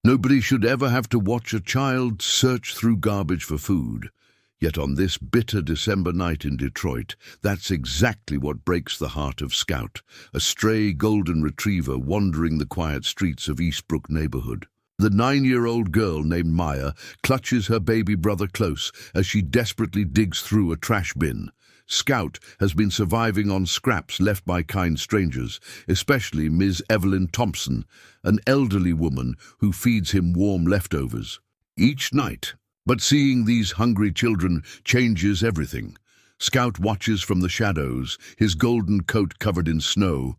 Nobody should ever have to watch a child search through garbage for food. Yet on this bitter December night in Detroit, that's exactly what breaks the heart of Scout, a stray golden retriever wandering the quiet streets of Eastbrook neighborhood. The 9-year-old girl named Maya clutches her baby brother close as she desperately digs through a trash bin. Scout has been surviving on scraps left by kind strangers, especially Ms. Evelyn Thompson, an elderly woman who feeds him warm leftovers each night. But seeing these hungry children changes everything. Scout watches from the shadows, his golden coat covered in snow,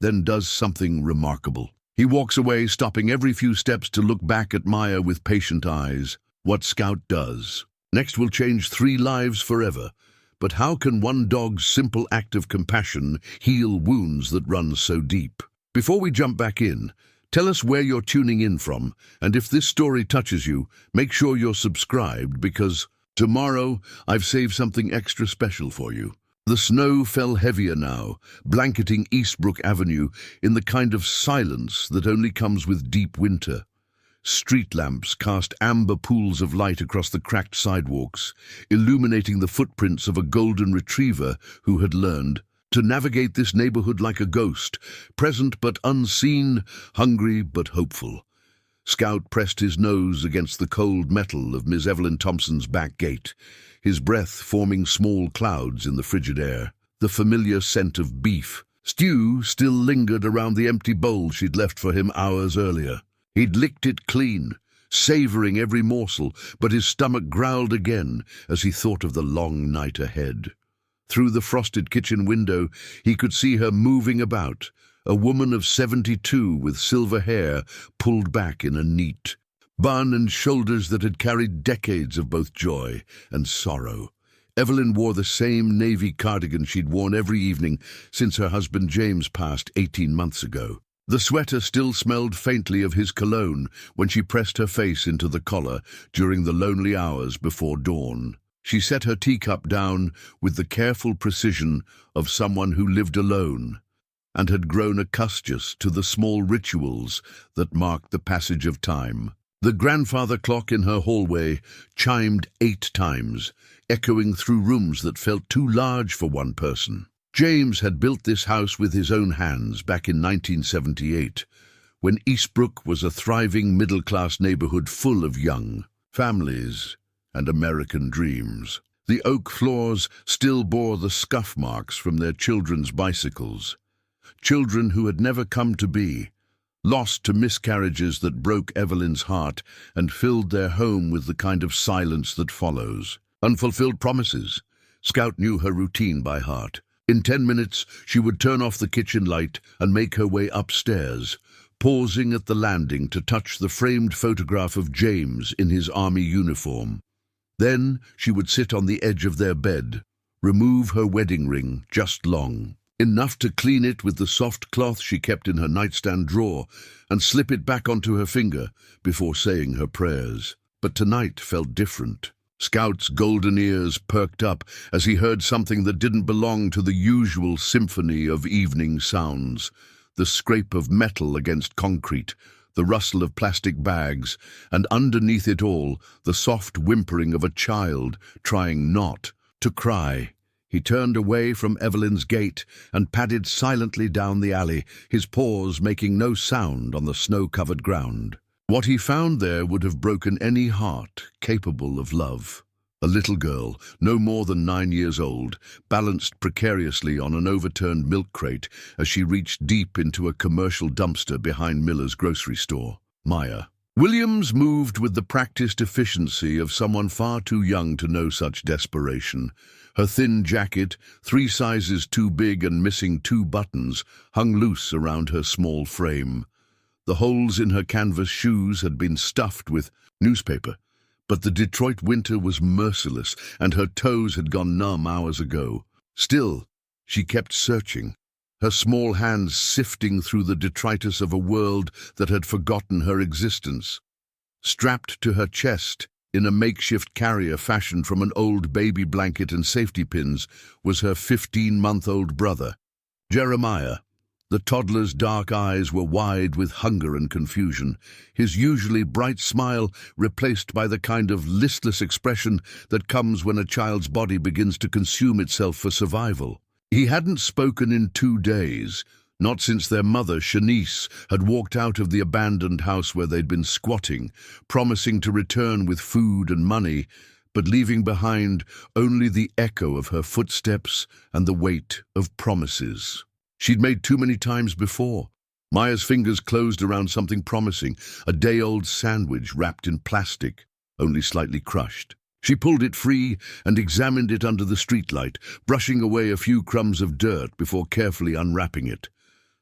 then does something remarkable. He walks away, stopping every few steps to look back at Maya with patient eyes. What Scout does next will change 3 lives forever. But how can one dog's simple act of compassion heal wounds that run so deep? Before we jump back in, tell us where you're tuning in from, and if this story touches you, make sure you're subscribed because tomorrow I've saved something extra special for you. The snow fell heavier now, blanketing Eastbrook Avenue in the kind of silence that only comes with deep winter. Street lamps cast amber pools of light across the cracked sidewalks, illuminating the footprints of a golden retriever who had learned to navigate this neighborhood like a ghost, present but unseen, hungry but hopeful. Scout pressed his nose against the cold metal of Miss Evelyn Thompson's back gate, his breath forming small clouds in the frigid air. The familiar scent of beef stew still lingered around the empty bowl she'd left for him hours earlier. He'd licked it clean, savoring every morsel, but his stomach growled again as he thought of the long night ahead. Through the frosted kitchen window, he could see her moving about, a woman of 72 with silver hair pulled back in a neat bun and shoulders that had carried decades of both joy and sorrow. Evelyn wore the same navy cardigan she'd worn every evening since her husband James passed 18 months ago. The sweater still smelled faintly of his cologne when she pressed her face into the collar during the lonely hours before dawn. She set her teacup down with the careful precision of someone who lived alone and had grown accustomed to the small rituals that marked the passage of time. The grandfather clock in her hallway chimed 8 times, echoing through rooms that felt too large for one person. James had built this house with his own hands back in 1978, when Eastbrook was a thriving middle-class neighborhood full of young families and American dreams. The oak floors still bore the scuff marks from their children's bicycles, children who had never come to be, lost to miscarriages that broke Evelyn's heart and filled their home with the kind of silence that follows. Unfulfilled promises. Scout knew her routine by heart. In 10 minutes, she would turn off the kitchen light and make her way upstairs, pausing at the landing to touch the framed photograph of James in his army uniform. Then she would sit on the edge of their bed, remove her wedding ring just long, enough to clean it with the soft cloth she kept in her nightstand drawer, and slip it back onto her finger before saying her prayers. But tonight felt different. Scout's golden ears perked up as he heard something that didn't belong to the usual symphony of evening sounds. The scrape of metal against concrete, the rustle of plastic bags, and underneath it all, the soft whimpering of a child trying not to cry. He turned away from Evelyn's gate and padded silently down the alley, his paws making no sound on the snow-covered ground. What he found there would have broken any heart capable of love. A little girl, no more than 9 years old, balanced precariously on an overturned milk crate as she reached deep into a commercial dumpster behind Miller's grocery store. Maya. Williams moved with the practiced efficiency of someone far too young to know such desperation. Her thin jacket, 3 sizes too big and missing 2 buttons, hung loose around her small frame. The holes in her canvas shoes had been stuffed with newspaper, but the Detroit winter was merciless and her toes had gone numb hours ago. Still, she kept searching, her small hands sifting through the detritus of a world that had forgotten her existence. Strapped to her chest, in a makeshift carrier fashioned from an old baby blanket and safety pins, was her 15-month-old brother, Jeremiah, The toddler's dark eyes were wide with hunger and confusion, his usually bright smile replaced by the kind of listless expression that comes when a child's body begins to consume itself for survival. He hadn't spoken in 2 days, not since their mother, Shanice, had walked out of the abandoned house where they'd been squatting, promising to return with food and money, but leaving behind only the echo of her footsteps and the weight of promises she'd made too many times before. Maya's fingers closed around something promising, a day-old sandwich wrapped in plastic, only slightly crushed. She pulled it free and examined it under the streetlight, brushing away a few crumbs of dirt before carefully unwrapping it.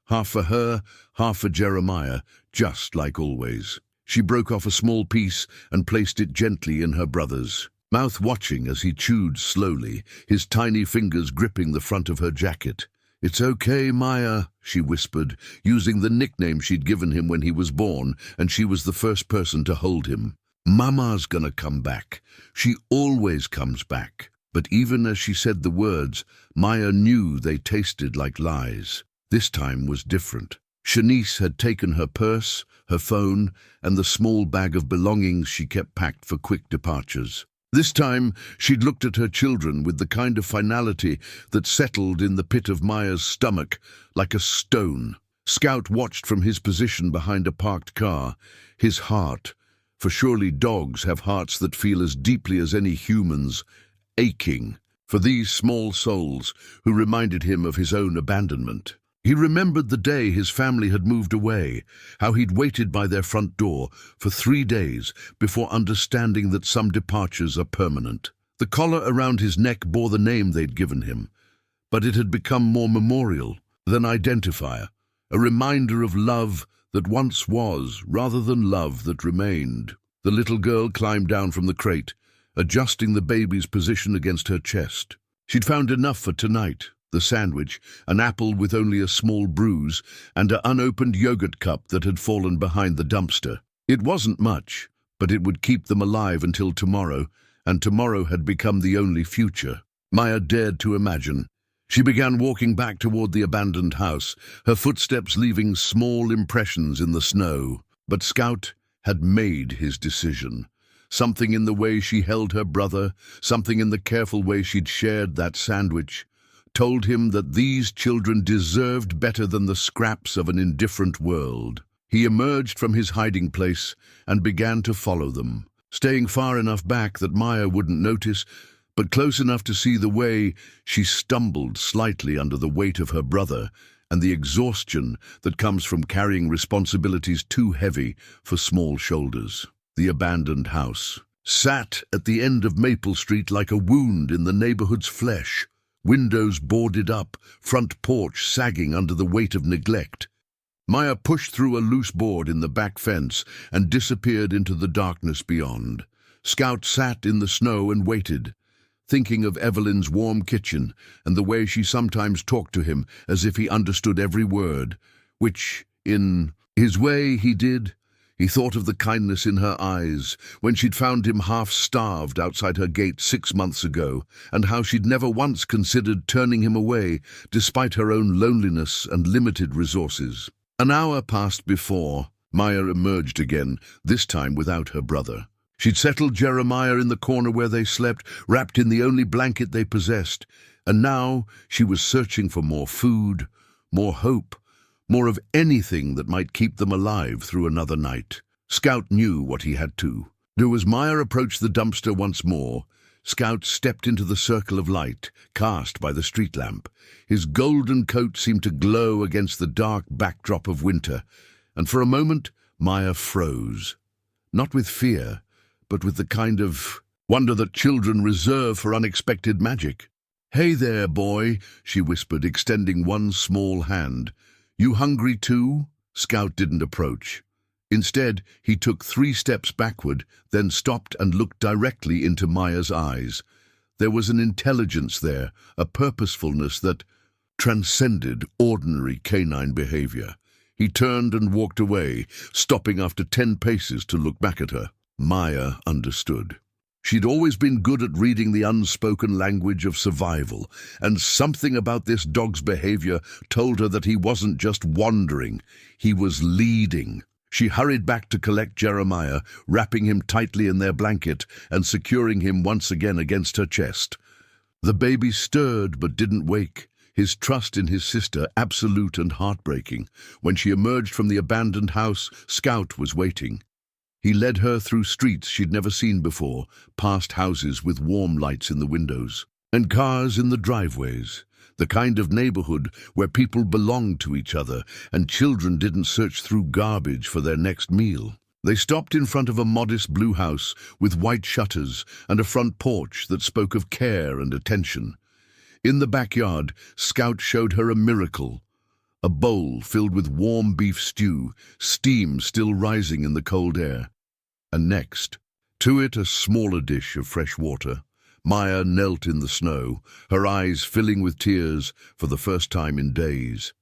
Half for her, half for Jeremiah, just like always. She broke off a small piece and placed it gently in her brother's, mouth watching as he chewed slowly, his tiny fingers gripping the front of her jacket. "It's okay, Maya," she whispered, using the nickname she'd given him when he was born, and she was the first person to hold him. "Mama's gonna come back. She always comes back." But even as she said the words, Maya knew they tasted like lies. This time was different. Shanice had taken her purse, her phone, and the small bag of belongings she kept packed for quick departures. This time, she'd looked at her children with the kind of finality that settled in the pit of Maya's stomach like a stone. Scout watched from his position behind a parked car, his heart, for surely dogs have hearts that feel as deeply as any humans, aching for these small souls who reminded him of his own abandonment. He remembered the day his family had moved away, how he'd waited by their front door for 3 days before understanding that some departures are permanent. The collar around his neck bore the name they'd given him, but it had become more memorial than identifier, a reminder of love that once was rather than love that remained. The little girl climbed down from the crate, adjusting the baby's position against her chest. She'd found enough for tonight. The sandwich, an apple with only a small bruise, and an unopened yogurt cup that had fallen behind the dumpster. It wasn't much, but it would keep them alive until tomorrow, and tomorrow had become the only future. Maya dared to imagine. She began walking back toward the abandoned house, her footsteps leaving small impressions in the snow. But Scout had made his decision. Something in the way she held her brother, something in the careful way she'd shared that sandwich, told him that these children deserved better than the scraps of an indifferent world. He emerged from his hiding place and began to follow them, staying far enough back that Maya wouldn't notice, but close enough to see the way she stumbled slightly under the weight of her brother and the exhaustion that comes from carrying responsibilities too heavy for small shoulders. The abandoned house sat at the end of Maple Street like a wound in the neighborhood's flesh. Windows boarded up, front porch sagging under the weight of neglect. Maya pushed through a loose board in the back fence and disappeared into the darkness beyond. Scout sat in the snow and waited, thinking of Evelyn's warm kitchen and the way she sometimes talked to him as if he understood every word, which, in his way, he did. He thought of the kindness in her eyes when she'd found him half-starved outside her gate 6 months ago, and how she'd never once considered turning him away despite her own loneliness and limited resources. An hour passed before Maya emerged again, this time without her brother. She'd settled Jeremiah in the corner where they slept, wrapped in the only blanket they possessed, and now she was searching for more food, more hope, more of anything that might keep them alive through another night. Scout knew what he had to do. As Maya approached the dumpster once more, Scout stepped into the circle of light cast by the street lamp. His golden coat seemed to glow against the dark backdrop of winter, and for a moment Maya froze. Not with fear, but with the kind of wonder that children reserve for unexpected magic. "Hey there, boy," she whispered, extending one small hand. "You hungry too?" Scout didn't approach. Instead, he took 3 steps backward, then stopped and looked directly into Maya's eyes. There was an intelligence there, a purposefulness that transcended ordinary canine behavior. He turned and walked away, stopping after 10 paces to look back at her. Maya understood. She'd always been good at reading the unspoken language of survival, and something about this dog's behavior told her that he wasn't just wandering, he was leading. She hurried back to collect Jeremiah, wrapping him tightly in their blanket and securing him once again against her chest. The baby stirred but didn't wake, his trust in his sister absolute and heartbreaking. When she emerged from the abandoned house, Scout was waiting. He led her through streets she'd never seen before, past houses with warm lights in the windows, and cars in the driveways, the kind of neighborhood where people belonged to each other and children didn't search through garbage for their next meal. They stopped in front of a modest blue house with white shutters and a front porch that spoke of care and attention. In the backyard, Scout showed her a miracle. A bowl filled with warm beef stew, steam still rising in the cold air. And next, to it a smaller dish of fresh water. Maya knelt in the snow, her eyes filling with tears for the first time in days.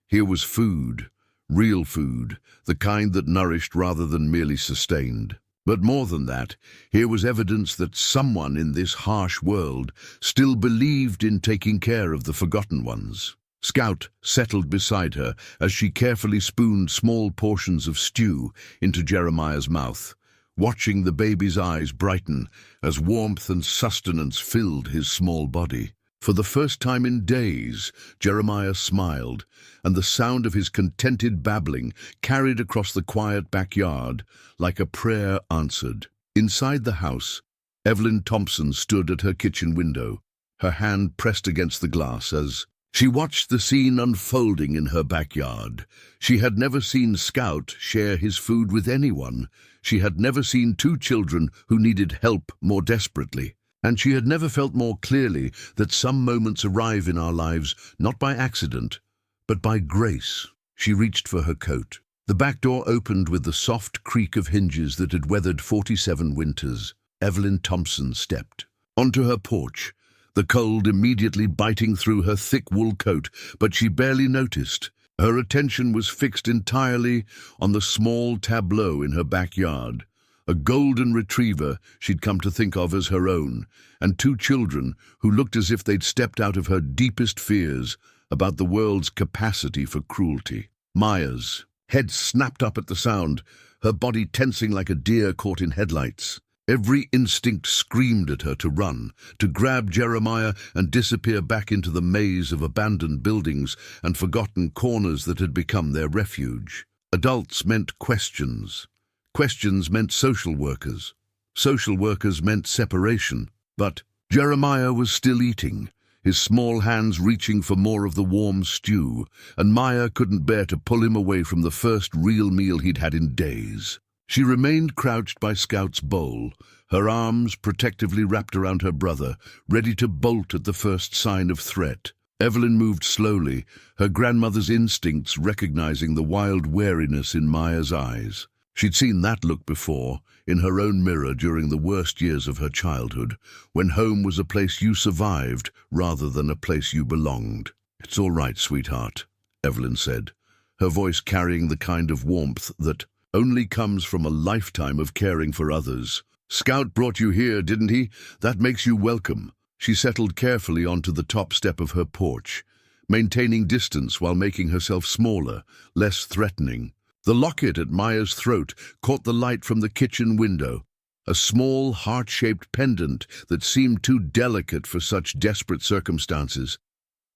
Here was food, real food, the kind that nourished rather than merely sustained. But more than that, here was evidence that someone in this harsh world still believed in taking care of the forgotten ones. Scout settled beside her as she carefully spooned small portions of stew into Jeremiah's mouth, watching the baby's eyes brighten as warmth and sustenance filled his small body. For the first time in days, Jeremiah smiled, and the sound of his contented babbling carried across the quiet backyard like a prayer answered. Inside the house, Evelyn Thompson stood at her kitchen window, her hand pressed against the glass as she watched the scene unfolding in her backyard. She had never seen Scout share his food with anyone. She had never seen two children who needed help more desperately. And she had never felt more clearly that some moments arrive in our lives not by accident, but by grace. She reached for her coat. The back door opened with the soft creak of hinges that had weathered 47 winters. Evelyn Thompson stepped onto her porch, the cold immediately biting through her thick wool coat, but she barely noticed. Her attention was fixed entirely on the small tableau in her backyard, a golden retriever she'd come to think of as her own, and two children who looked as if they'd stepped out of her deepest fears about the world's capacity for cruelty. Maya's head snapped up at the sound, her body tensing like a deer caught in headlights. Every instinct screamed at her to run, to grab Jeremiah and disappear back into the maze of abandoned buildings and forgotten corners that had become their refuge. Adults meant questions. Questions meant social workers. Social workers meant separation. But Jeremiah was still eating, his small hands reaching for more of the warm stew, and Maya couldn't bear to pull him away from the first real meal he'd had in days. She remained crouched by Scout's bowl, her arms protectively wrapped around her brother, ready to bolt at the first sign of threat. Evelyn moved slowly, her grandmother's instincts recognizing the wild wariness in Maya's eyes. She'd seen that look before, in her own mirror during the worst years of her childhood, when home was a place you survived rather than a place you belonged. "It's all right, sweetheart," Evelyn said, her voice carrying the kind of warmth that only comes from a lifetime of caring for others. "Scout brought you here, didn't he? That makes you welcome." She settled carefully onto the top step of her porch, maintaining distance while making herself smaller, less threatening. The locket at Maya's throat caught the light from the kitchen window, a small, heart-shaped pendant that seemed too delicate for such desperate circumstances.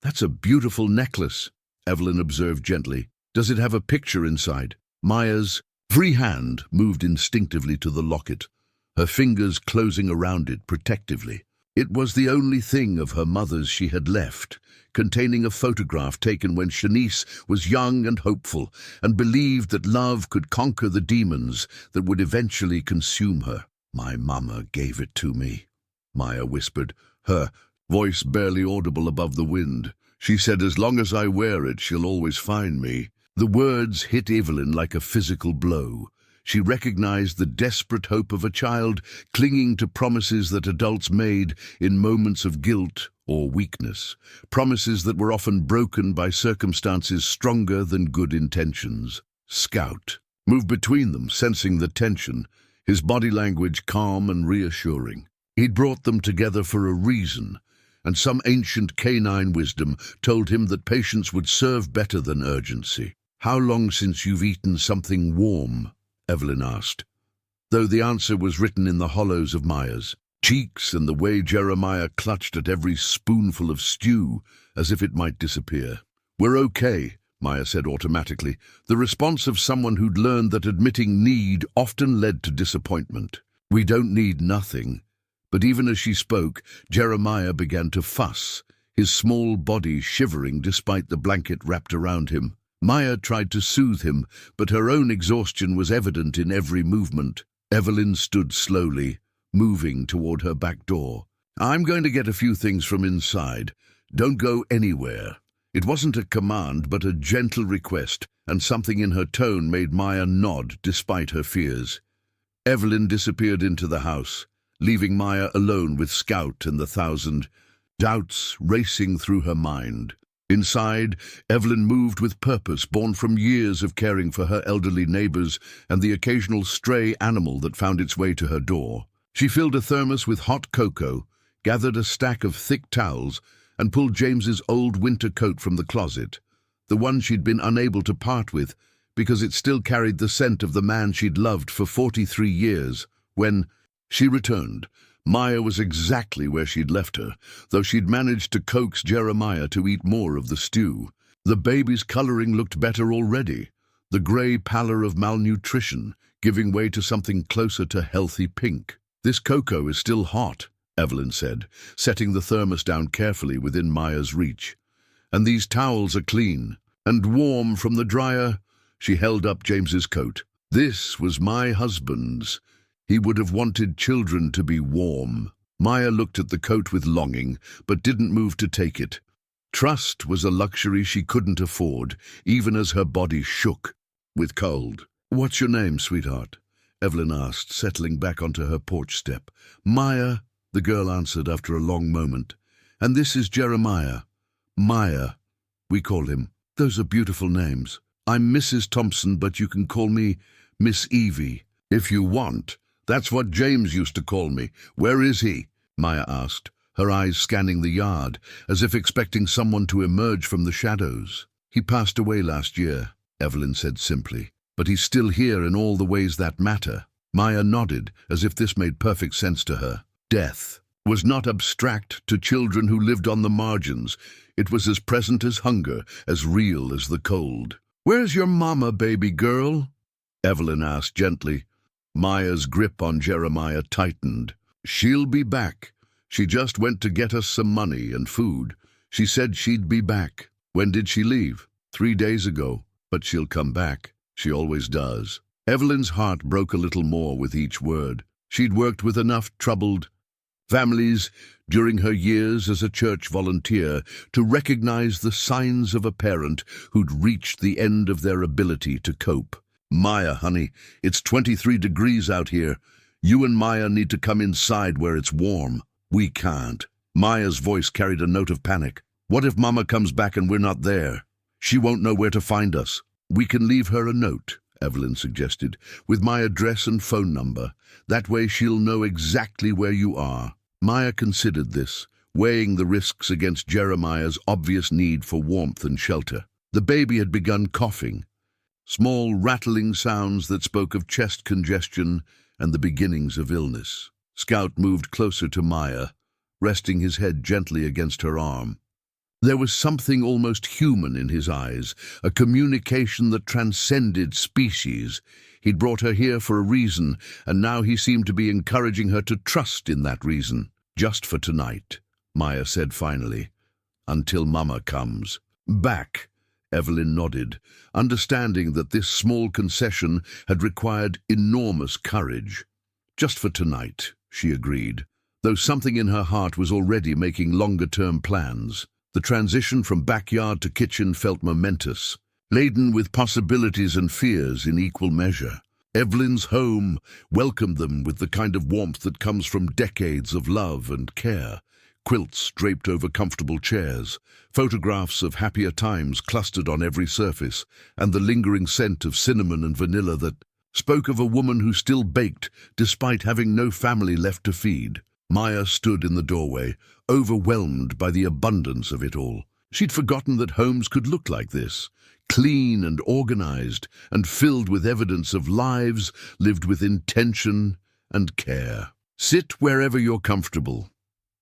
"That's a beautiful necklace," Evelyn observed gently. "Does it have a picture inside?" Maya's free hand moved instinctively to the locket, her fingers closing around it protectively. It was the only thing of her mother's she had left, containing a photograph taken when Shanice was young and hopeful and believed that love could conquer the demons that would eventually consume her. "My mama gave it to me," Maya whispered, her voice barely audible above the wind. "She said as long as I wear it, she'll always find me." The words hit Evelyn like a physical blow. She recognized the desperate hope of a child clinging to promises that adults made in moments of guilt or weakness, promises that were often broken by circumstances stronger than good intentions. Scout moved between them, sensing the tension, his body language calm and reassuring. He'd brought them together for a reason, and some ancient canine wisdom told him that patience would serve better than urgency. "How long since you've eaten something warm?" Evelyn asked, though the answer was written in the hollows of Maya's cheeks and the way Jeremiah clutched at every spoonful of stew as if it might disappear. "We're okay," Maya said automatically, the response of someone who'd learned that admitting need often led to disappointment. "We don't need nothing." But even as she spoke, Jeremiah began to fuss, his small body shivering despite the blanket wrapped around him. Maya tried to soothe him, but her own exhaustion was evident in every movement. Evelyn stood slowly, moving toward her back door. "I'm going to get a few things from inside. Don't go anywhere." It wasn't a command, but a gentle request, and something in her tone made Maya nod despite her fears. Evelyn disappeared into the house, leaving Maya alone with Scout and the 1,000 doubts racing through her mind. Inside, Evelyn moved with purpose born from years of caring for her elderly neighbors and the occasional stray animal that found its way to her door. She filled a thermos with hot cocoa, gathered a stack of thick towels, and pulled James's old winter coat from the closet, the one she'd been unable to part with because it still carried the scent of the man she'd loved for 43 years. When she returned, Maya was exactly where she'd left her, though she'd managed to coax Jeremiah to eat more of the stew. The baby's coloring looked better already, the grey pallor of malnutrition giving way to something closer to healthy pink. "This cocoa is still hot," Evelyn said, setting the thermos down carefully within Maya's reach. "And these towels are clean and warm from the dryer." She held up James's coat. "This was my husband's. He would have wanted children to be warm." Maya looked at the coat with longing, but didn't move to take it. Trust was a luxury she couldn't afford, even as her body shook with cold. "What's your name, sweetheart?" Evelyn asked, settling back onto her porch step. "Maya," the girl answered after a long moment. "And this is Jeremiah. Maya, we call him. Those are beautiful names. I'm Mrs. Thompson, but you can call me Miss Evie, if you want. That's what James used to call me. Where is he?" Maya asked, her eyes scanning the yard, as if expecting someone to emerge from the shadows. "He passed away last year," Evelyn said simply. "But he's still here in all the ways that matter." Maya nodded, as if this made perfect sense to her. Death was not abstract to children who lived on the margins. It was as present as hunger, as real as the cold. "Where's your mama, baby girl?" Evelyn asked gently. Maya's grip on Jeremiah tightened. "She'll be back. She just went to get us some money and food. She said she'd be back." "When did she leave?" 3 days ago. "But she'll come back. She always does." Evelyn's heart broke a little more with each word. She'd worked with enough troubled families during her years as a church volunteer to recognize the signs of a parent who'd reached the end of their ability to cope. "Maya, honey, it's 23 degrees out here. You and Maya need to come inside where it's warm." "We can't." Maya's voice carried a note of panic. "What if Mama comes back and we're not there? She won't know where to find us." "We can leave her a note," Evelyn suggested, "with my address and phone number. That way she'll know exactly where you are." Maya considered this, weighing the risks against Jeremiah's obvious need for warmth and shelter. The baby had begun coughing, small rattling sounds that spoke of chest congestion and the beginnings of illness. Scout moved closer to Maya, resting his head gently against her arm. There was something almost human in his eyes, a communication that transcended species. He'd brought her here for a reason, and now he seemed to be encouraging her to trust in that reason. "Just for tonight," Maya said finally, "until Mama comes." "Back," Evelyn nodded, understanding that this small concession had required enormous courage. "Just for tonight," she agreed, though something in her heart was already making longer-term plans. The transition from backyard to kitchen felt momentous, laden with possibilities and fears in equal measure. Evelyn's home welcomed them with the kind of warmth that comes from decades of love and care. Quilts draped over comfortable chairs, photographs of happier times clustered on every surface, and the lingering scent of cinnamon and vanilla that spoke of a woman who still baked despite having no family left to feed. Maya stood in the doorway, overwhelmed by the abundance of it all. She'd forgotten that homes could look like this, clean and organized, and filled with evidence of lives lived with intention and care. "Sit wherever you're comfortable,"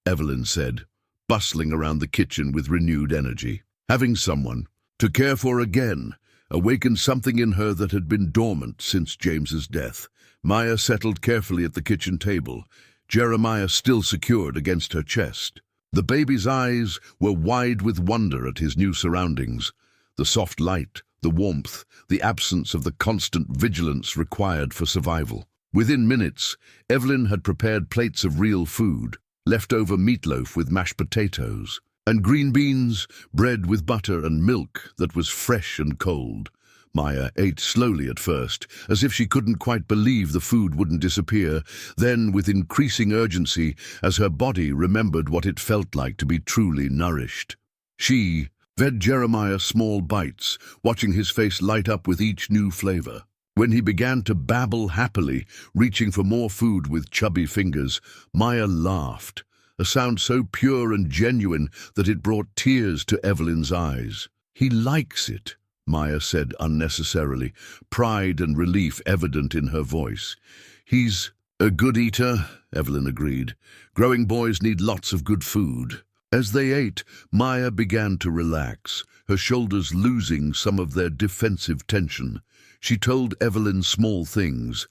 Evelyn said, bustling around the kitchen with renewed energy. Having someone to care for again awakened something in her that had been dormant since James's death. Maya settled carefully at the kitchen table, Jeremiah still secured against her chest. The baby's eyes were wide with wonder at his new surroundings. The soft light, the warmth, the absence of the constant vigilance required for survival. Within minutes, Evelyn had prepared plates of real food, leftover meatloaf with mashed potatoes, and green beans, bread with butter and milk that was fresh and cold. Maya ate slowly at first, as if she couldn't quite believe the food wouldn't disappear, then with increasing urgency as her body remembered what it felt like to be truly nourished. She fed Jeremiah small bites, watching his face light up with each new flavor. When he began to babble happily, reaching for more food with chubby fingers, Maya laughed, a sound so pure and genuine that it brought tears to Evelyn's eyes. "He likes it," Maya said unnecessarily, pride and relief evident in her voice. "He's a good eater," Evelyn agreed. "Growing boys need lots of good food." As they ate, Maya began to relax, her shoulders losing some of their defensive tension. She told Evelyn small things,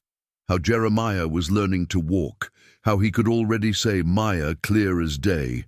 how Jeremiah was learning to walk, how he could already say Maya clear as day,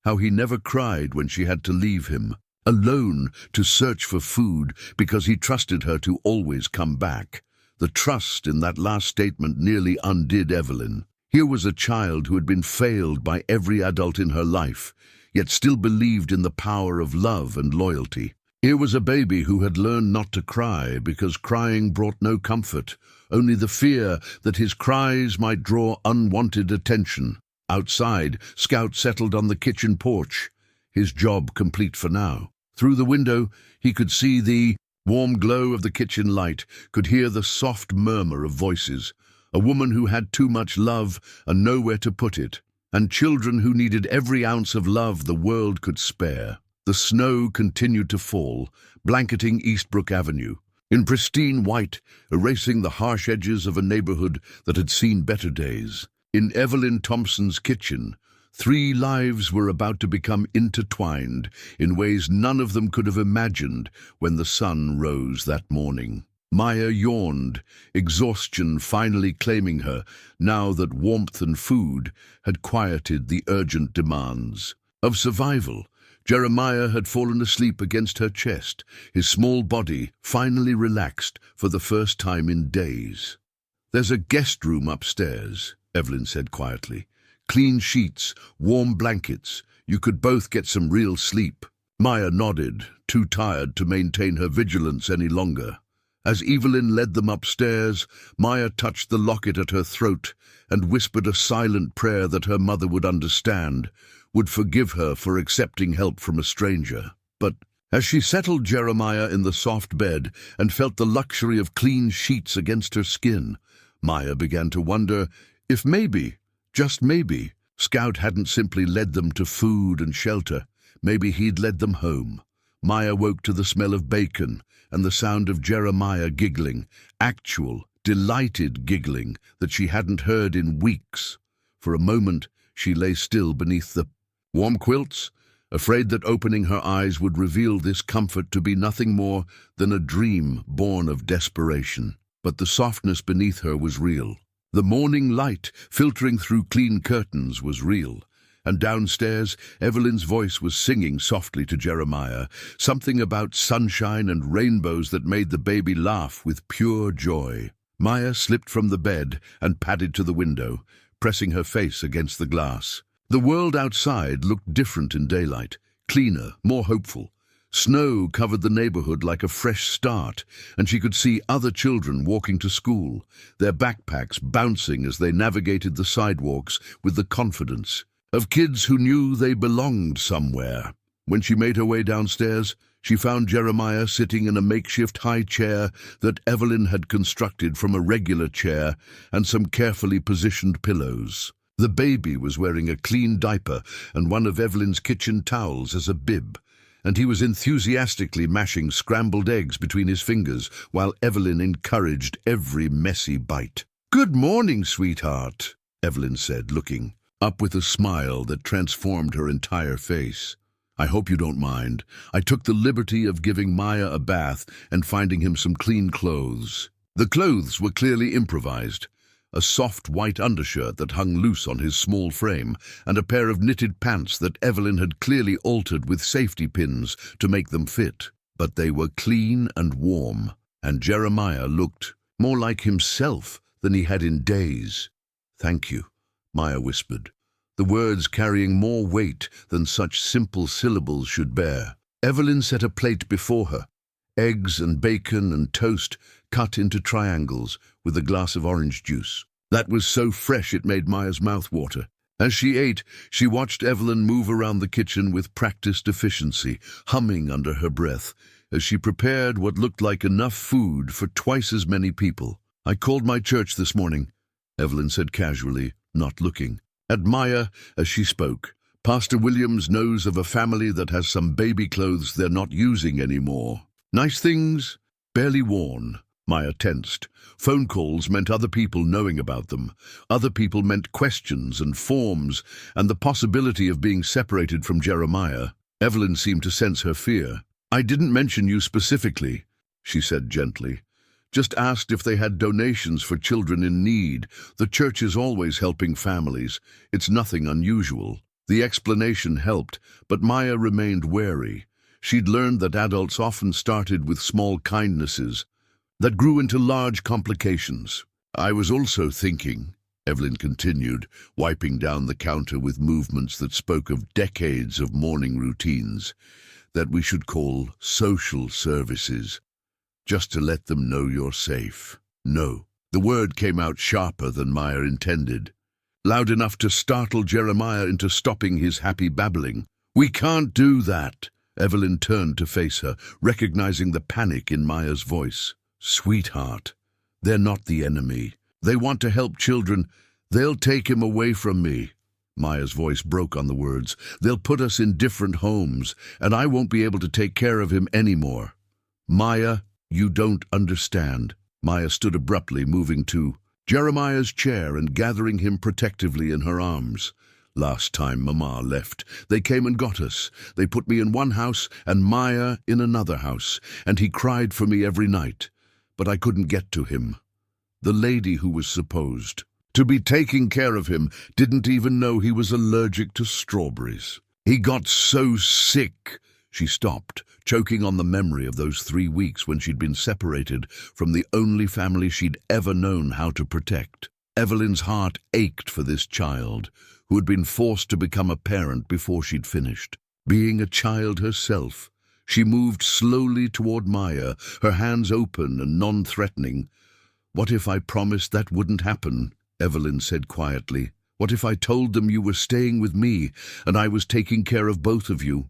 how he never cried when she had to leave him, alone to search for food because he trusted her to always come back. The trust in that last statement nearly undid Evelyn. Here was a child who had been failed by every adult in her life, yet still believed in the power of love and loyalty. Here was a baby who had learned not to cry because crying brought no comfort, only the fear that his cries might draw unwanted attention. Outside, Scout settled on the kitchen porch, his job complete for now. Through the window, he could see the warm glow of the kitchen light, could hear the soft murmur of voices. A woman who had too much love and nowhere to put it, and children who needed every ounce of love the world could spare. The snow continued to fall, blanketing Eastbrook Avenue, in pristine white, erasing the harsh edges of a neighborhood that had seen better days. In Evelyn Thompson's kitchen, 3 lives were about to become intertwined in ways none of them could have imagined when the sun rose that morning. Maya yawned, exhaustion finally claiming her, now that warmth and food had quieted the urgent demands of survival. Jeremiah had fallen asleep against her chest, his small body finally relaxed for the first time in days. "There's a guest room upstairs," Evelyn said quietly. "Clean sheets, warm blankets. You could both get some real sleep." Maya nodded, too tired to maintain her vigilance any longer. As Evelyn led them upstairs, Maya touched the locket at her throat and whispered a silent prayer that her mother would understand, would forgive her for accepting help from a stranger. But as she settled Jeremiah in the soft bed and felt the luxury of clean sheets against her skin, Maya began to wonder if maybe, just maybe, Scout hadn't simply led them to food and shelter. Maybe he'd led them home. Maya woke to the smell of bacon and the sound of Jeremiah giggling, actual, delighted giggling that she hadn't heard in weeks. For a moment, she lay still beneath the warm quilts, afraid that opening her eyes would reveal this comfort to be nothing more than a dream born of desperation. But the softness beneath her was real. The morning light filtering through clean curtains was real. And downstairs, Evelyn's voice was singing softly to Jeremiah, something about sunshine and rainbows that made the baby laugh with pure joy. Maya slipped from the bed and padded to the window, pressing her face against the glass. The world outside looked different in daylight, cleaner, more hopeful. Snow covered the neighborhood like a fresh start, and she could see other children walking to school, their backpacks bouncing as they navigated the sidewalks with the confidence of kids who knew they belonged somewhere. When she made her way downstairs, she found Jeremiah sitting in a makeshift high chair that Evelyn had constructed from a regular chair and some carefully positioned pillows. The baby was wearing a clean diaper and one of Evelyn's kitchen towels as a bib, and he was enthusiastically mashing scrambled eggs between his fingers while Evelyn encouraged every messy bite. "Good morning, sweetheart," Evelyn said, looking up with a smile that transformed her entire face. "I hope you don't mind. I took the liberty of giving Maya a bath and finding him some clean clothes." The clothes were clearly improvised. A soft white undershirt that hung loose on his small frame, and a pair of knitted pants that Evelyn had clearly altered with safety pins to make them fit. But they were clean and warm, and Jeremiah looked more like himself than he had in days. "Thank you," Maya whispered, the words carrying more weight than such simple syllables should bear. Evelyn set a plate before her, eggs and bacon and toast cut into triangles with a glass of orange juice. That was so fresh it made Maya's mouth water. As she ate, she watched Evelyn move around the kitchen with practiced efficiency, humming under her breath, as she prepared what looked like enough food for twice as many people. "I called my church this morning," Evelyn said casually, not looking at Maya as she spoke. "Pastor Williams knows of a family that has some baby clothes they're not using anymore. Nice things, barely worn." Maya tensed. Phone calls meant other people knowing about them. Other people meant questions and forms, and the possibility of being separated from Jeremiah. Evelyn seemed to sense her fear. "I didn't mention you specifically," she said gently. "Just asked if they had donations for children in need. The church is always helping families. It's nothing unusual." The explanation helped, but Maya remained wary. She'd learned that adults often started with small kindnesses that grew into large complications. "I was also thinking," Evelyn continued, wiping down the counter with movements that spoke of decades of morning routines, "that we should call social services, just to let them know you're safe." "No." The word came out sharper than Maya intended, loud enough to startle Jeremiah into stopping his happy babbling. "We can't do that." Evelyn turned to face her, recognizing the panic in Maya's voice. "Sweetheart, they're not the enemy. They want to help children. They'll take him away from me." Maya's voice broke on the words. "They'll put us in different homes, and I won't be able to take care of him anymore." "Maya, you don't understand." Maya stood abruptly, moving to Jeremiah's chair and gathering him protectively in her arms. "Last time Mama left, they came and got us. They put me in one house and Maya in another house, and he cried for me every night. But I couldn't get to him. The lady who was supposed to be taking care of him didn't even know he was allergic to strawberries. He got so sick." She stopped, choking on the memory of those 3 weeks when she'd been separated from the only family she'd ever known how to protect. Evelyn's heart ached for this child, who had been forced to become a parent before she'd finished. Being a child herself, she moved slowly toward Maya, her hands open and non-threatening. "What if I promised that wouldn't happen?" Evelyn said quietly. "What if I told them you were staying with me and I was taking care of both of you?"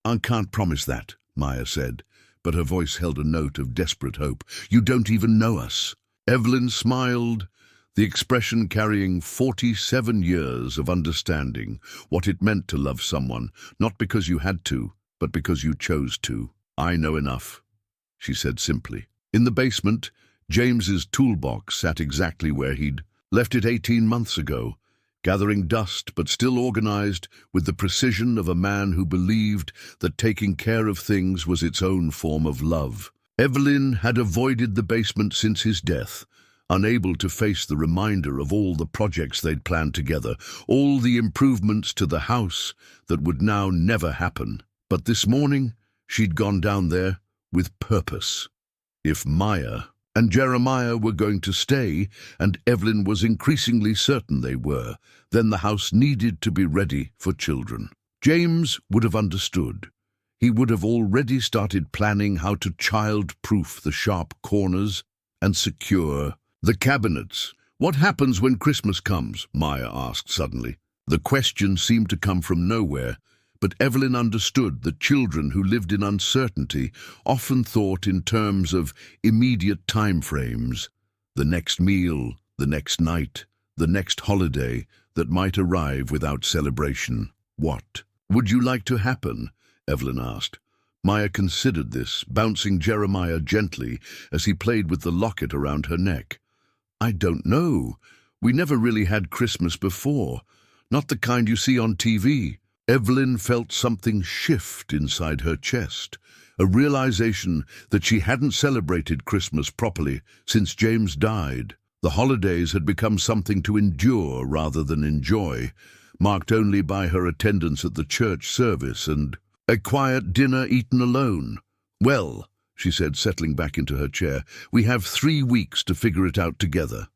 "I can't promise that," Maya said, but her voice held a note of desperate hope. "You don't even know us." Evelyn smiled, the expression carrying 47 years of understanding what it meant to love someone, not because you had to, but because you chose to. "I know enough," she said simply. In the basement, James's toolbox sat exactly where he'd left it 18 months ago, gathering dust but still organized with the precision of a man who believed that taking care of things was its own form of love. Evelyn had avoided the basement since his death, unable to face the reminder of all the projects they'd planned together, all the improvements to the house that would now never happen. But this morning, she'd gone down there with purpose. If Maya and Jeremiah were going to stay, and Evelyn was increasingly certain they were, then the house needed to be ready for children. James would have understood. He would have already started planning how to child-proof the sharp corners and secure the cabinets. "What happens when Christmas comes?" Maya asked suddenly. The question seemed to come from nowhere, but Evelyn understood that children who lived in uncertainty often thought in terms of immediate time frames. The next meal, the next night, the next holiday that might arrive without celebration. "What would you like to happen?" Evelyn asked. Maya considered this, bouncing Jeremiah gently as he played with the locket around her neck. "I don't know. We never really had Christmas before. Not the kind you see on TV." Evelyn felt something shift inside her chest, a realization that she hadn't celebrated Christmas properly since James died. The holidays had become something to endure rather than enjoy, marked only by her attendance at the church service and a quiet dinner eaten alone. "Well," she said, settling back into her chair, "we have 3 weeks to figure it out together."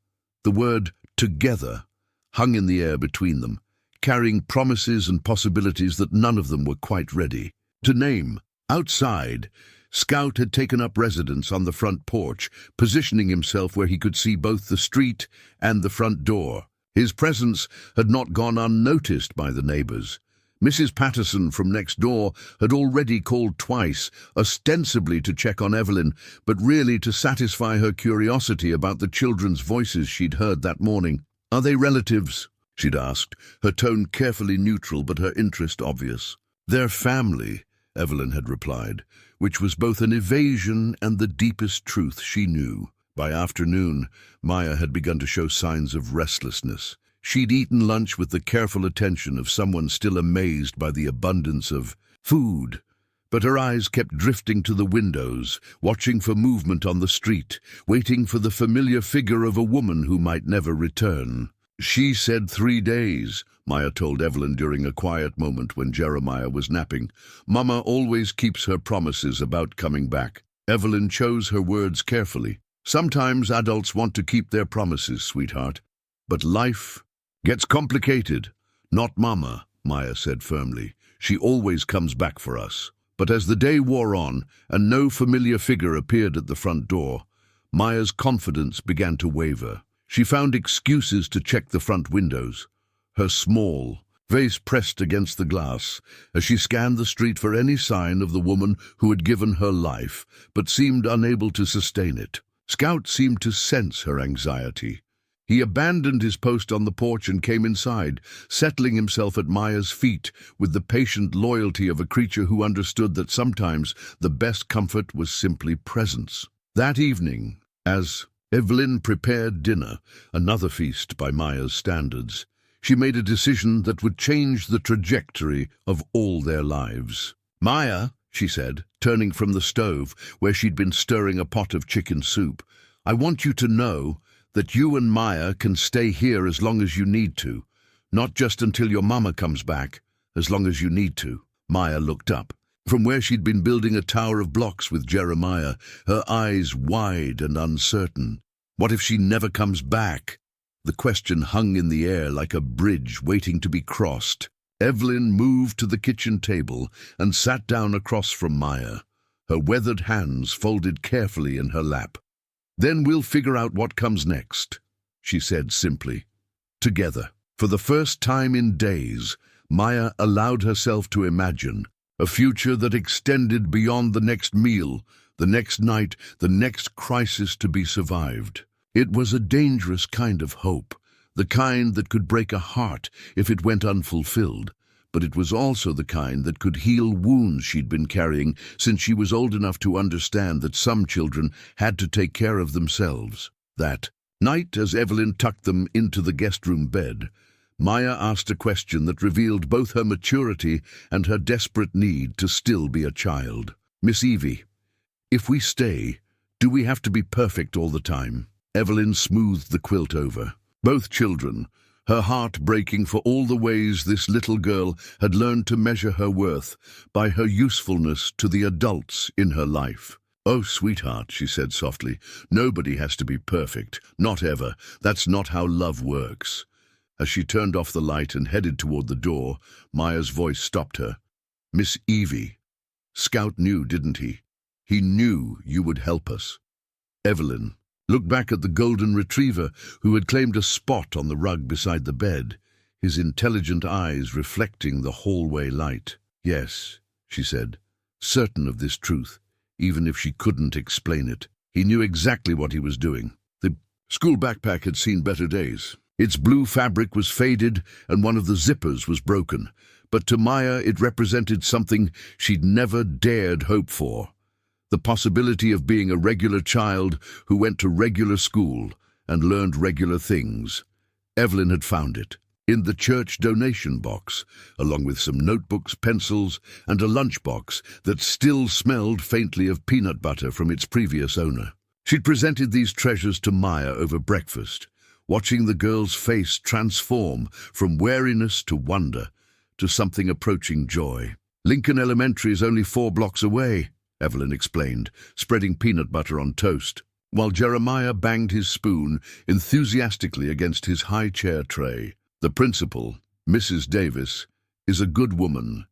The word "together" hung in the air between them, carrying promises and possibilities that none of them were quite ready to name. Outside, Scout had taken up residence on the front porch, positioning himself where he could see both the street and the front door. His presence had not gone unnoticed by the neighbors. Mrs. Patterson from next door had already called twice, ostensibly to check on Evelyn, but really to satisfy her curiosity about the children's voices she'd heard that morning. "Are they relatives?" she'd asked, her tone carefully neutral but her interest obvious. "They're family," Evelyn had replied, which was both an evasion and the deepest truth she knew. By afternoon, Maya had begun to show signs of restlessness. She'd eaten lunch with the careful attention of someone still amazed by the abundance of food, but her eyes kept drifting to the windows, watching for movement on the street, waiting for the familiar figure of a woman who might never return. "She said 3 days, Maya told Evelyn during a quiet moment when Jeremiah was napping. "Mama always keeps her promises about coming back." Evelyn chose her words carefully. "Sometimes adults want to keep their promises, sweetheart. But life gets complicated." "Not Mama," Maya said firmly. "She always comes back for us." But as the day wore on and no familiar figure appeared at the front door, Maya's confidence began to waver. She found excuses to check the front windows, her small face pressed against the glass, as she scanned the street for any sign of the woman who had given her life, but seemed unable to sustain it. Scout seemed to sense her anxiety. He abandoned his post on the porch and came inside, settling himself at Maya's feet with the patient loyalty of a creature who understood that sometimes the best comfort was simply presence. That evening, as Evelyn prepared dinner, another feast by Maya's standards, she made a decision that would change the trajectory of all their lives. "Maya," she said, turning from the stove where she'd been stirring a pot of chicken soup, "I want you to know that you and Maya can stay here as long as you need to, not just until your mama comes back, as long as you need to." Maya looked up. From where she'd been building a tower of blocks with Jeremiah, her eyes wide and uncertain. What if she never comes back? The question hung in the air like a bridge waiting to be crossed. Evelyn moved to the kitchen table and sat down across from Maya, her weathered hands folded carefully in her lap. "Then we'll figure out what comes next," she said simply. Together. For the first time in days, Maya allowed herself to imagine a future that extended beyond the next meal, the next night, the next crisis to be survived. It was a dangerous kind of hope, the kind that could break a heart if it went unfulfilled, but it was also the kind that could heal wounds she'd been carrying since she was old enough to understand that some children had to take care of themselves. That night, as Evelyn tucked them into the guest room bed, Maya asked a question that revealed both her maturity and her desperate need to still be a child. "Miss Evie, if we stay, do we have to be perfect all the time?" Evelyn smoothed the quilt over. Both children, her heart breaking for all the ways this little girl had learned to measure her worth by her usefulness to the adults in her life. "Oh, sweetheart," she said softly, "nobody has to be perfect, not ever. That's not how love works." As she turned off the light and headed toward the door, Maya's voice stopped her. "Miss Evie, Scout knew, didn't he? He knew you would help us." Evelyn looked back at the golden retriever who had claimed a spot on the rug beside the bed, his intelligent eyes reflecting the hallway light. "Yes," she said, certain of this truth, even if she couldn't explain it. He knew exactly what he was doing. The school backpack had seen better days. Its blue fabric was faded and one of the zippers was broken, but to Maya it represented something she'd never dared hope for. The possibility of being a regular child who went to regular school and learned regular things. Evelyn had found it in the church donation box, along with some notebooks, pencils, and a lunchbox that still smelled faintly of peanut butter from its previous owner. She'd presented these treasures to Maya over breakfast, watching the girl's face transform from wariness to wonder to something approaching joy. "Lincoln Elementary is only 4 blocks away," Evelyn explained, spreading peanut butter on toast, while Jeremiah banged his spoon enthusiastically against his high chair tray. "The principal, Mrs. Davis, is a good woman.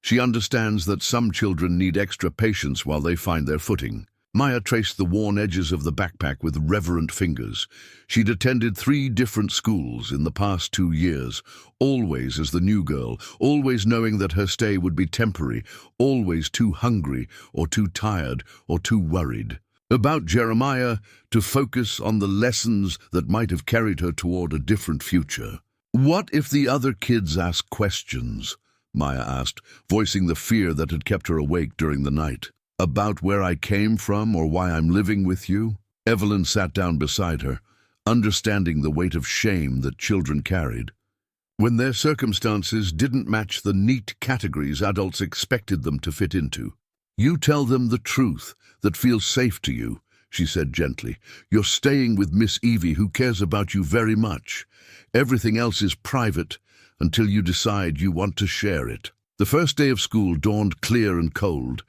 She understands that some children need extra patience while they find their footing." Maya traced the worn edges of the backpack with reverent fingers. She'd attended 3 different schools in the past 2 years, always as the new girl, always knowing that her stay would be temporary, always too hungry or too tired or too worried. About Jeremiah, to focus on the lessons that might have carried her toward a different future. "What if the other kids ask questions?" Maya asked, voicing the fear that had kept her awake during the night. "About where I came from or why I'm living with you?" Evelyn sat down beside her, understanding the weight of shame that children carried when their circumstances didn't match the neat categories adults expected them to fit into. "You tell them the truth that feels safe to you," she said gently. "You're staying with Miss Evie, who cares about you very much. Everything else is private until you decide you want to share it." The first day of school dawned clear and cold,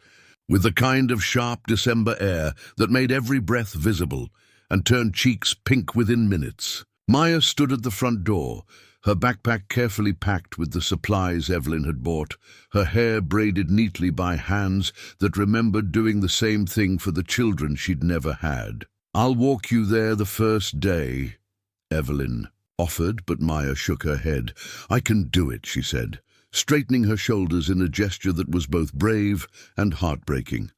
with the kind of sharp December air that made every breath visible and turned cheeks pink within minutes. Maya stood at the front door, her backpack carefully packed with the supplies Evelyn had bought, her hair braided neatly by hands that remembered doing the same thing for the children she'd never had. "I'll walk you there the first day," Evelyn offered, but Maya shook her head. "I can do it," she said, straightening her shoulders in a gesture that was both brave and heartbreaking.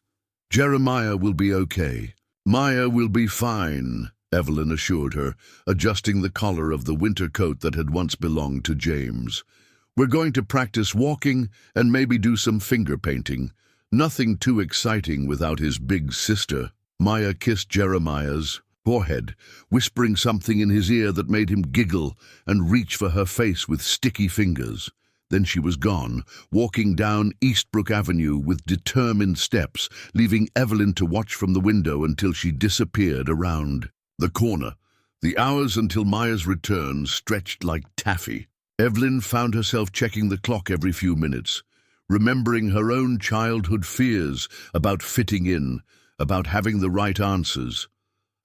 "Jeremiah will be okay." "Maya will be fine," Evelyn assured her, adjusting the collar of the winter coat that had once belonged to James. "We're going to practice walking and maybe do some finger painting. Nothing too exciting without his big sister." Maya kissed Jeremiah's forehead, whispering something in his ear that made him giggle and reach for her face with sticky fingers. Then she was gone, walking down Eastbrook Avenue with determined steps, leaving Evelyn to watch from the window until she disappeared around the corner. The hours until Maya's return stretched like taffy. Evelyn found herself checking the clock every few minutes, remembering her own childhood fears about fitting in, about having the right answers,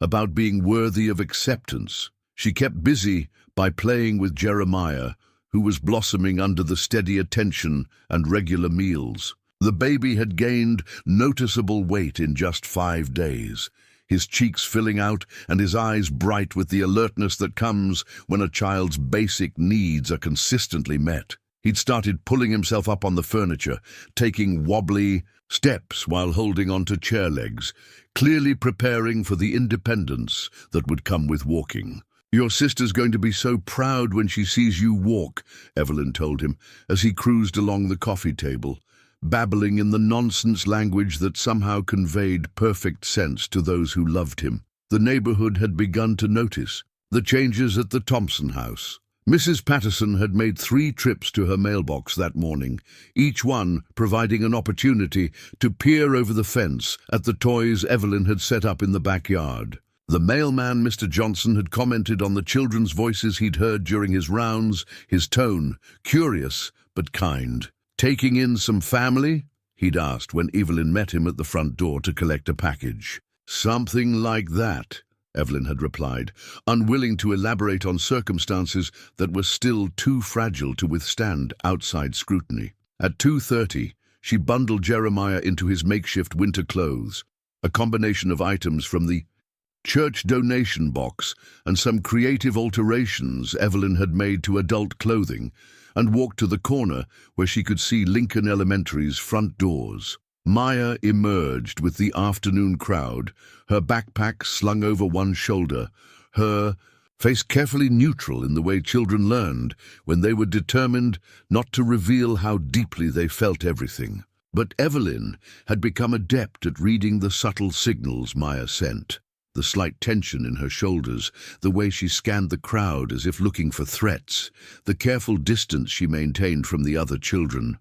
about being worthy of acceptance. She kept busy by playing with Jeremiah, who was blossoming under the steady attention and regular meals. The baby had gained noticeable weight in just 5 days, his cheeks filling out and his eyes bright with the alertness that comes when a child's basic needs are consistently met. He'd started pulling himself up on the furniture, taking wobbly steps while holding onto chair legs, clearly preparing for the independence that would come with walking. "Your sister's going to be so proud when she sees you walk," Evelyn told him, as he cruised along the coffee table, babbling in the nonsense language that somehow conveyed perfect sense to those who loved him. The neighborhood had begun to notice the changes at the Thompson house. Mrs. Patterson had made 3 trips to her mailbox that morning, each one providing an opportunity to peer over the fence at the toys Evelyn had set up in the backyard. The mailman, Mr. Johnson, had commented on the children's voices he'd heard during his rounds, his tone curious but kind. "Taking in some family?" he'd asked when Evelyn met him at the front door to collect a package. "Something like that," Evelyn had replied, unwilling to elaborate on circumstances that were still too fragile to withstand outside scrutiny. At 2:30, she bundled Jeremiah into his makeshift winter clothes, a combination of items from the church donation box and some creative alterations Evelyn had made to adult clothing, and walked to the corner where she could see Lincoln Elementary's front doors. Maya emerged with the afternoon crowd, her backpack slung over one shoulder, her face carefully neutral in the way children learned when they were determined not to reveal how deeply they felt everything. But Evelyn had become adept at reading the subtle signals Maya sent. The slight tension in her shoulders, the way she scanned the crowd as if looking for threats, the careful distance she maintained from the other children.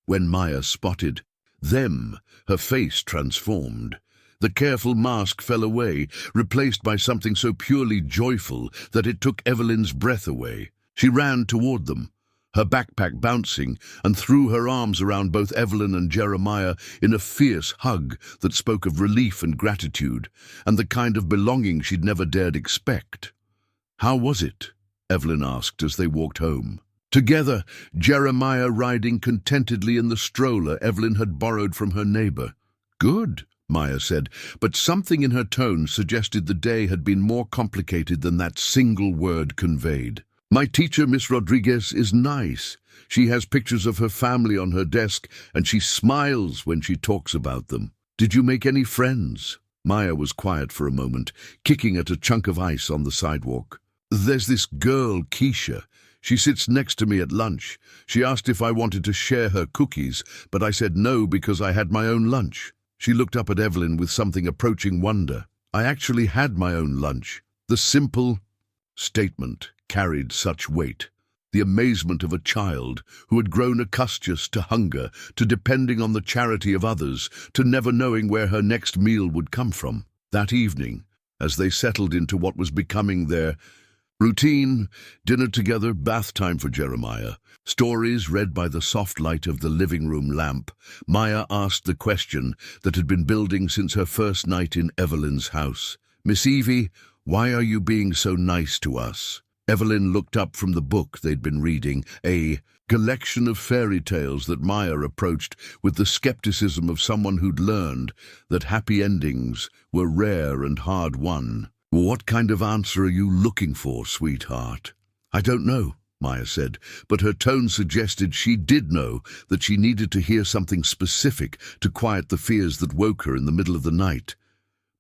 When Maya spotted them, her face transformed. The careful mask fell away, replaced by something so purely joyful that it took Evelyn's breath away. She ran toward them, her backpack bouncing, and threw her arms around both Evelyn and Jeremiah in a fierce hug that spoke of relief and gratitude, and the kind of belonging she'd never dared expect. "How was it?" Evelyn asked as they walked home. Together, Jeremiah riding contentedly in the stroller Evelyn had borrowed from her neighbor. "Good," Maya said, but something in her tone suggested the day had been more complicated than that single word conveyed. "My teacher, Miss Rodriguez, is nice. She has pictures of her family on her desk, and she smiles when she talks about them. Did you make any friends?" Maya was quiet for a moment, kicking at a chunk of ice on the sidewalk. "There's this girl, Keisha. She sits next to me at lunch. She asked if I wanted to share her cookies, but I said no because I had my own lunch." She looked up at Evelyn with something approaching wonder. "I actually had my own lunch." The simple statement carried such weight. The amazement of a child who had grown accustomed to hunger, to depending on the charity of others, to never knowing where her next meal would come from. That evening, as they settled into what was becoming their routine, dinner together, bath time for Jeremiah, stories read by the soft light of the living room lamp, Maya asked the question that had been building since her first night in Evelyn's house. "Miss Evie, why are you being so nice to us?" Evelyn looked up from the book they'd been reading, a collection of fairy tales that Maya approached with the skepticism of someone who'd learned that happy endings were rare and hard won. "What kind of answer are you looking for, sweetheart?" "I don't know," Maya said, but her tone suggested she did know, that she needed to hear something specific to quiet the fears that woke her in the middle of the night.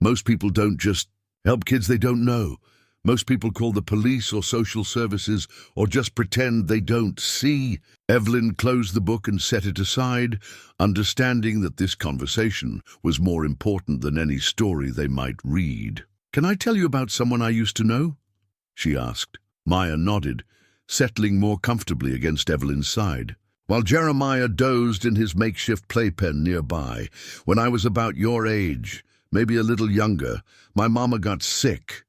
"Most people don't just help kids they don't know. Most people call the police or social services or just pretend they don't see." Evelyn closed the book and set it aside, understanding that this conversation was more important than any story they might read. "Can I tell you about someone I used to know?" she asked. Maya nodded, settling more comfortably against Evelyn's side. "While Jeremiah dozed in his makeshift playpen nearby, when I was about your age, maybe a little younger, my mama got sick.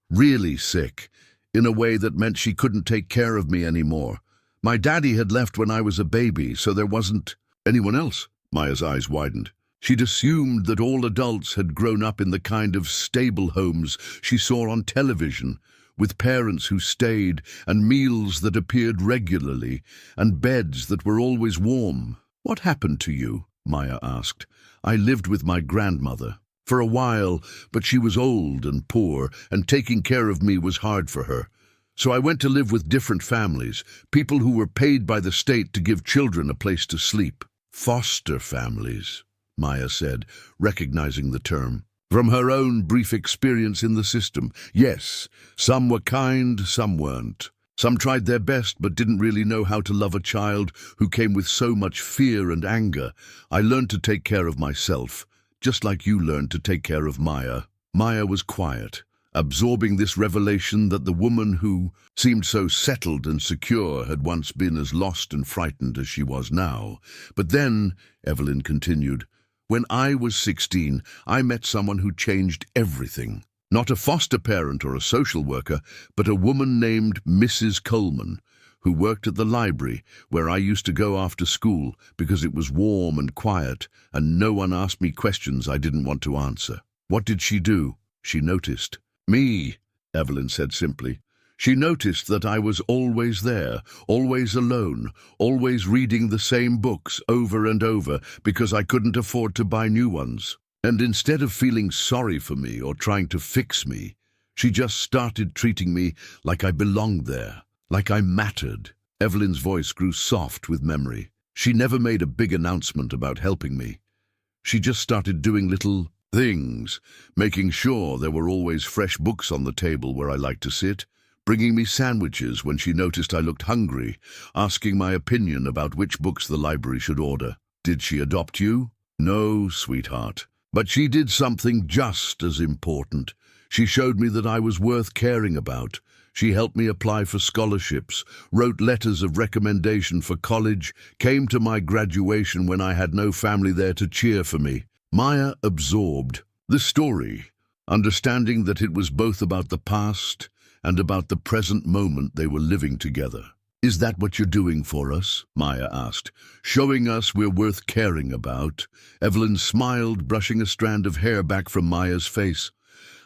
Really sick, in a way that meant she couldn't take care of me anymore. My daddy had left when I was a baby, so there wasn't anyone else." Maya's eyes widened. She'd assumed that all adults had grown up in the kind of stable homes she saw on television, with parents who stayed, and meals that appeared regularly, and beds that were always warm. "What happened to you?" Maya asked. "I lived with my grandmother for a while, but she was old and poor, and taking care of me was hard for her. So I went to live with different families, people who were paid by the state to give children a place to sleep." "Foster families," Maya said, recognizing the term. From her own brief experience in the system, yes, some were kind, some weren't. Some tried their best but didn't really know how to love a child who came with so much fear and anger. "I learned to take care of myself, just like you learned to take care of Maya." Maya was quiet, absorbing this revelation that the woman who seemed so settled and secure had once been as lost and frightened as she was now. "But then," Evelyn continued, "when I was 16, I met someone who changed everything. Not a foster parent or a social worker, but a woman named Mrs. Coleman, who worked at the library where I used to go after school because it was warm and quiet, and no one asked me questions I didn't want to answer." "What did she do?" "She noticed me," Evelyn said simply. "She noticed that I was always there, always alone, always reading the same books over and over because I couldn't afford to buy new ones. And instead of feeling sorry for me or trying to fix me, she just started treating me like I belonged there, like I mattered." Evelyn's voice grew soft with memory. "She never made a big announcement about helping me. She just started doing little things, making sure there were always fresh books on the table where I liked to sit, bringing me sandwiches when she noticed I looked hungry, asking my opinion about which books the library should order. Did she adopt you? No, sweetheart. But she did something just as important. She showed me that I was worth caring about. She helped me apply for scholarships, wrote letters of recommendation for college, came to my graduation when I had no family there to cheer for me. Maya absorbed the story, understanding that it was both about the past and about the present moment they were living together. Is that what you're doing for us? Maya asked. Showing us we're worth caring about. Evelyn smiled, brushing a strand of hair back from Maya's face.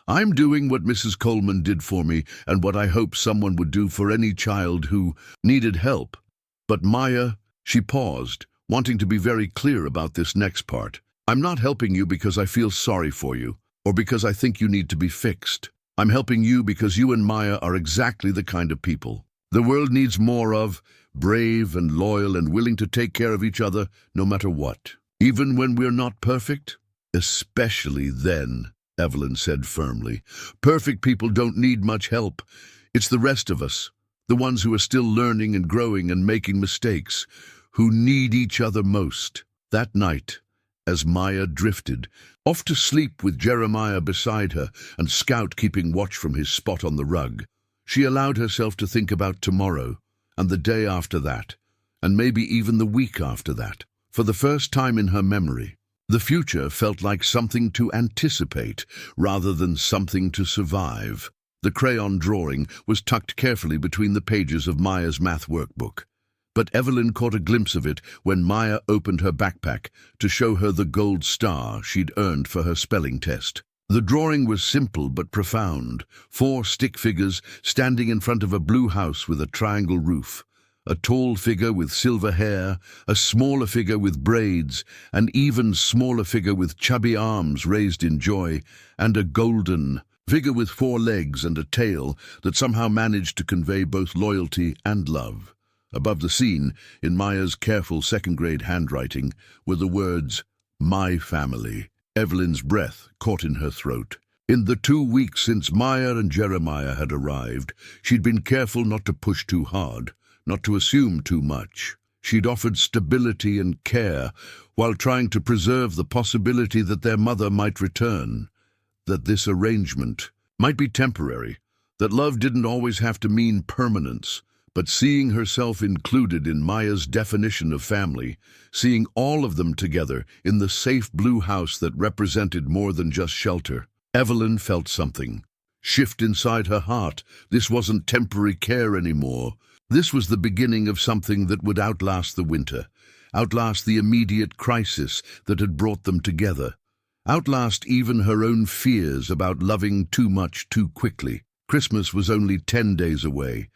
I'm doing what Mrs. Coleman did for me and what I hope someone would do for any child who needed help. But Maya, she paused, wanting to be very clear about this next part. I'm not helping you because I feel sorry for you or because I think you need to be fixed. I'm helping you because you and Maya are exactly the kind of people the world needs more of, brave and loyal and willing to take care of each other no matter what. Even when we're not perfect? Especially then, Evelyn said firmly. Perfect people don't need much help. It's the rest of us, the ones who are still learning and growing and making mistakes, who need each other most. That night, as Maya drifted, off to sleep with Jeremiah beside her and Scout keeping watch from his spot on the rug, she allowed herself to think about tomorrow and the day after that, and maybe even the week after that. For the first time in her memory, the future felt like something to anticipate rather than something to survive. The crayon drawing was tucked carefully between the pages of Maya's math workbook. But Evelyn caught a glimpse of it when Maya opened her backpack to show her the gold star she'd earned for her spelling test. The drawing was simple but profound. 4 stick figures standing in front of a blue house with a triangle roof. A tall figure with silver hair, a smaller figure with braids, an even smaller figure with chubby arms raised in joy, and a golden figure with 4 legs and a tail that somehow managed to convey both loyalty and love. Above the scene, in Maya's careful second-grade handwriting, were the words, "My family." Evelyn's breath caught in her throat. In the 2 weeks since Maya and Jeremiah had arrived, she'd been careful not to push too hard, not to assume too much. She'd offered stability and care while trying to preserve the possibility that their mother might return, that this arrangement might be temporary, that love didn't always have to mean permanence. But seeing herself included in Maya's definition of family, seeing all of them together in the safe blue house that represented more than just shelter, Evelyn felt something shift inside her heart. This wasn't temporary care anymore. This was the beginning of something that would outlast the winter, outlast the immediate crisis that had brought them together, outlast even her own fears about loving too much too quickly. Christmas was only 10 days away,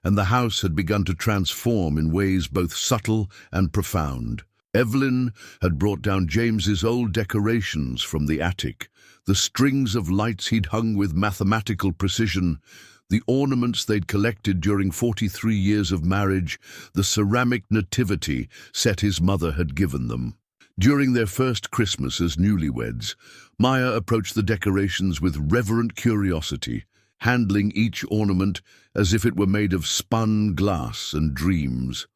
and the house had begun to transform in ways both subtle and profound. Evelyn had brought down James's old decorations from the attic, the strings of lights he'd hung with mathematical precision, the ornaments they'd collected during 43 years of marriage, the ceramic nativity set his mother had given them. During their first Christmas as newlyweds, Maya approached the decorations with reverent curiosity, handling each ornament as if it were made of spun glass and dreams.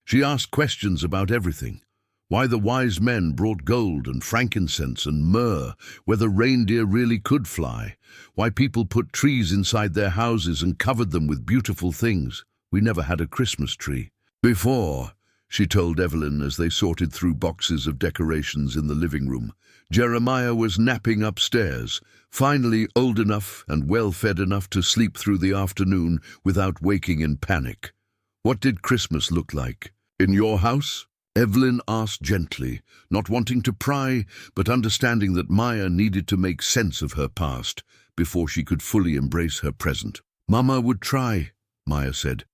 She asked questions about everything: why the wise men brought gold and frankincense and myrrh, whether reindeer really could fly, why people put trees inside their houses and covered them with beautiful things. We never had a Christmas tree before, she told Evelyn as they sorted through boxes of decorations in the living room. Jeremiah was napping upstairs, finally old enough and well-fed enough to sleep through the afternoon without waking in panic. What did Christmas look like? In your house? Evelyn asked gently, not wanting to pry, but understanding that Maya needed to make sense of her past before she could fully embrace her present. Mama would try, Maya said,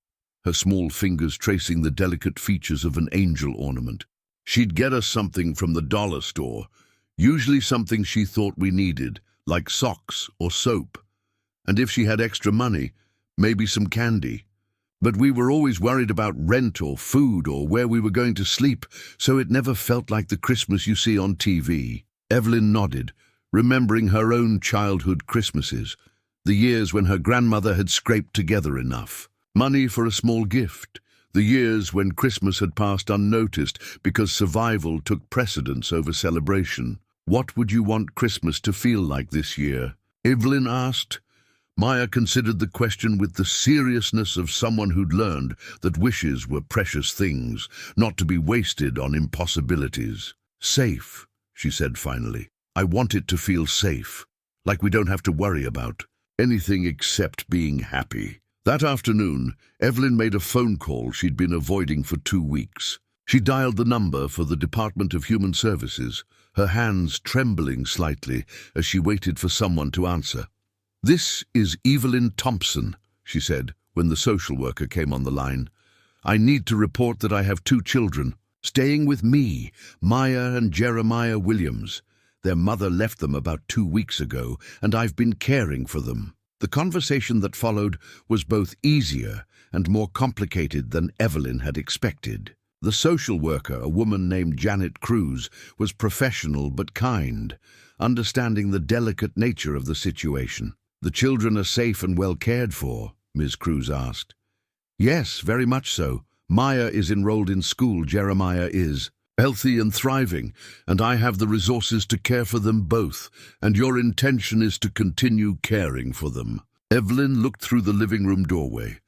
her small fingers tracing the delicate features of an angel ornament. She'd get us something from the dollar store, usually something she thought we needed, like socks or soap. And if she had extra money, maybe some candy. But we were always worried about rent or food or where we were going to sleep, so it never felt like the Christmas you see on TV. Evelyn nodded, remembering her own childhood Christmases. The years when her grandmother had scraped together enough. Money for a small gift. The years when Christmas had passed unnoticed because survival took precedence over celebration. What would you want Christmas to feel like this year? Evelyn asked. Maya considered the question with the seriousness of someone who'd learned that wishes were precious things, not to be wasted on impossibilities. Safe, she said finally. I want it to feel safe, like we don't have to worry about anything except being happy. That afternoon, Evelyn made a phone call she'd been avoiding for 2 weeks. She dialed the number for the Department of Human Services, her hands trembling slightly as she waited for someone to answer. "This is Evelyn Thompson," she said when the social worker came on the line. "I need to report that I have 2 children, staying with me, Maya and Jeremiah Williams. Their mother left them about 2 weeks ago, and I've been caring for them." The conversation that followed was both easier and more complicated than Evelyn had expected. The social worker, a woman named Janet Cruz, was professional but kind, understanding the delicate nature of the situation. "The children are safe and well cared for?" Ms. Cruz asked. "Yes, very much so. Maya is enrolled in school, Jeremiah is. Healthy and thriving, and I have the resources to care for them both, and your intention is to continue caring for them." Evelyn looked through the living room doorway,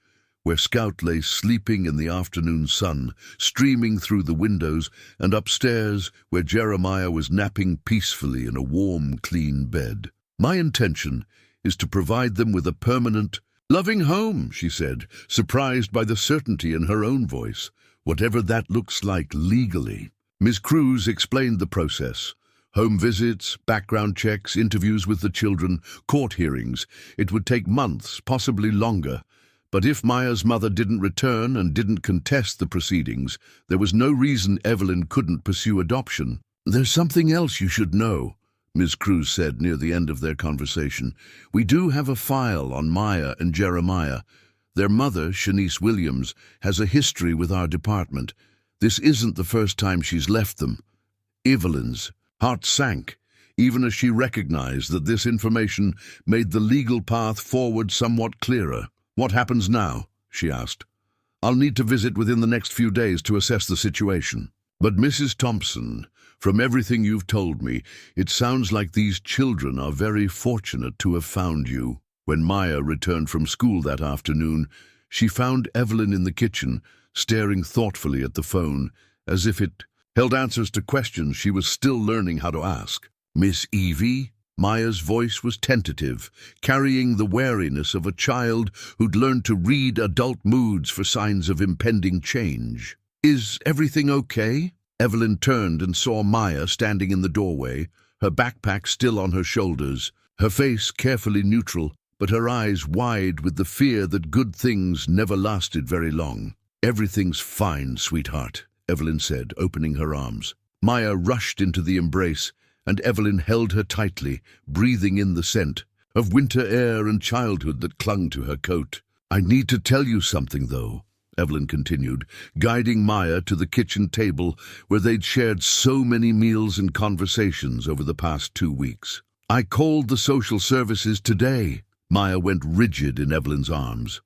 where Scout lay sleeping in the afternoon sun, streaming through the windows, and upstairs, where Jeremiah was napping peacefully in a warm, clean bed. "My intention is to provide them with a permanent, loving home," she said, surprised by the certainty in her own voice, "whatever that looks like legally." Ms. Cruz explained the process. Home visits, background checks, interviews with the children, court hearings. It would take months, possibly longer. But if Maya's mother didn't return and didn't contest the proceedings, there was no reason Evelyn couldn't pursue adoption. "There's something else you should know," Ms. Cruz said near the end of their conversation. "We do have a file on Maya and Jeremiah. Their mother, Shanice Williams, has a history with our department. This isn't the first time she's left them." Evelyn's heart sank, even as she recognized that this information made the legal path forward somewhat clearer. "What happens now?" she asked. "I'll need to visit within the next few days to assess the situation." "But Mrs. Thompson, from everything you've told me, it sounds like these children are very fortunate to have found you." When Maya returned from school that afternoon, she found Evelyn in the kitchen, staring thoughtfully at the phone, as if it held answers to questions she was still learning how to ask. "Miss Evie?" Maya's voice was tentative, carrying the wariness of a child who'd learned to read adult moods for signs of impending change. "Is everything okay?" Evelyn turned and saw Maya standing in the doorway, her backpack still on her shoulders, her face carefully neutral, but her eyes wide with the fear that good things never lasted very long. "Everything's fine, sweetheart," Evelyn said, opening her arms. Maya rushed into the embrace, and Evelyn held her tightly, breathing in the scent of winter air and childhood that clung to her coat. "I need to tell you something, though," Evelyn continued, guiding Maya to the kitchen table where they'd shared so many meals and conversations over the past 2 weeks. "I called the social services today." Maya went rigid in Evelyn's arms.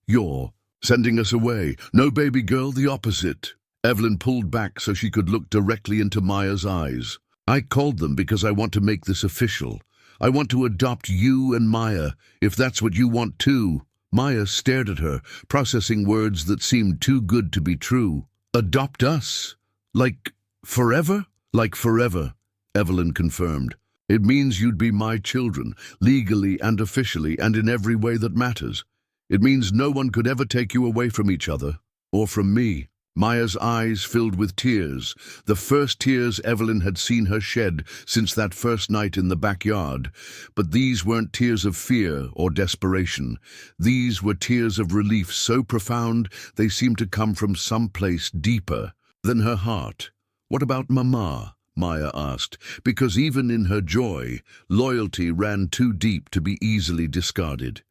"You're sending us away?" "No, baby girl, the opposite." Evelyn pulled back so she could look directly into Maya's eyes. "I called them because I want to make this official. I want to adopt you and Maya, if that's what you want too." Maya stared at her, processing words that seemed too good to be true. "Adopt us? Like forever?" "Like forever," Evelyn confirmed. "It means you'd be my children, legally and officially, and in every way that matters. It means no one could ever take you away from each other, or from me." Maya's eyes filled with tears, the first tears Evelyn had seen her shed since that first night in the backyard. But these weren't tears of fear or desperation. These were tears of relief so profound they seemed to come from some place deeper than her heart. "What about Mama?" Maya asked, because even in her joy, loyalty ran too deep to be easily discarded.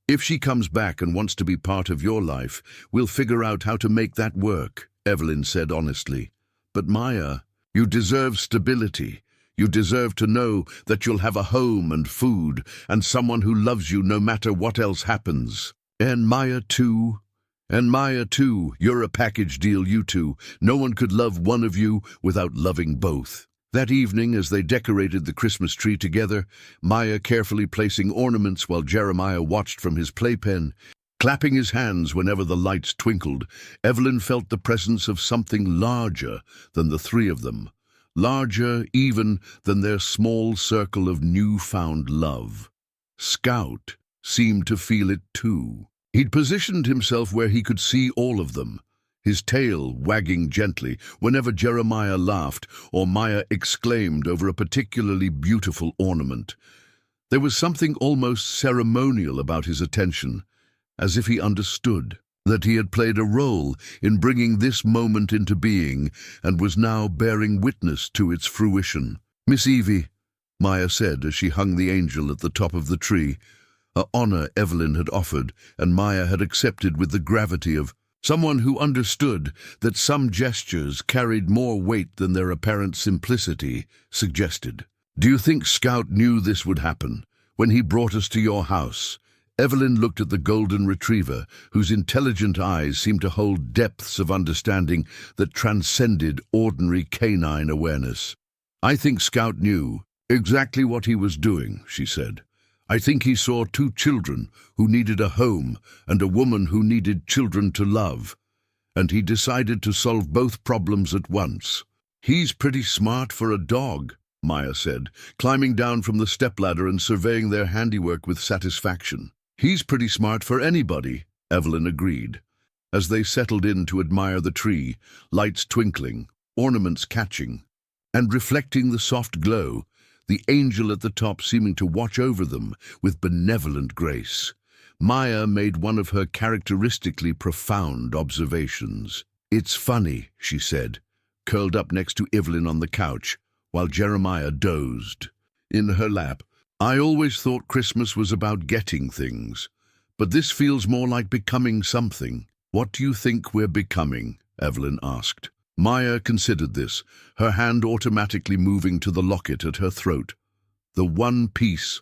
"If she comes back and wants to be part of your life, we'll figure out how to make that work," Evelyn said honestly. "But Maya, you deserve stability. You deserve to know that you'll have a home and food and someone who loves you no matter what else happens. And Maya too. And Maya too. You're a package deal, you two. No one could love one of you without loving both. That evening, as they decorated the Christmas tree together, Maya carefully placing ornaments while Jeremiah watched from his playpen, clapping his hands whenever the lights twinkled, Evelyn felt the presence of something larger than the three of them, larger even than their small circle of newfound love. Scout seemed to feel it too. He'd positioned himself where he could see all of them, his tail wagging gently whenever Jeremiah laughed or Maya exclaimed over a particularly beautiful ornament. There was something almost ceremonial about his attention, as if he understood that he had played a role in bringing this moment into being and was now bearing witness to its fruition. "Miss Evie," Maya said as she hung the angel at the top of the tree, a honor Evelyn had offered and Maya had accepted with the gravity of someone who understood that some gestures carried more weight than their apparent simplicity suggested. "Do you think Scout knew this would happen when he brought us to your house?" Evelyn looked at the golden retriever, whose intelligent eyes seemed to hold depths of understanding that transcended ordinary canine awareness. "I think Scout knew exactly what he was doing," she said. "I think he saw two children who needed a home and a woman who needed children to love, and he decided to solve both problems at once." "He's pretty smart for a dog," Maya said, climbing down from the stepladder and surveying their handiwork with satisfaction. "He's pretty smart for anybody," Evelyn agreed. As they settled in to admire the tree, lights twinkling, ornaments catching, and reflecting the soft glow, the angel at the top seeming to watch over them with benevolent grace, Maya made one of her characteristically profound observations. "It's funny," she said, curled up next to Evelyn on the couch, while Jeremiah dozed in her lap. "I always thought Christmas was about getting things, but this feels more like becoming something." "What do you think we're becoming?" Evelyn asked. Maya considered this, her hand automatically moving to the locket at her throat. The one piece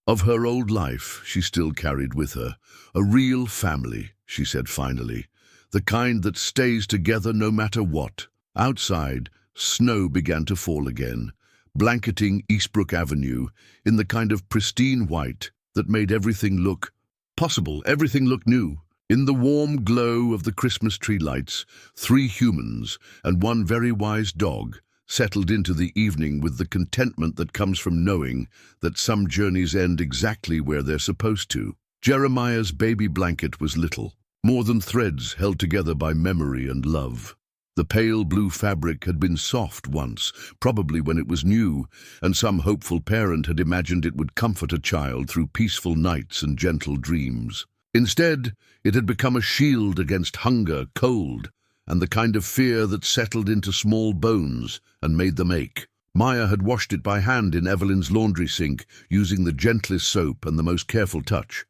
of her old life she still carried with her. "A real family," she said finally. "The kind that stays together no matter what." Outside, snow began to fall again, blanketing Eastbrook Avenue in the kind of pristine white that made everything look possible, everything look new. In the warm glow of the Christmas tree lights, 3 humans and 1 very wise dog settled into the evening with the contentment that comes from knowing that some journeys end exactly where they're supposed to. Jeremiah's baby blanket was little, more than threads held together by memory and love. The pale blue fabric had been soft once, probably when it was new, and some hopeful parent had imagined it would comfort a child through peaceful nights and gentle dreams. Instead, it had become a shield against hunger, cold, and the kind of fear that settled into small bones and made them ache. Maya had washed it by hand in Evelyn's laundry sink, using the gentlest soap and the most careful touch.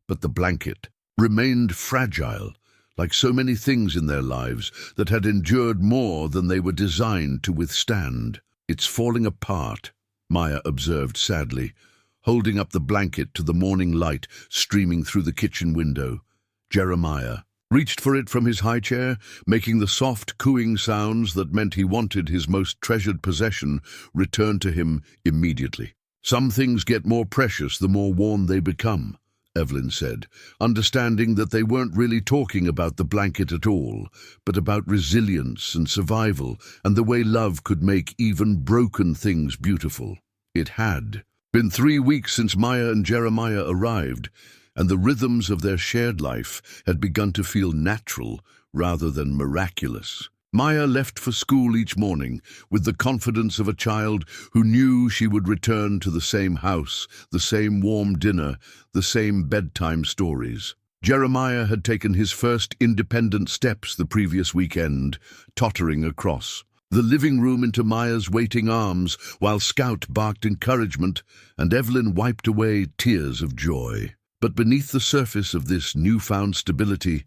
But the blanket remained fragile, like so many things in their lives that had endured more than they were designed to withstand. "It's falling apart," Maya observed sadly, holding up the blanket to the morning light streaming through the kitchen window. Jeremiah reached for it from his high chair, making the soft cooing sounds that meant he wanted his most treasured possession returned to him immediately. "Some things get more precious the more worn they become," Evelyn said, understanding that they weren't really talking about the blanket at all, but about resilience and survival and the way love could make even broken things beautiful. It had been 3 weeks since Maya and Jeremiah arrived, and the rhythms of their shared life had begun to feel natural rather than miraculous. Maya left for school each morning with the confidence of a child who knew she would return to the same house, the same warm dinner, the same bedtime stories. Jeremiah had taken his first independent steps the previous weekend, tottering across the living room into Maya's waiting arms, while Scout barked encouragement and Evelyn wiped away tears of joy. But beneath the surface of this newfound stability,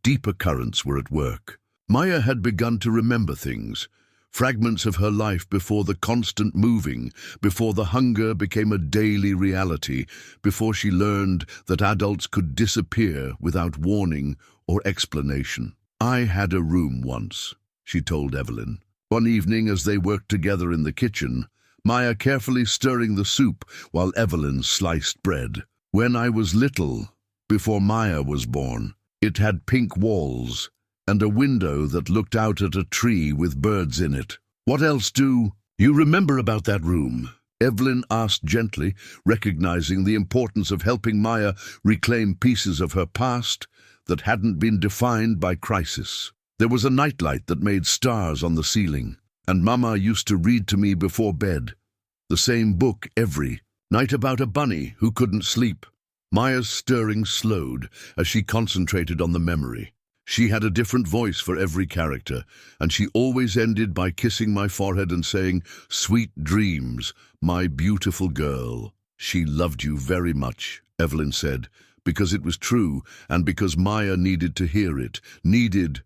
deeper currents were at work. Maya had begun to remember things, fragments of her life before the constant moving, before the hunger became a daily reality, before she learned that adults could disappear without warning or explanation. "I had a room once," she told Evelyn. One evening, as they worked together in the kitchen, Maya carefully stirring the soup while Evelyn sliced bread. "When I was little, before Maya was born, it had pink walls and a window that looked out at a tree with birds in it. What else do you remember about that room?" Evelyn asked gently, recognizing the importance of helping Maya reclaim pieces of her past that hadn't been defined by crisis. "There was a nightlight that made stars on the ceiling, and Mama used to read to me before bed. The same book every night about a bunny who couldn't sleep." Maya's stirring slowed as she concentrated on the memory. She had a different voice for every character, and she always ended by kissing my forehead and saying, "Sweet dreams, my beautiful girl." "She loved you very much," Evelyn said, because it was true and because Maya needed to hear it, needed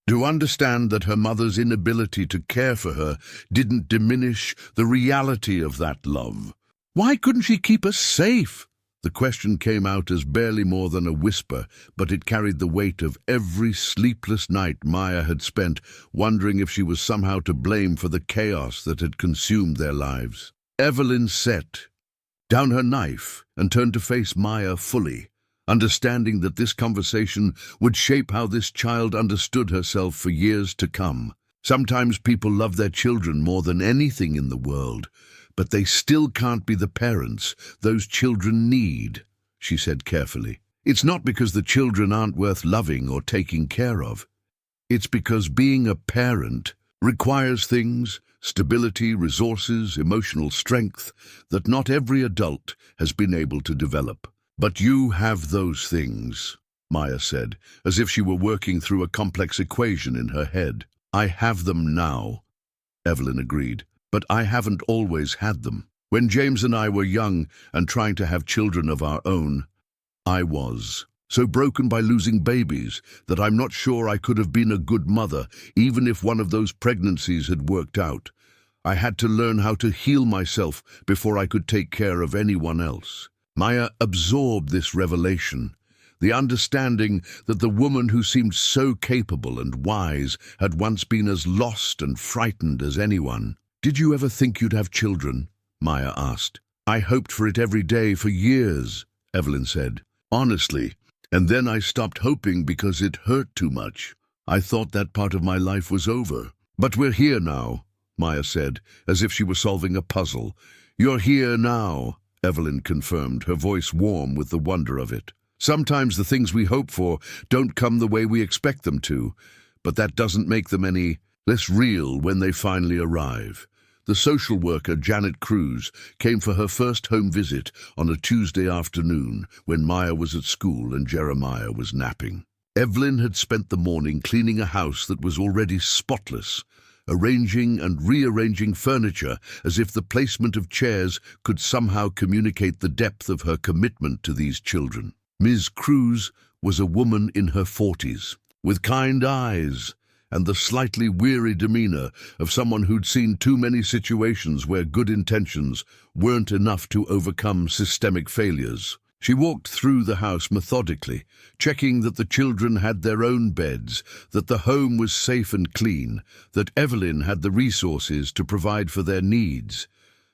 to understand that her mother's inability to care for her didn't diminish the reality of that love. "Why couldn't she keep us safe?" The question came out as barely more than a whisper, but it carried the weight of every sleepless night Maya had spent wondering if she was somehow to blame for the chaos that had consumed their lives. Evelyn set down her knife and turned to face Maya fully, understanding that this conversation would shape how this child understood herself for years to come. Sometimes people love their children more than anything in the world, but they still can't be the parents those children need, she said carefully. It's not because the children aren't worth loving or taking care of. It's because being a parent requires things, stability, resources, emotional strength, that not every adult has been able to develop. "But you have those things," Maya said, as if she were working through a complex equation in her head. "I have them now," Evelyn agreed. "But I haven't always had them. When James and I were young and trying to have children of our own, I was so broken by losing babies that I'm not sure I could have been a good mother, even if one of those pregnancies had worked out. I had to learn how to heal myself before I could take care of anyone else." Maya absorbed this revelation, the understanding that the woman who seemed so capable and wise had once been as lost and frightened as anyone. "Did you ever think you'd have children?" Maya asked. "I hoped for it every day for years," Evelyn said. "Honestly. And then I stopped hoping because it hurt too much. I thought that part of my life was over. But we're here now," Maya said, as if she were solving a puzzle. "You're here now," Evelyn confirmed, her voice warm with the wonder of it. "Sometimes the things we hope for don't come the way we expect them to, but that doesn't make them any less real when they finally arrive." The social worker, Janet Cruz, came for her first home visit on a Tuesday afternoon when Maya was at school and Jeremiah was napping. Evelyn had spent the morning cleaning a house that was already spotless, arranging and rearranging furniture as if the placement of chairs could somehow communicate the depth of her commitment to these children. Ms. Cruz was a woman in her 40s, with kind eyes and the slightly weary demeanor of someone who'd seen too many situations where good intentions weren't enough to overcome systemic failures. She walked through the house methodically, checking that the children had their own beds, that the home was safe and clean, that Evelyn had the resources to provide for their needs.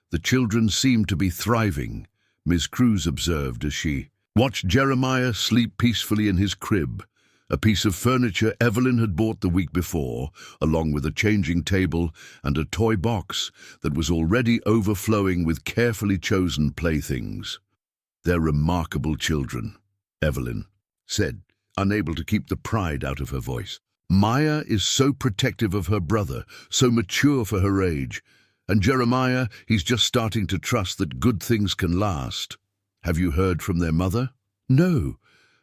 The children seemed to be thriving, Ms. Cruz observed as she watched Jeremiah sleep peacefully in his crib, a piece of furniture Evelyn had bought the week before, along with a changing table and a toy box that was already overflowing with carefully chosen playthings. "They're remarkable children," Evelyn said, unable to keep the pride out of her voice. "Maya is so protective of her brother, so mature for her age, and Jeremiah, he's just starting to trust that good things can last. Have you heard from their mother?" "No,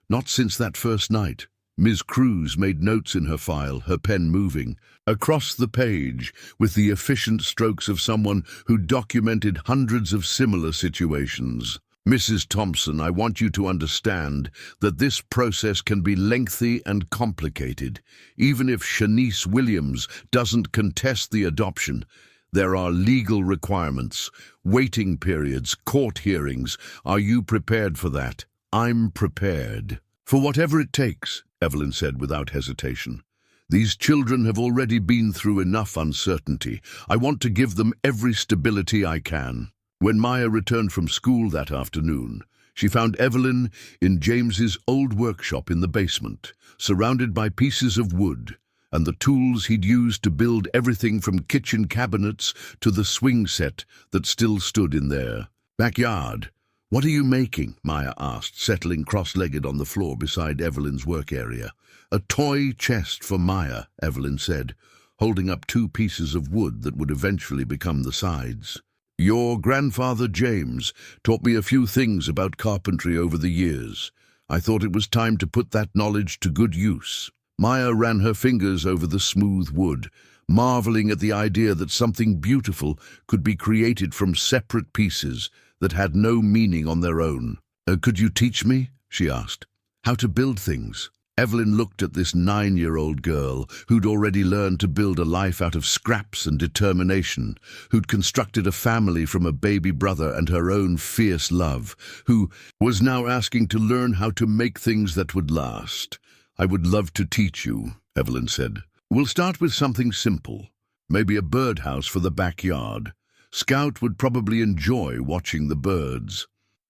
not since that first night." Ms. Cruz made notes in her file, her pen moving across the page with the efficient strokes of someone who documented hundreds of similar situations. Mrs. Thompson, I want you to understand that this process can be lengthy and complicated. Even if Shanice Williams doesn't contest the adoption, there are legal requirements, waiting periods, court hearings. Are you prepared for that? I'm prepared. For whatever it takes, Evelyn said without hesitation. These children have already been through enough uncertainty. I want to give them every stability I can. When Maya returned from school that afternoon, she found Evelyn in James's old workshop in the basement, surrounded by pieces of wood and the tools he'd used to build everything from kitchen cabinets to the swing set that still stood in their backyard. "What are you making?" Maya asked, settling cross-legged on the floor beside Evelyn's work area. "A toy chest for Maya," Evelyn said, holding up two pieces of wood that would eventually become the sides. "Your grandfather James taught me a few things about carpentry over the years. I thought it was time to put that knowledge to good use." Maya ran her fingers over the smooth wood, marveling at the idea that something beautiful could be created from separate pieces that had no meaning on their own. "Could you teach me?" she asked. "How to build things?" Evelyn looked at this 9-year-old girl who'd already learned to build a life out of scraps and determination, who'd constructed a family from a baby brother and her own fierce love, who was now asking to learn how to make things that would last. "I would love to teach you," Evelyn said. "We'll start with something simple, maybe a birdhouse for the backyard. Scout would probably enjoy watching the birds."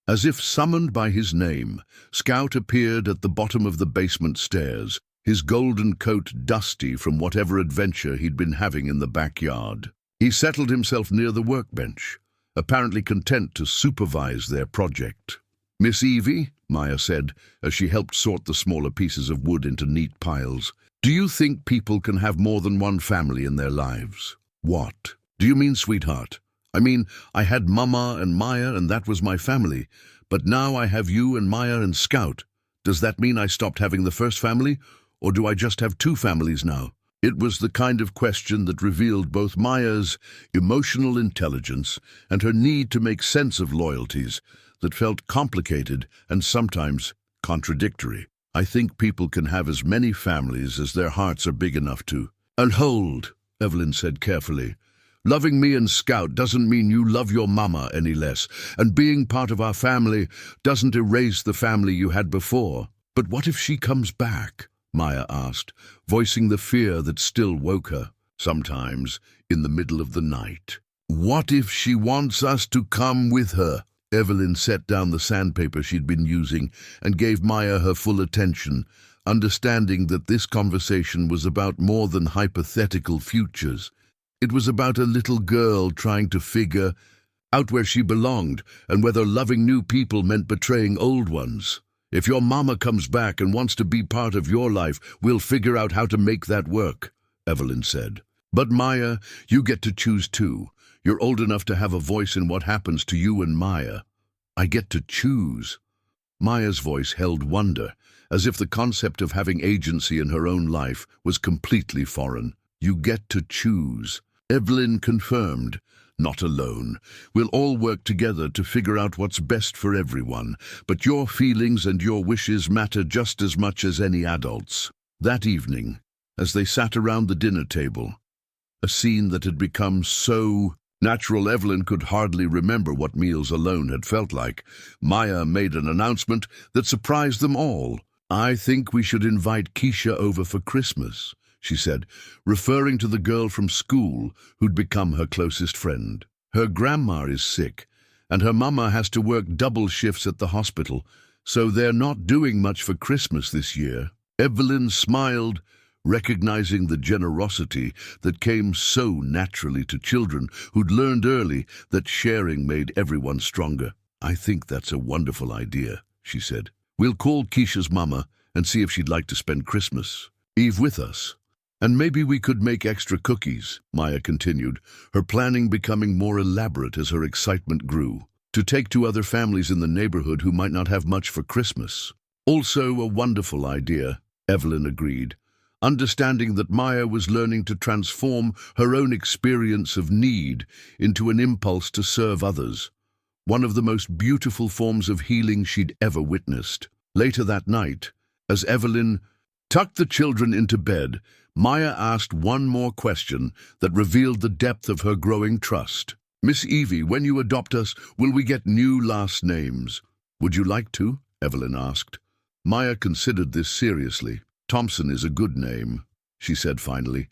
As if summoned by his name, Scout appeared at the bottom of the basement stairs, his golden coat dusty from whatever adventure he'd been having in the backyard. He settled himself near the workbench, apparently content to supervise their project. "Miss Evie," Maya said, as she helped sort the smaller pieces of wood into neat piles, "do you think people can have more than one family in their lives?" "What do you mean, sweetheart?" "I mean, I had Mama and Maya and that was my family, but now I have you and Maya and Scout. Does that mean I stopped having the first family, or do I just have two families now?" It was the kind of question that revealed both Maya's emotional intelligence and her need to make sense of loyalties that felt complicated and sometimes contradictory. "I think people can have as many families as their hearts are big enough to." "And hold," Evelyn said carefully. "Loving me and Scout doesn't mean you love your mama any less, and being part of our family doesn't erase the family you had before." "But what if she comes back?" Maya asked, voicing the fear that still woke her, sometimes in the middle of the night. "What if she wants us to come with her?" Evelyn set down the sandpaper she'd been using and gave Maya her full attention, understanding that this conversation was about more than hypothetical futures. It was about a little girl trying to figure out where she belonged and whether loving new people meant betraying old ones. "If your mama comes back and wants to be part of your life, we'll figure out how to make that work," Evelyn said. "But Maya, you get to choose too. You're old enough to have a voice in what happens to you and Maya." "I get to choose?" Maya's voice held wonder, as if the concept of having agency in her own life was completely foreign. "You get to choose," Evelyn confirmed. "Not alone. We'll all work together to figure out what's best for everyone, but your feelings and your wishes matter just as much as any adults." That evening, as they sat around the dinner table, a scene that had become so natural Evelyn could hardly remember what meals alone had felt like, Maya made an announcement that surprised them all. "I think we should invite Keisha over for Christmas," she said, referring to the girl from school who'd become her closest friend. "Her grandma is sick, and her mama has to work double shifts at the hospital, so they're not doing much for Christmas this year." Evelyn smiled, recognizing the generosity that came so naturally to children who'd learned early that sharing made everyone stronger. "I think that's a wonderful idea," she said. "We'll call Keisha's mama and see if she'd like to spend Christmas Eve with us. And maybe we could make extra cookies," Maya continued, her planning becoming more elaborate as her excitement grew, "to take to other families in the neighborhood who might not have much for Christmas." "Also a wonderful idea," Evelyn agreed, understanding that Maya was learning to transform her own experience of need into an impulse to serve others. one of the most beautiful forms of healing she'd ever witnessed. Later that night, as Evelyn tucked the children into bed, Maya asked one more question that revealed the depth of her growing trust. "Miss Evie, when you adopt us, will we get new last names?" "Would you like to?" Evelyn asked. Maya considered this seriously. "Thompson is a good name," she said finally.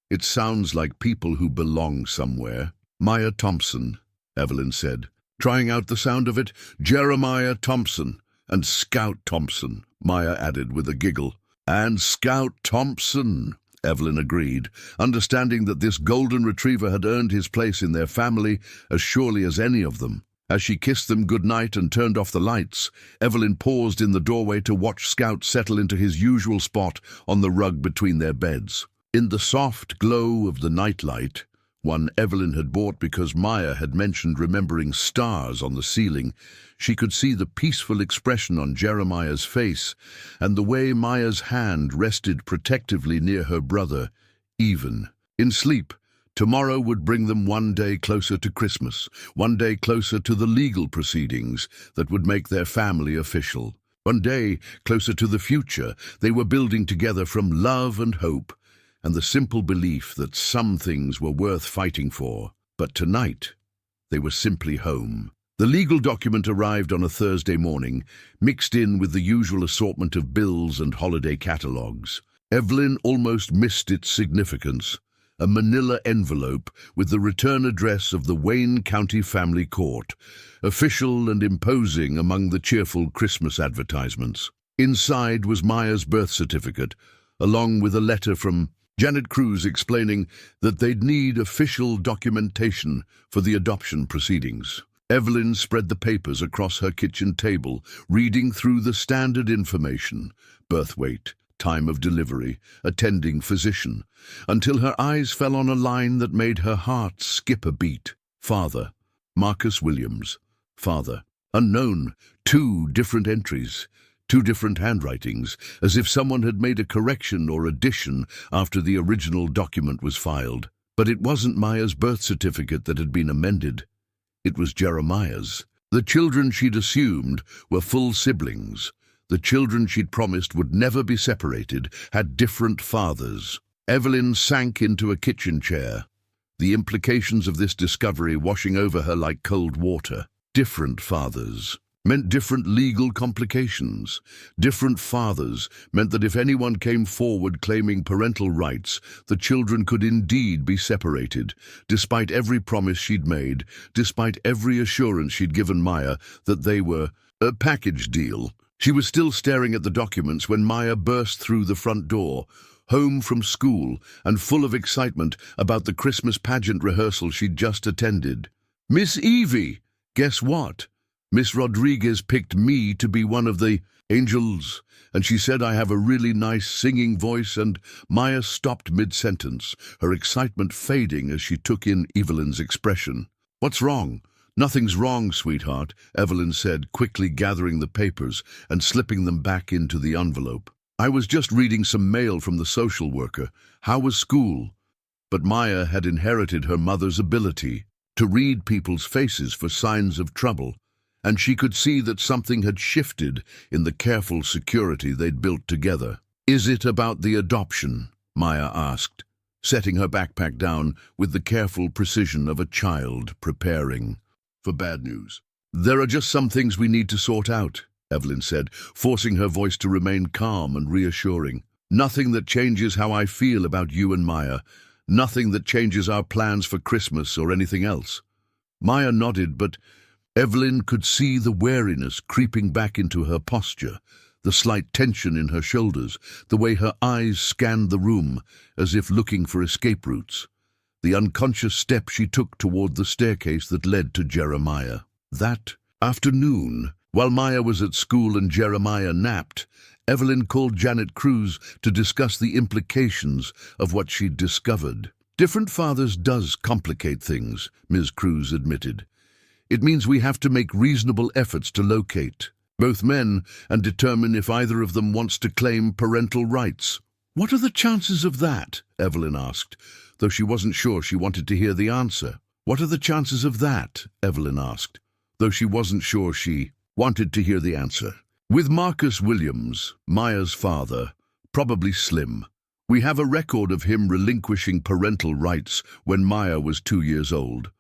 "It sounds like people who belong somewhere." "Maya Thompson," Evelyn said, trying out the sound of it. "Jeremiah Thompson and Scout Thompson," Maya added with a giggle. "And Scout Thompson," Evelyn agreed, understanding that this golden retriever had earned his place in their family as surely as any of them. As she kissed them goodnight and turned off the lights, Evelyn paused in the doorway to watch Scout settle into his usual spot on the rug between their beds. In the soft glow of the nightlight, one Evelyn had bought because Maya had mentioned remembering stars on the ceiling, she could see the peaceful expression on Jeremiah's face and the way Maya's hand rested protectively near her brother, even. In sleep, tomorrow would bring them one day closer to Christmas, one day closer to the legal proceedings that would make their family official. One day closer to the future they were building together from love and hope, and the simple belief that some things were worth fighting for. But tonight, they were simply home. The legal document arrived on a Thursday morning, mixed in with the usual assortment of bills and holiday catalogues. Evelyn almost missed its significance. A manila envelope with the return address of the Wayne County Family Court, official and imposing among the cheerful Christmas advertisements. Inside was Maya's birth certificate, along with a letter from Janet Cruz explaining that they'd need official documentation for the adoption proceedings. Evelyn spread the papers across her kitchen table, reading through the standard information: birth weight, time of delivery, attending physician, until her eyes fell on a line that made her heart skip a beat. Father, Marcus Williams. Father, unknown. 2 different entries. 2 different handwritings, as if someone had made a correction or addition after the original document was filed. But it wasn't Maya's birth certificate that had been amended. It was Jeremiah's. The children she'd assumed were full siblings. The children she'd promised would never be separated had different fathers. Evelyn sank into a kitchen chair, the implications of this discovery washing over her like cold water. Different fathers meant different legal complications. Different fathers meant that if anyone came forward claiming parental rights, the children could indeed be separated, despite every promise she'd made, despite every assurance she'd given Maya that they were a package deal. She was still staring at the documents when Maya burst through the front door, home from school and full of excitement about the Christmas pageant rehearsal she'd just attended. "Miss Evie, guess what? Miss Rodriguez picked me to be one of the angels, and she said I have a really nice singing voice," and Maya stopped mid-sentence, her excitement fading as she took in Evelyn's expression. "What's wrong?" "Nothing's wrong, sweetheart," Evelyn said, quickly gathering the papers and slipping them back into the envelope. "I was just reading some mail from the social worker. How was school?" But Maya had inherited her mother's ability to read people's faces for signs of trouble, and she could see that something had shifted in the careful security they'd built together. "Is it about the adoption?" Maya asked, setting her backpack down with the careful precision of a child preparing for bad news. "There are just some things we need to sort out," Evelyn said, forcing her voice to remain calm and reassuring. "Nothing that changes how I feel about you and Maya. Nothing that changes our plans for Christmas or anything else." Maya nodded, but Evelyn could see the wariness creeping back into her posture, the slight tension in her shoulders, the way her eyes scanned the room as if looking for escape routes, the unconscious step she took toward the staircase that led to Jeremiah. That afternoon, while Maya was at school and Jeremiah napped, Evelyn called Janet Cruz to discuss the implications of what she'd discovered. "Different fathers does complicate things," Ms. Cruz admitted. "It means we have to make reasonable efforts to locate both men and determine if either of them wants to claim parental rights." "What are the chances of that?" Evelyn asked, though she wasn't sure she wanted to hear the answer. "What are the chances of that?" Evelyn asked, though she wasn't sure she wanted to hear the answer. With Marcus Williams, Maya's father, probably slim, we have a record of him relinquishing parental rights when Maya was 2 years old.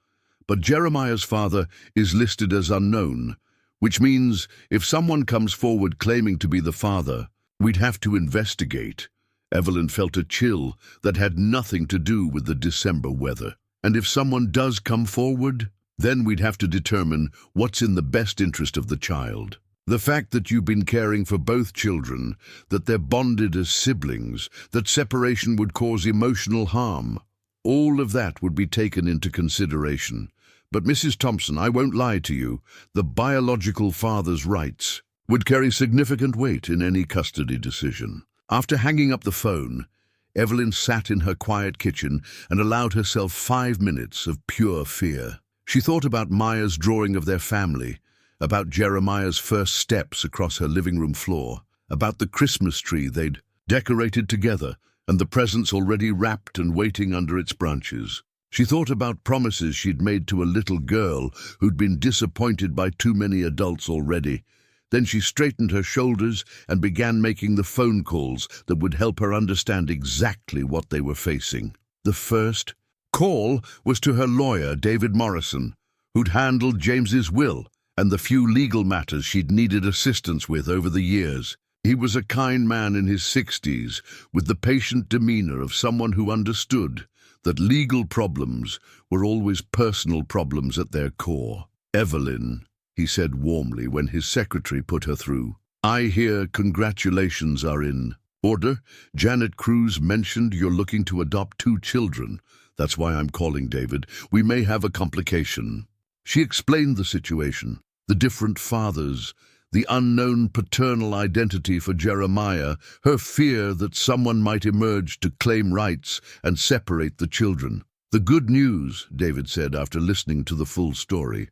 But Jeremiah's father is listed as unknown, which means if someone comes forward claiming to be the father, we'd have to investigate. Evelyn felt a chill that had nothing to do with the December weather. And if someone does come forward, then we'd have to determine what's in the best interest of the child. The fact that you've been caring for both children, that they're bonded as siblings, that separation would cause emotional harm, all of that would be taken into consideration. But Mrs. Thompson, I won't lie to you, the biological father's rights would carry significant weight in any custody decision. After hanging up the phone, Evelyn sat in her quiet kitchen and allowed herself 5 minutes of pure fear. She thought about Maya's drawing of their family, about Jeremiah's first steps across her living room floor, about the Christmas tree they'd decorated together and the presents already wrapped and waiting under its branches. She thought about promises she'd made to a little girl who'd been disappointed by too many adults already. Then she straightened her shoulders and began making the phone calls that would help her understand exactly what they were facing. The first call was to her lawyer, David Morrison, who'd handled James's will and the few legal matters she'd needed assistance with over the years. He was a kind man in his 60s, with the patient demeanor of someone who understood that legal problems were always personal problems at their core. "Evelyn," he said warmly when his secretary put her through, "I hear congratulations are in order. Janet Cruz mentioned you're looking to adopt 2 children. That's why I'm calling, David. We may have a complication." She explained the situation, the different fathers, the unknown paternal identity for Jeremiah, her fear that someone might emerge to claim rights and separate the children. "The good news," David said after listening to the full story,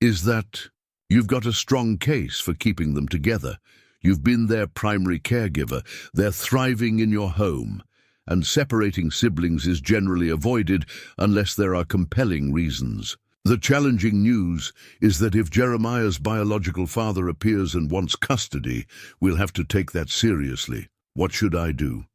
"is that you've got a strong case for keeping them together. You've been their primary caregiver. They're thriving in your home. And separating siblings is generally avoided unless there are compelling reasons. The challenging news is that if Jeremiah's biological father appears and wants custody, we'll have to take that seriously. What should I do?"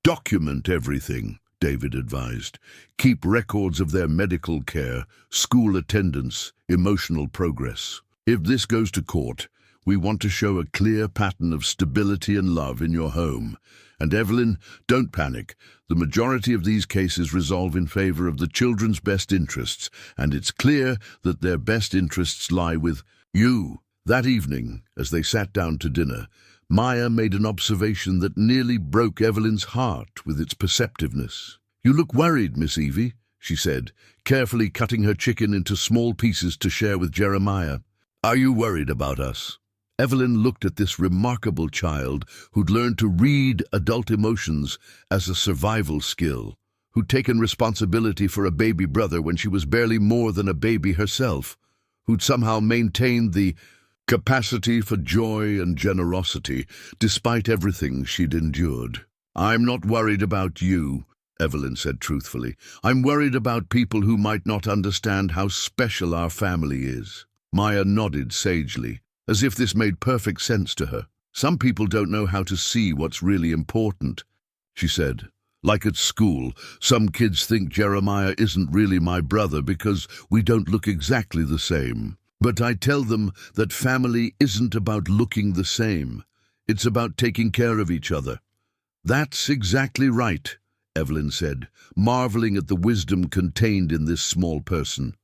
"Document everything," David advised. "Keep records of their medical care, school attendance, emotional progress. If this goes to court, we want to show a clear pattern of stability and love in your home. And Evelyn, don't panic. The majority of these cases resolve in favor of the children's best interests, and it's clear that their best interests lie with you." That evening, as they sat down to dinner, Maya made an observation that nearly broke Evelyn's heart with its perceptiveness. "You look worried, Miss Evie," she said, carefully cutting her chicken into small pieces to share with Jeremiah. "Are you worried about us?" Evelyn looked at this remarkable child who'd learned to read adult emotions as a survival skill, who'd taken responsibility for a baby brother when she was barely more than a baby herself, who'd somehow maintained the capacity for joy and generosity despite everything she'd endured. "I'm not worried about you," Evelyn said truthfully. "I'm worried about people who might not understand how special our family is." Maya nodded sagely, as if this made perfect sense to her. "Some people don't know how to see what's really important," she said. "Like at school, some kids think Jeremiah isn't really my brother because we don't look exactly the same. But I tell them that family isn't about looking the same. It's about taking care of each other." "That's exactly right," Evelyn said, marveling at the wisdom contained in this small person.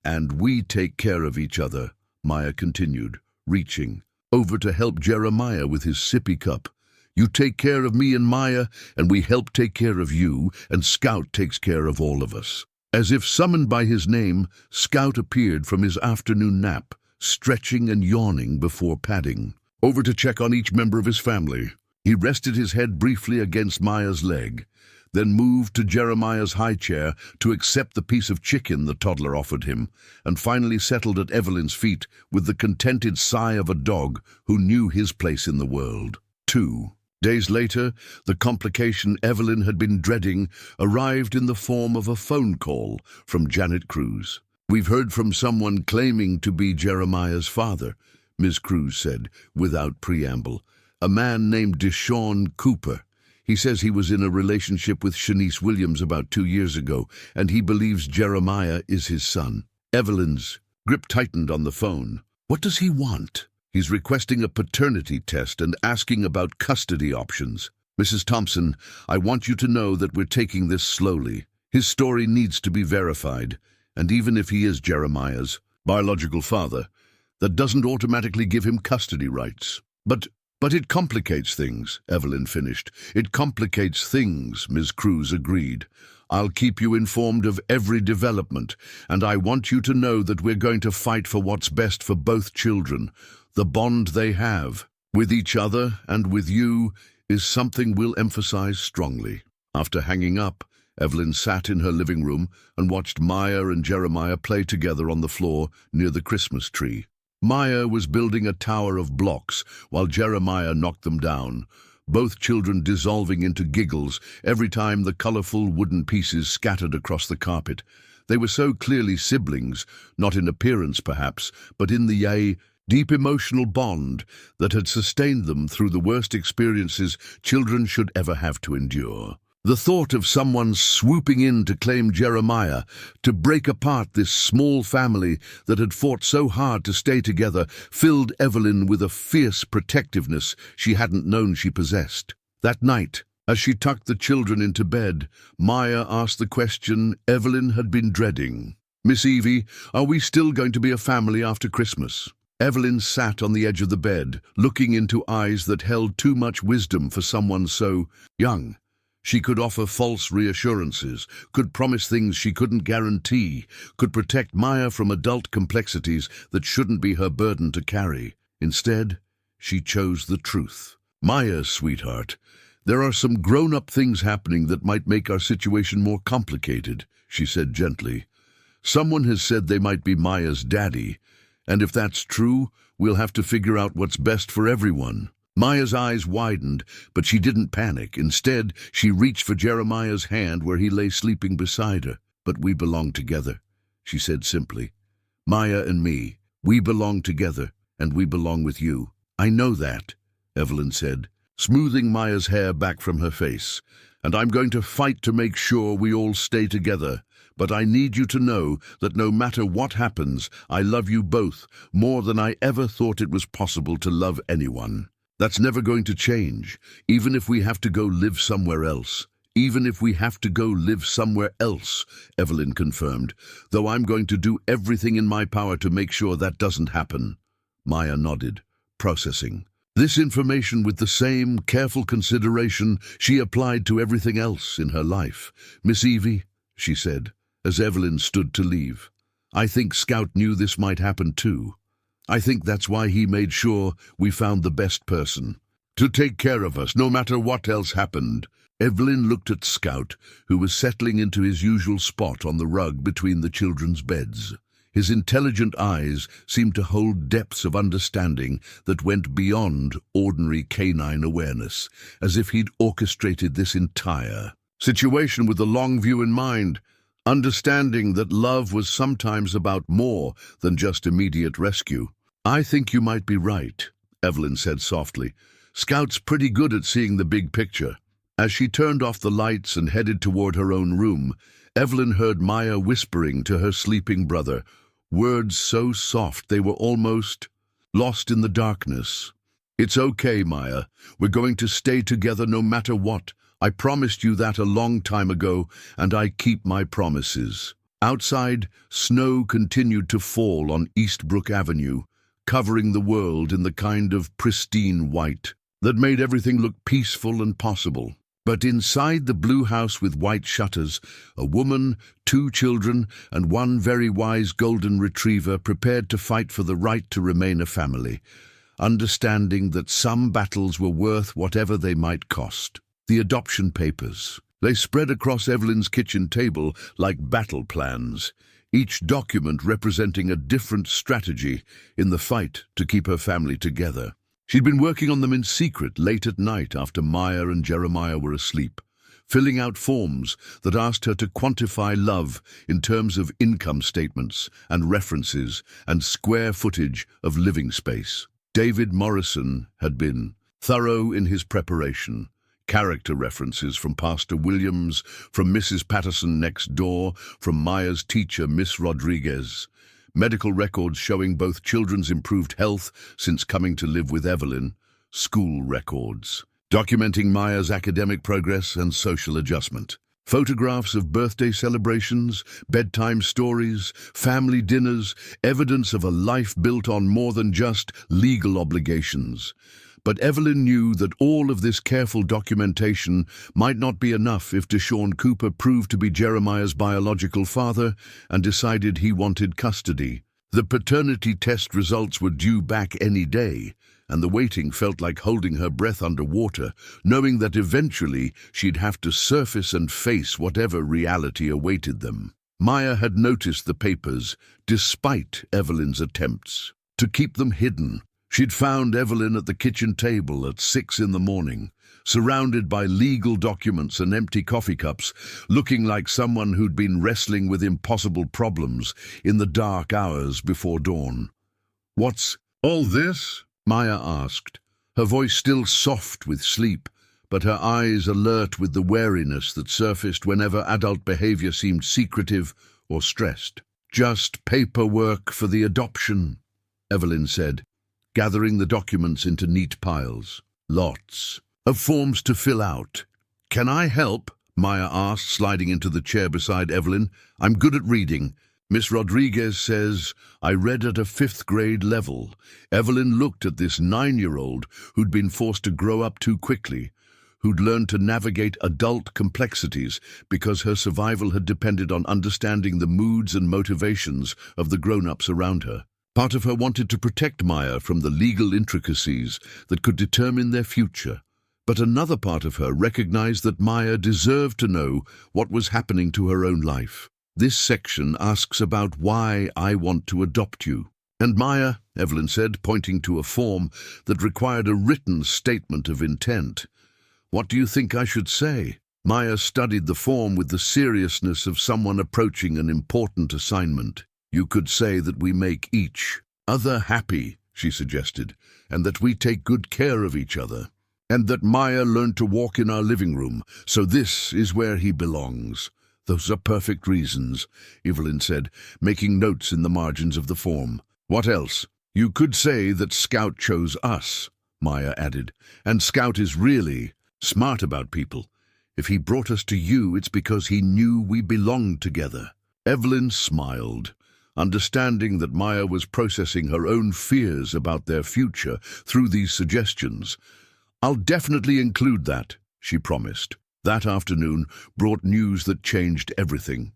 "And we take care of each other," Maya continued, reaching over to help Jeremiah with his sippy cup. "You take care of me and Maya, and we help take care of you, and Scout takes care of all of us." As if summoned by his name, Scout appeared from his afternoon nap, stretching and yawning before padding over to check on each member of his family. He rested his head briefly against Maya's leg, then moved to Jeremiah's high chair to accept the piece of chicken the toddler offered him, and finally settled at Evelyn's feet with the contented sigh of a dog who knew his place in the world. 2 days later, the complication Evelyn had been dreading arrived in the form of a phone call from Janet Cruz. "We've heard from someone claiming to be Jeremiah's father," Ms. Cruz said, without preamble. "A man named Deshaun Cooper. He says he was in a relationship with Shanice Williams about 2 years ago, and he believes Jeremiah is his son." Evelyn's grip tightened on the phone. "What does he want?" "He's requesting a paternity test and asking about custody options. Mrs. Thompson, I want you to know that we're taking this slowly. His story needs to be verified, and even if he is Jeremiah's biological father, that doesn't automatically give him custody rights." But it complicates things," Evelyn finished. "It complicates things," Ms. Cruz agreed. "I'll keep you informed of every development, and I want you to know that we're going to fight for what's best for both children. The bond they have, with each other and with you, is something we'll emphasize strongly." After hanging up, Evelyn sat in her living room and watched Maya and Jeremiah play together on the floor near the Christmas tree. Maya was building a tower of blocks while Jeremiah knocked them down, both children dissolving into giggles every time the colorful wooden pieces scattered across the carpet. They were so clearly siblings, not in appearance perhaps, but in the deep emotional bond that had sustained them through the worst experiences children should ever have to endure. The thought of someone swooping in to claim Jeremiah, to break apart this small family that had fought so hard to stay together, filled Evelyn with a fierce protectiveness she hadn't known she possessed. That night, as she tucked the children into bed, Maya asked the question Evelyn had been dreading. "Miss Evie, are we still going to be a family after Christmas?" Evelyn sat on the edge of the bed, looking into eyes that held too much wisdom for someone so young. She could offer false reassurances, could promise things she couldn't guarantee, could protect Maya from adult complexities that shouldn't be her burden to carry. Instead, she chose the truth. "Maya, sweetheart, there are some grown-up things happening that might make our situation more complicated," she said gently. "Someone has said they might be Maya's daddy, and if that's true, we'll have to figure out what's best for everyone." Maya's eyes widened, but she didn't panic. Instead, she reached for Jeremiah's hand where he lay sleeping beside her. "But we belong together," she said simply. "Maya and me, we belong together, and we belong with you." "I know that," Evelyn said, smoothing Maya's hair back from her face. "And I'm going to fight to make sure we all stay together. But I need you to know that no matter what happens, I love you both more than I ever thought it was possible to love anyone. That's never going to change, even if we have to go live somewhere else." "Even if we have to go live somewhere else," Evelyn confirmed, "though I'm going to do everything in my power to make sure that doesn't happen." Maya nodded, processing this information with the same careful consideration she applied to everything else in her life. "Miss Evie," she said, as Evelyn stood to leave, "I think Scout knew this might happen too. I think that's why he made sure we found the best person to take care of us, no matter what else happened." Evelyn looked at Scout, who was settling into his usual spot on the rug between the children's beds. His intelligent eyes seemed to hold depths of understanding that went beyond ordinary canine awareness, as if he'd orchestrated this entire situation with a long view in mind, understanding that love was sometimes about more than just immediate rescue. "I think you might be right," Evelyn said softly. "Scout's pretty good at seeing the big picture." As she turned off the lights and headed toward her own room, Evelyn heard Maya whispering to her sleeping brother, words so soft they were almost lost in the darkness. "It's okay, Maya. We're going to stay together no matter what. I promised you that a long time ago, and I keep my promises." Outside, snow continued to fall on Eastbrook Avenue, covering the world in the kind of pristine white that made everything look peaceful and possible. But inside the blue house with white shutters, a woman, 2 children, and 1 very wise golden retriever prepared to fight for the right to remain a family, understanding that some battles were worth whatever they might cost. The adoption papers. They spread across Evelyn's kitchen table like battle plans, each document representing a different strategy in the fight to keep her family together. She'd been working on them in secret late at night after Maya and Jeremiah were asleep, filling out forms that asked her to quantify love in terms of income statements and references and square footage of living space. David Morrison had been thorough in his preparation. Character references from Pastor Williams, from Mrs. Patterson next door, from Maya's teacher, Miss Rodriguez. Medical records showing both children's improved health since coming to live with Evelyn. School records documenting Maya's academic progress and social adjustment. Photographs of birthday celebrations, bedtime stories, family dinners, evidence of a life built on more than just legal obligations. But Evelyn knew that all of this careful documentation might not be enough if Deshaun Cooper proved to be Jeremiah's biological father and decided he wanted custody. The paternity test results were due back any day, and the waiting felt like holding her breath underwater, knowing that eventually she'd have to surface and face whatever reality awaited them. Maya had noticed the papers, despite Evelyn's attempts to keep them hidden. She'd found Evelyn at the kitchen table at 6 in the morning, surrounded by legal documents and empty coffee cups, looking like someone who'd been wrestling with impossible problems in the dark hours before dawn. "What's all this?" Maya asked, her voice still soft with sleep, but her eyes alert with the wariness that surfaced whenever adult behavior seemed secretive or stressed. "Just paperwork for the adoption," Evelyn said, gathering the documents into neat piles. "Lots of forms to fill out." "Can I help?" Maya asked, sliding into the chair beside Evelyn. "I'm good at reading. Miss Rodriguez says I read at a 5th grade level." Evelyn looked at this 9-year-old who'd been forced to grow up too quickly, who'd learned to navigate adult complexities because her survival had depended on understanding the moods and motivations of the grown-ups around her. Part of her wanted to protect Maya from the legal intricacies that could determine their future, but another part of her recognized that Maya deserved to know what was happening to her own life. "This section asks about why I want to adopt you." "And Maya," Evelyn said, pointing to a form that required a written statement of intent, "what do you think I should say?" Maya studied the form with the seriousness of someone approaching an important assignment. "You could say that we make each other happy," she suggested, "and that we take good care of each other, and that Maya learned to walk in our living room, so this is where he belongs." "Those are perfect reasons," Evelyn said, making notes in the margins of the form. "What else?" "You could say that Scout chose us," Maya added, "and Scout is really smart about people. If he brought us to you, it's because he knew we belonged together." Evelyn smiled, understanding that Maya was processing her own fears about their future through these suggestions. "I'll definitely include that," she promised. That afternoon brought news that changed everything.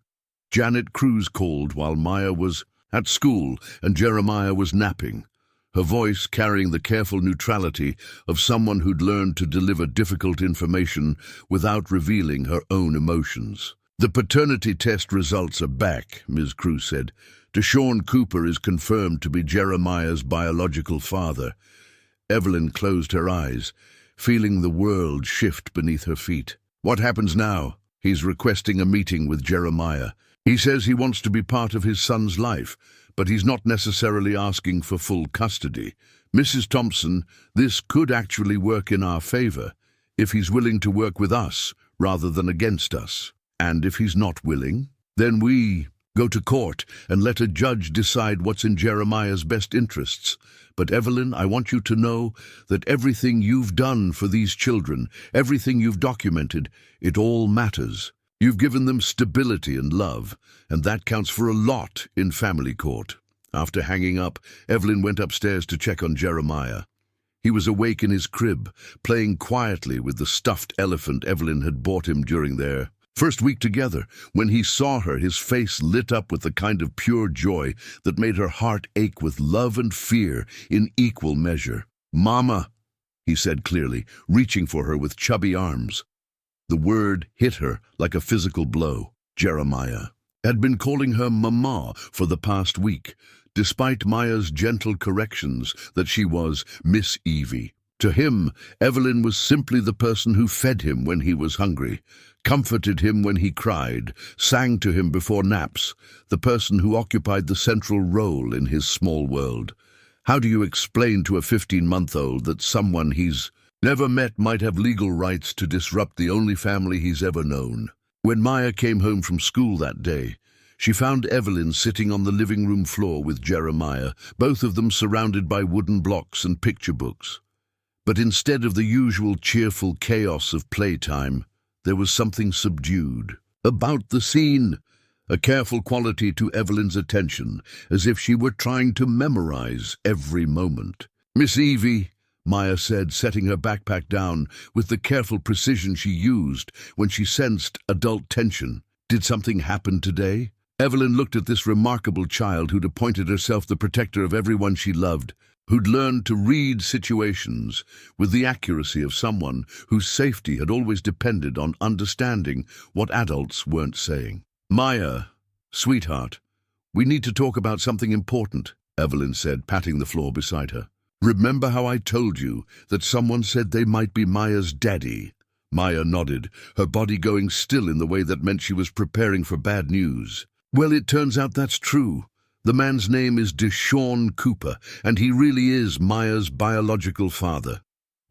Janet Cruz called while Maya was at school and Jeremiah was napping, her voice carrying the careful neutrality of someone who'd learned to deliver difficult information without revealing her own emotions. "The paternity test results are back," Ms. Cruz said. "Deshaun Cooper is confirmed to be Jeremiah's biological father." Evelyn closed her eyes, feeling the world shift beneath her feet. "What happens now?" "He's requesting a meeting with Jeremiah. He says he wants to be part of his son's life, but he's not necessarily asking for full custody. Mrs. Thompson, this could actually work in our favor if he's willing to work with us rather than against us. And if he's not willing, then we go to court and let a judge decide what's in Jeremiah's best interests. But Evelyn, I want you to know that everything you've done for these children, everything you've documented, it all matters. You've given them stability and love, and that counts for a lot in family court." After hanging up, Evelyn went upstairs to check on Jeremiah. He was awake in his crib, playing quietly with the stuffed elephant Evelyn had bought him during their first week together. When he saw her, his face lit up with the kind of pure joy that made her heart ache with love and fear in equal measure. "Mama," he said clearly, reaching for her with chubby arms. The word hit her like a physical blow. Jeremiah had been calling her Mama for the past week, despite Maya's gentle corrections that she was Miss Evie. To him, Evelyn was simply the person who fed him when he was hungry, comforted him when he cried, sang to him before naps, the person who occupied the central role in his small world. How do you explain to a 15-month-old that someone he's never met might have legal rights to disrupt the only family he's ever known? When Maya came home from school that day, she found Evelyn sitting on the living room floor with Jeremiah, both of them surrounded by wooden blocks and picture books. But instead of the usual cheerful chaos of playtime, there was something subdued about the scene, a careful quality to Evelyn's attention, as if she were trying to memorize every moment. "Miss Evie," Maya said, setting her backpack down with the careful precision she used when she sensed adult tension. "Did something happen today?" Evelyn looked at this remarkable child who'd appointed herself the protector of everyone she loved, who'd learned to read situations with the accuracy of someone whose safety had always depended on understanding what adults weren't saying. "Maya, sweetheart, we need to talk about something important," Evelyn said, patting the floor beside her. "Remember how I told you that someone said they might be Maya's daddy?" Maya nodded, her body going still in the way that meant she was preparing for bad news. "Well, it turns out that's true. The man's name is Deshaun Cooper, and he really is Maya's biological father."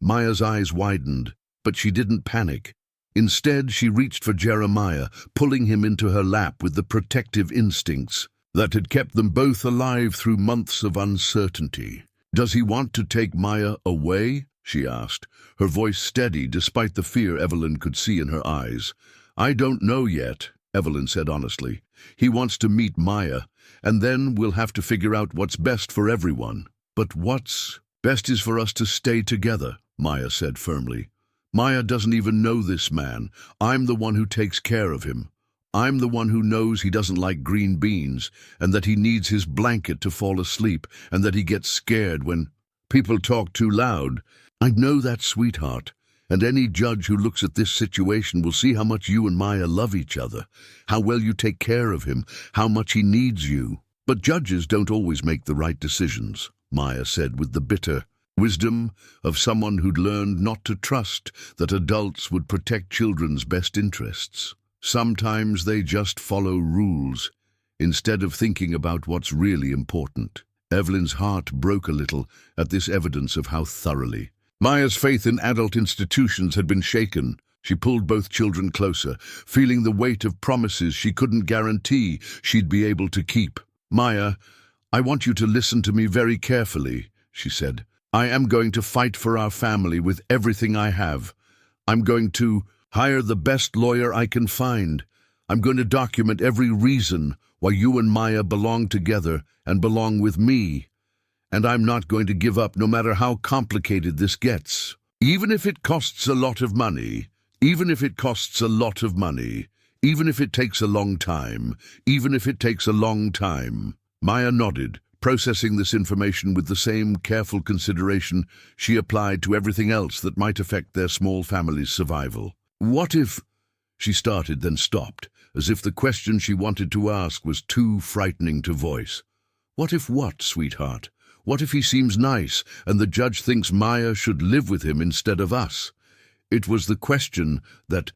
Maya's eyes widened, but she didn't panic. Instead, she reached for Jeremiah, pulling him into her lap with the protective instincts that had kept them both alive through months of uncertainty. "Does he want to take Maya away?" she asked, her voice steady despite the fear Evelyn could see in her eyes. "I don't know yet," Evelyn said honestly. "He wants to meet Maya, and then we'll have to figure out what's best for everyone." "But what's best is for us to stay together," Maya said firmly. "Maya doesn't even know this man. I'm the one who takes care of him. I'm the one who knows he doesn't like green beans, and that he needs his blanket to fall asleep, and that he gets scared when people talk too loud. I know that, sweetheart, and any judge who looks at this situation will see how much you and Maya love each other, how well you take care of him, how much he needs you. But judges don't always make the right decisions," Maya said with the bitter wisdom of someone who'd learned not to trust that adults would protect children's best interests. Sometimes they just follow rules, instead of thinking about what's really important. Evelyn's heart broke a little at this evidence of how thoroughly Maya's faith in adult institutions had been shaken. She pulled both children closer, feeling the weight of promises she couldn't guarantee she'd be able to keep. "Maya, I want you to listen to me very carefully," she said. "I am going to fight for our family with everything I have. I'm going to hire the best lawyer I can find. I'm going to document every reason why you and Maya belong together and belong with me. And I'm not going to give up no matter how complicated this gets. Even if it costs a lot of money, even if it costs a lot of money, even if it takes a long time, even if it takes a long time." Maya nodded, processing this information with the same careful consideration she applied to everything else that might affect their small family's survival. "What if—" she started, then stopped, as if the question she wanted to ask was too frightening to voice. "What if what, sweetheart? What if he seems nice, and the judge thinks Maya should live with him instead of us?" It was the question that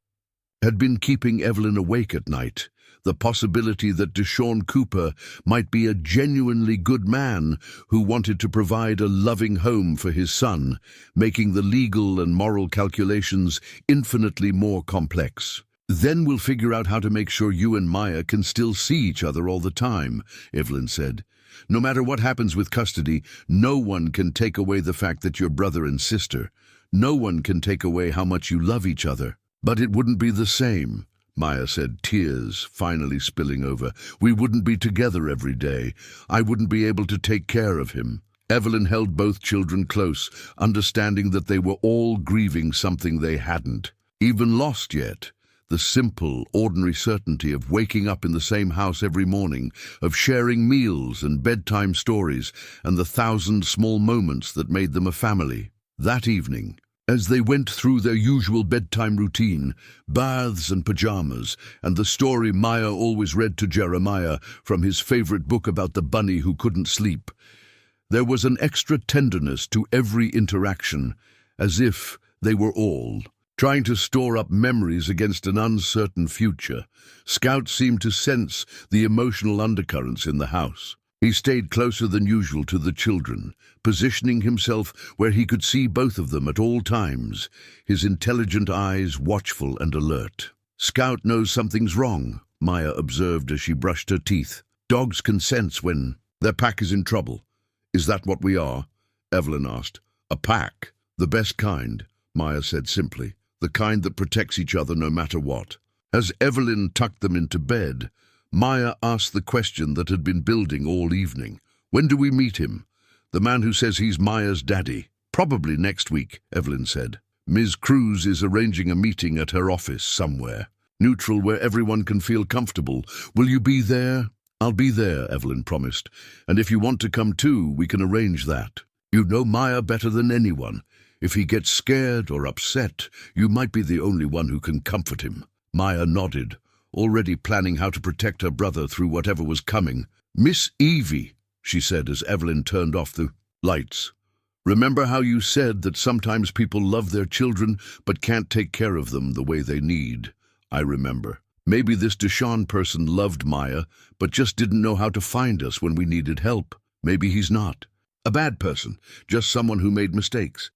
had been keeping Evelyn awake at night, the possibility that Deshaun Cooper might be a genuinely good man who wanted to provide a loving home for his son, making the legal and moral calculations infinitely more complex. "Then we'll figure out how to make sure you and Maya can still see each other all the time," Evelyn said. "No matter what happens with custody, no one can take away the fact that you're brother and sister. No one can take away how much you love each other." "But it wouldn't be the same," Maya said, tears finally spilling over. "We wouldn't be together every day. I wouldn't be able to take care of him." Evelyn held both children close, understanding that they were all grieving something they hadn't even lost yet. The simple, ordinary certainty of waking up in the same house every morning, of sharing meals and bedtime stories, and the 1,000 small moments that made them a family. That evening, as they went through their usual bedtime routine, baths and pajamas, and the story Maya always read to Jeremiah from his favorite book about the bunny who couldn't sleep, there was an extra tenderness to every interaction, as if they were all trying to store up memories against an uncertain future. Scout seemed to sense the emotional undercurrents in the house. He stayed closer than usual to the children, positioning himself where he could see both of them at all times, his intelligent eyes watchful and alert. "Scout knows something's wrong," Maya observed as she brushed her teeth. "Dogs can sense when their pack is in trouble." "Is that what we are?" Evelyn asked. "A pack? The best kind," Maya said simply. "The kind that protects each other no matter what." As Evelyn tucked them into bed, Maya asked the question that had been building all evening. "When do we meet him? The man who says he's Maya's daddy." "Probably next week," Evelyn said. "Ms. Cruz is arranging a meeting at her office somewhere. Neutral, where everyone can feel comfortable. Will you be there?" "I'll be there," Evelyn promised. "And if you want to come too, we can arrange that. You know Maya better than anyone. If he gets scared or upset, you might be the only one who can comfort him." Maya nodded, already planning how to protect her brother through whatever was coming. "Miss Evie," she said as Evelyn turned off the lights. "Remember how you said that sometimes people love their children but can't take care of them the way they need?" "I remember. Maybe this Deshawn person loved Maya but just didn't know how to find us when we needed help. Maybe he's not a bad person, just someone who made mistakes."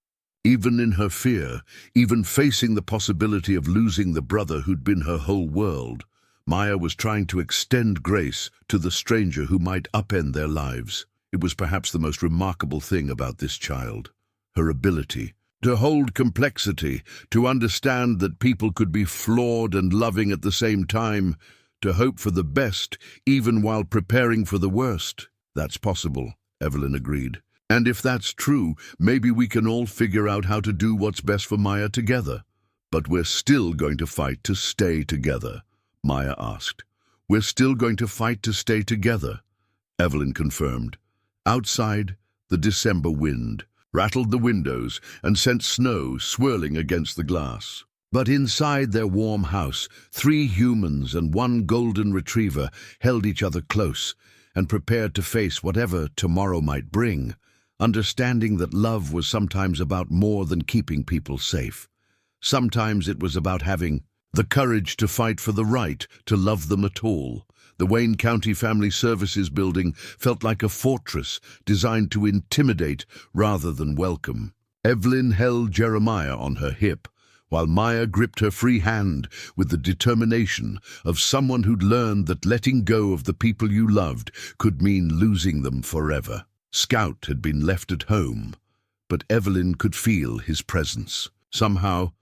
Even in her fear, even facing the possibility of losing the brother who'd been her whole world, Maya was trying to extend grace to the stranger who might upend their lives. It was perhaps the most remarkable thing about this child, her ability to hold complexity, to understand that people could be flawed and loving at the same time, to hope for the best even while preparing for the worst. "That's possible," Evelyn agreed. "And if that's true, maybe we can all figure out how to do what's best for Maya together." "But we're still going to fight to stay together?" Maya asked. "We're still going to fight to stay together," Evelyn confirmed. Outside, the December wind rattled the windows and sent snow swirling against the glass. But inside their warm house, 3 humans and 1 golden retriever held each other close and prepared to face whatever tomorrow might bring, understanding that love was sometimes about more than keeping people safe. Sometimes it was about having the courage to fight for the right to love them at all. The Wayne County Family Services building felt like a fortress designed to intimidate rather than welcome. Evelyn held Jeremiah on her hip, while Maya gripped her free hand with the determination of someone who'd learned that letting go of the people you loved could mean losing them forever. Scout had been left at home, but Evelyn could feel his presence. Somehow,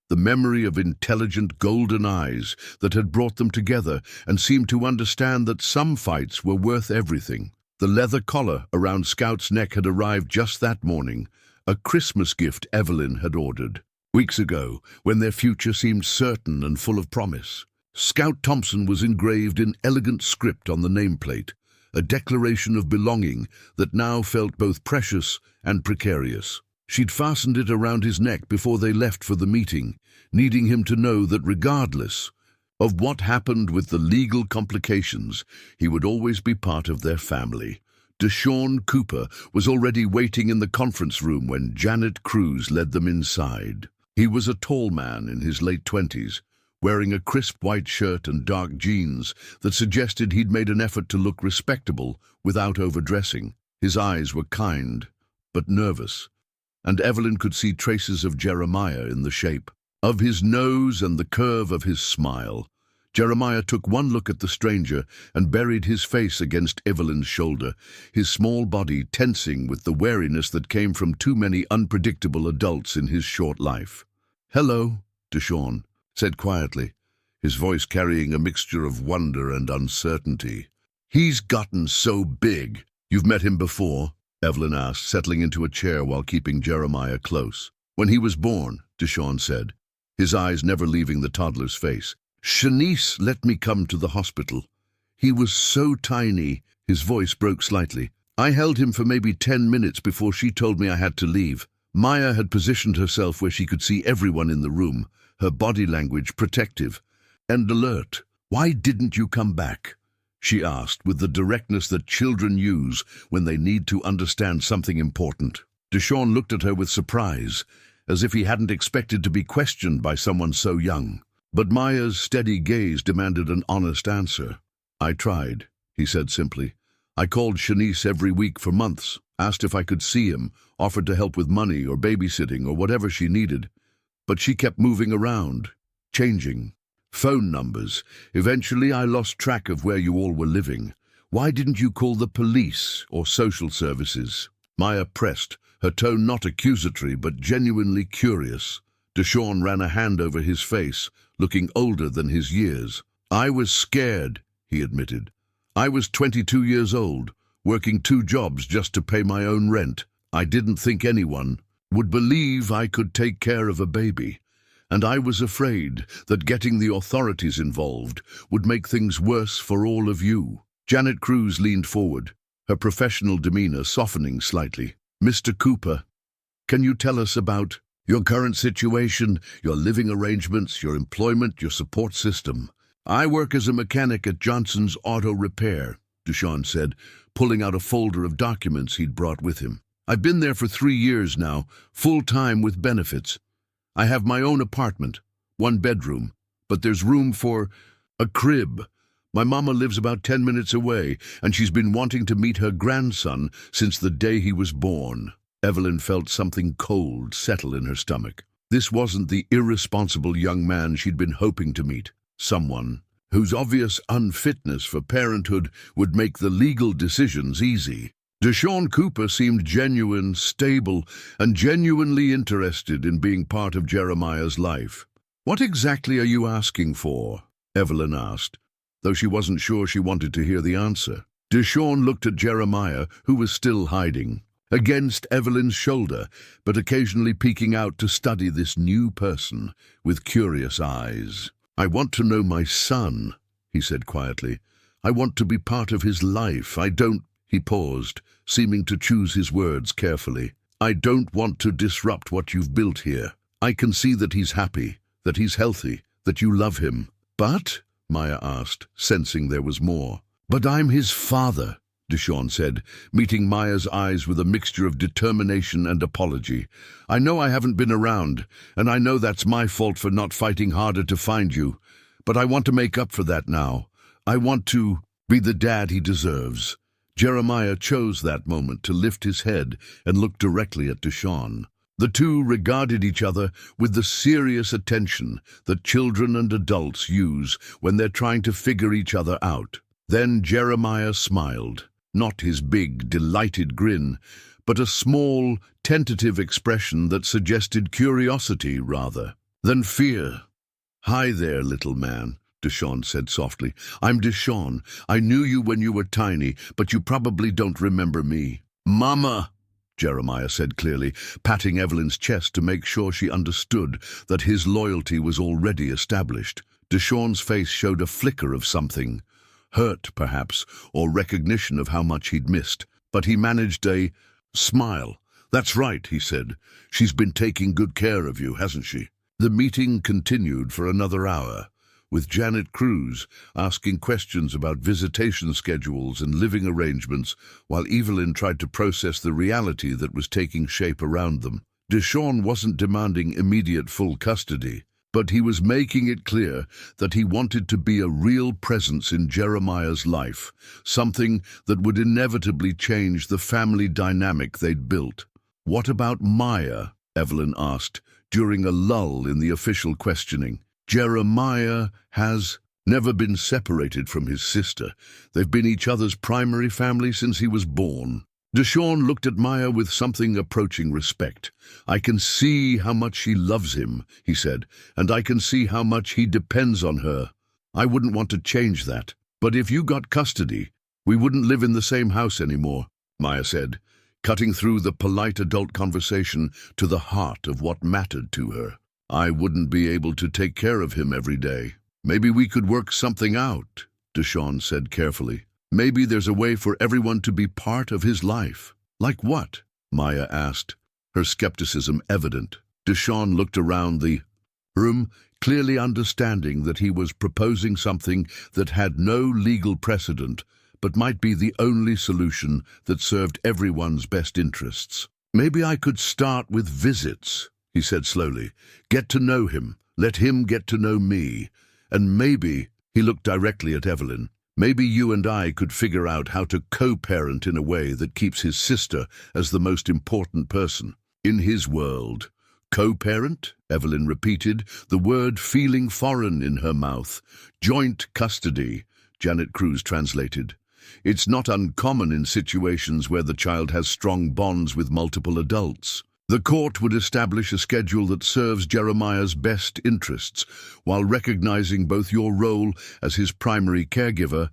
the memory of intelligent golden eyes that had brought them together and seemed to understand that some fights were worth everything. The leather collar around Scout's neck had arrived just that morning, a Christmas gift Evelyn had ordered weeks ago, when their future seemed certain and full of promise. Scout Thompson was engraved in elegant script on the nameplate, a declaration of belonging that now felt both precious and precarious. She'd fastened it around his neck before they left for the meeting, needing him to know that regardless of what happened with the legal complications, he would always be part of their family. Deshawn Cooper was already waiting in the conference room when Janet Cruz led them inside. He was a tall man in his late 20s, wearing a crisp white shirt and dark jeans that suggested he'd made an effort to look respectable without overdressing. His eyes were kind, but nervous, and Evelyn could see traces of Jeremiah in the shape of his nose and the curve of his smile. Jeremiah took one look at the stranger and buried his face against Evelyn's shoulder, his small body tensing with the wariness that came from too many unpredictable adults in his short life. "Hello," Deshawn said quietly, his voice carrying a mixture of wonder and uncertainty. "He's gotten so big." "You've met him before?" Evelyn asked, settling into a chair while keeping Jeremiah close. "When he was born," Deshawn said, his eyes never leaving the toddler's face. "Shanice let me come to the hospital. He was so tiny." His voice broke slightly. "I held him for maybe 10 minutes before she told me I had to leave." Maya had positioned herself where she could see everyone in the room, her body language protective and alert. "Why didn't you come back?" she asked with the directness that children use when they need to understand something important. Deshawn looked at her with surprise, as if he hadn't expected to be questioned by someone so young. But Maya's steady gaze demanded an honest answer. "I tried," he said simply. "I called Shanice every week for months, asked if I could see him, offered to help with money or babysitting or whatever she needed. But she kept moving around, changing. Phone numbers. Eventually I lost track of where you all were living. Why didn't you call the police or social services?" Maya pressed, her tone not accusatory but genuinely curious. Deshawn ran a hand over his face, looking older than his years. "I was scared," he admitted. "I was 22 years old, working 2 jobs just to pay my own rent. I didn't think anyone would believe I could take care of a baby. And I was afraid that getting the authorities involved would make things worse for all of you." Janet Cruz leaned forward, her professional demeanor softening slightly. "Mr. Cooper, can you tell us about your current situation, your living arrangements, your employment, your support system?" "I work as a mechanic at Johnson's Auto Repair," Deshawn said, pulling out a folder of documents he'd brought with him. "I've been there for 3 years now, full-time with benefits. I have my own apartment, 1 bedroom, but there's room for a crib. My mama lives about 10 minutes away, and she's been wanting to meet her grandson since the day he was born." Evelyn felt something cold settle in her stomach. This wasn't the irresponsible young man she'd been hoping to meet. Someone whose obvious unfitness for parenthood would make the legal decisions easy. Deshawn Cooper seemed genuine, stable, and genuinely interested in being part of Jeremiah's life. "What exactly are you asking for?" Evelyn asked, though she wasn't sure she wanted to hear the answer. Deshawn looked at Jeremiah, who was still hiding against Evelyn's shoulder, but occasionally peeking out to study this new person with curious eyes. "I want to know my son," he said quietly. "I want to be part of his life. I don't—" He paused, seeming to choose his words carefully. "I don't want to disrupt what you've built here. I can see that he's happy, that he's healthy, that you love him." "But?" Maya asked, sensing there was more. "But I'm his father," Deshawn said, meeting Maya's eyes with a mixture of determination and apology. "I know I haven't been around, and I know that's my fault for not fighting harder to find you, but I want to make up for that now. I want to be the dad he deserves." Jeremiah chose that moment to lift his head and look directly at Deshawn. The two regarded each other with the serious attention that children and adults use when they're trying to figure each other out. Then Jeremiah smiled. Not his big, delighted grin, but a small, tentative expression that suggested curiosity rather than fear. "Hi there, little man," Deshawn said softly. "I'm Deshawn. I knew you when you were tiny, but you probably don't remember me." "Mama," Jeremiah said clearly, patting Evelyn's chest to make sure she understood that his loyalty was already established. Deshawn's face showed a flicker of something. Hurt, perhaps, or recognition of how much he'd missed. But he managed a smile. "That's right," he said. "She's been taking good care of you, hasn't she?" The meeting continued for another hour, with Janet Cruz asking questions about visitation schedules and living arrangements, while Evelyn tried to process the reality that was taking shape around them. Deshawn wasn't demanding immediate full custody, but he was making it clear that he wanted to be a real presence in Jeremiah's life, something that would inevitably change the family dynamic they'd built. "What about Maya?" Evelyn asked, during a lull in the official questioning. "Jeremiah has never been separated from his sister. They've been each other's primary family since he was born." Deshawn looked at Maya with something approaching respect. "I can see how much she loves him," he said, "and I can see how much he depends on her. I wouldn't want to change that. But if you got custody, we wouldn't live in the same house anymore," Maya said, cutting through the polite adult conversation to the heart of what mattered to her. "I wouldn't be able to take care of him every day." "Maybe we could work something out," Deshawn said carefully. "Maybe there's a way for everyone to be part of his life." "Like what?" Maya asked, her skepticism evident. Deshawn looked around the room, clearly understanding that he was proposing something that had no legal precedent, but might be the only solution that served everyone's best interests. "Maybe I could start with visits," he said slowly. Get to know him. Let him get to know me. And maybe, he looked directly at Evelyn, maybe you and I could figure out how to co-parent in a way that keeps his sister as the most important person in his world. Co-parent? Evelyn repeated, the word feeling foreign in her mouth. Joint custody, Janet Cruz translated. It's not uncommon in situations where the child has strong bonds with multiple adults. The court would establish a schedule that serves Jeremiah's best interests, while recognizing both your role as his primary caregiver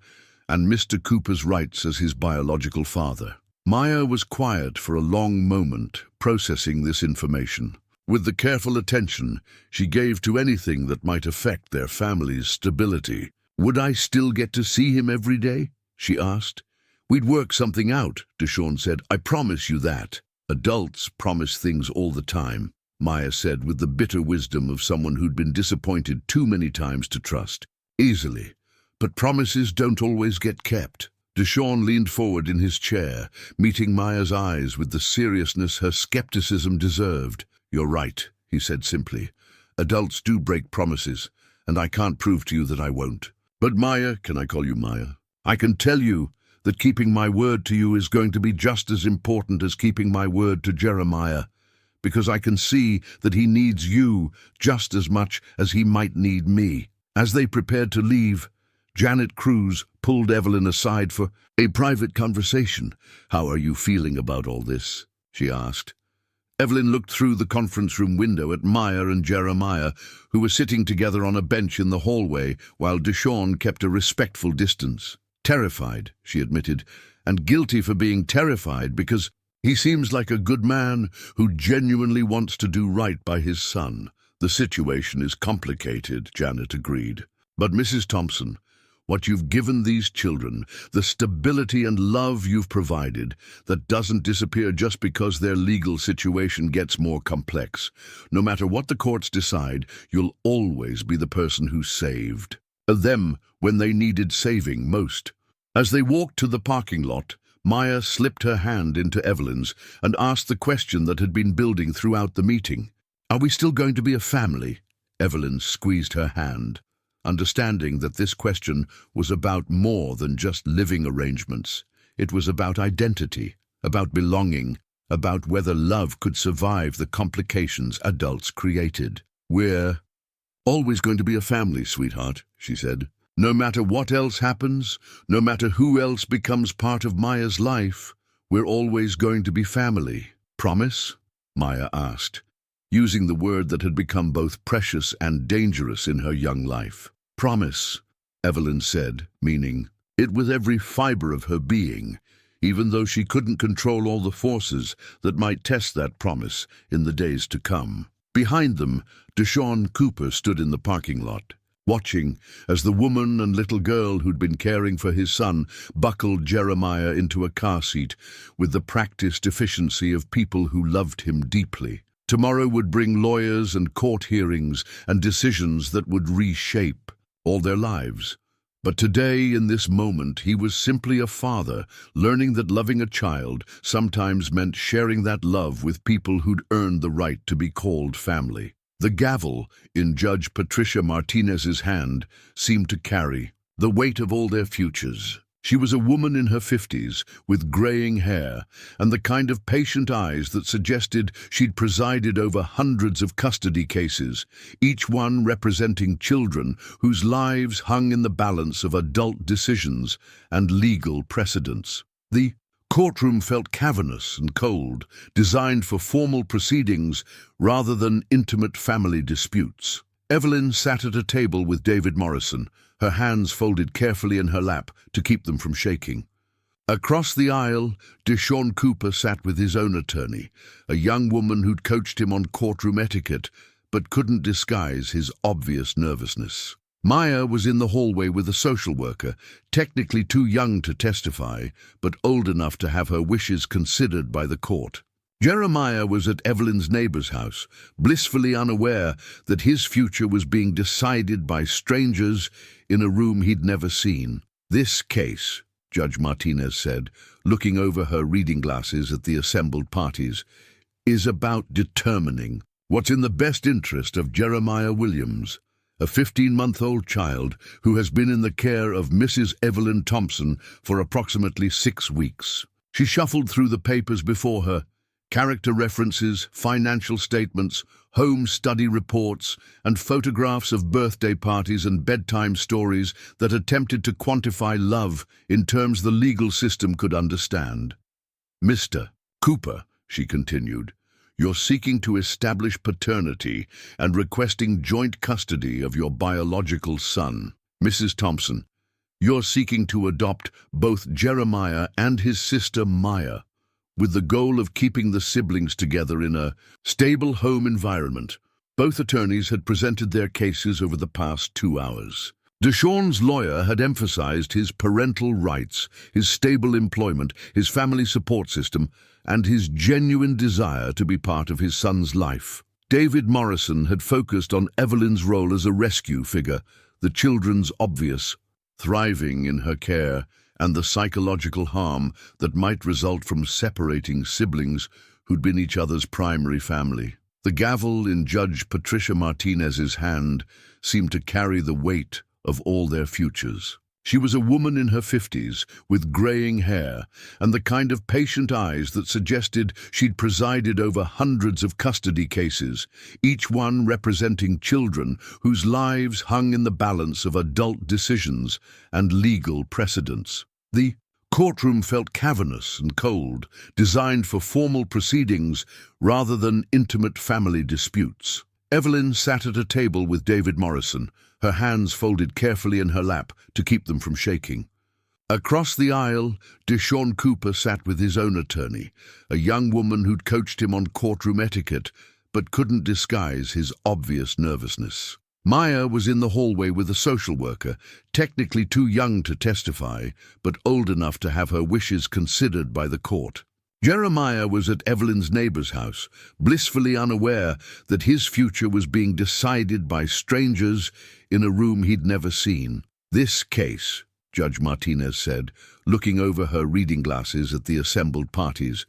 and Mr. Cooper's rights as his biological father. Maya was quiet for a long moment, processing this information. With the careful attention she gave to anything that might affect their family's stability. Would I still get to see him every day? She asked. We'd work something out, Deshawn said. I promise you that. Adults promise things all the time, Maya said with the bitter wisdom of someone who'd been disappointed too many times to trust. Easily. But promises don't always get kept. Deshawn leaned forward in his chair, meeting Maya's eyes with the seriousness her skepticism deserved. You're right, he said simply. Adults do break promises, and I can't prove to you that I won't. But Maya, can I call you Maya? I can tell you that keeping my word to you is going to be just as important as keeping my word to Jeremiah, because I can see that he needs you just as much as he might need me. As they prepared to leave, Janet Cruz pulled Evelyn aside for a private conversation. How are you feeling about all this? She asked. Evelyn looked through the conference room window at Maya and Jeremiah, who were sitting together on a bench in the hallway, while Deshawn kept a respectful distance. Terrified, she admitted, and guilty for being terrified because he seems like a good man who genuinely wants to do right by his son. The situation is complicated, Janet agreed. But Mrs. Thompson, what you've given these children, the stability and love you've provided, that doesn't disappear just because their legal situation gets more complex. No matter what the courts decide, you'll always be the person who saved them when they needed saving most. As they walked to the parking lot, Maya slipped her hand into Evelyn's and asked the question that had been building throughout the meeting. Are we still going to be a family? Evelyn squeezed her hand, understanding that this question was about more than just living arrangements. It was about identity, about belonging, about whether love could survive the complications adults created. We're always going to be a family, sweetheart, she said. No matter what else happens, no matter who else becomes part of Maya's life, we're always going to be family. Promise? Maya asked, using the word that had become both precious and dangerous in her young life. Promise, Evelyn said, meaning it with every fiber of her being, even though she couldn't control all the forces that might test that promise in the days to come. Behind them, Deshawn Cooper stood in the parking lot, watching as the woman and little girl who'd been caring for his son buckled Jeremiah into a car seat with the practiced efficiency of people who loved him deeply. Tomorrow would bring lawyers and court hearings and decisions that would reshape all their lives. But today, in this moment, he was simply a father, learning that loving a child sometimes meant sharing that love with people who'd earned the right to be called family. The gavel in Judge Patricia Martinez's hand seemed to carry the weight of all their futures. She was a woman in her 50s, with graying hair, and the kind of patient eyes that suggested she'd presided over hundreds of custody cases, each one representing children whose lives hung in the balance of adult decisions and legal precedents. The courtroom felt cavernous and cold, designed for formal proceedings rather than intimate family disputes. Evelyn sat at a table with David Morrison, her hands folded carefully in her lap to keep them from shaking. Across the aisle, Deshawn Cooper sat with his own attorney, a young woman who'd coached him on courtroom etiquette, but couldn't disguise his obvious nervousness. Maya was in the hallway with a social worker, technically too young to testify, but old enough to have her wishes considered by the court. Jeremiah was at Evelyn's neighbor's house, blissfully unaware that his future was being decided by strangers in a room he'd never seen. This case, Judge Martinez said, looking over her reading glasses at the assembled parties, is about determining What's in the best interest of Jeremiah Williams, a 15-month-old child who has been in the care of Mrs. Evelyn Thompson for approximately 6 weeks. She shuffled through the papers before her, character references, financial statements, home study reports, and photographs of birthday parties and bedtime stories that attempted to quantify love in terms the legal system could understand. "Mr. Cooper," she continued, "you're seeking to establish paternity and requesting joint custody of your biological son. Mrs. Thompson, you're seeking to adopt both Jeremiah and his sister Maya, with the goal of keeping the siblings together in a stable home environment." Both attorneys had presented their cases over the past 2 hours. Deshawn's lawyer had emphasized his parental rights, his stable employment, his family support system, and his genuine desire to be part of his son's life. David Morrison had focused on Evelyn's role as a rescue figure, the children's obvious thriving in her care, and the psychological harm that might result from separating siblings who'd been each other's primary family. The gavel in Judge Patricia Martinez's hand seemed to carry the weight of all their futures. She was a woman in her 50s, with graying hair, and the kind of patient eyes that suggested she'd presided over hundreds of custody cases, each one representing children whose lives hung in the balance of adult decisions and legal precedents. The courtroom felt cavernous and cold, designed for formal proceedings rather than intimate family disputes. Evelyn sat at a table with David Morrison, her hands folded carefully in her lap to keep them from shaking. Across the aisle, Deshawn Cooper sat with his own attorney, a young woman who'd coached him on courtroom etiquette, but couldn't disguise his obvious nervousness. Maya was in the hallway with a social worker, technically too young to testify, but old enough to have her wishes considered by the court. Jeremiah was at Evelyn's neighbor's house, blissfully unaware that his future was being decided by strangers in a room he'd never seen. "This case," Judge Martinez said, looking over her reading glasses at the assembled parties,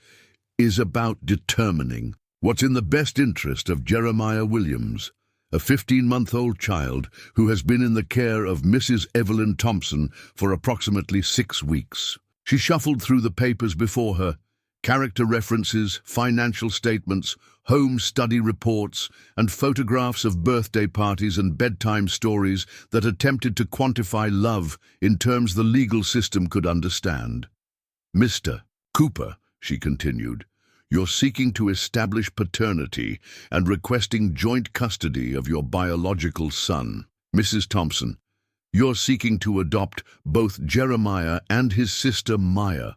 "is about determining what's in the best interest of Jeremiah Williams, a 15-month-old child who has been in the care of Mrs. Evelyn Thompson for approximately 6 weeks." She shuffled through the papers before her, character references, financial statements, home study reports, and photographs of birthday parties and bedtime stories that attempted to quantify love in terms the legal system could understand. "Mr. Cooper," she continued, "you're seeking to establish paternity and requesting joint custody of your biological son. Mrs. Thompson, you're seeking to adopt both Jeremiah and his sister Maya,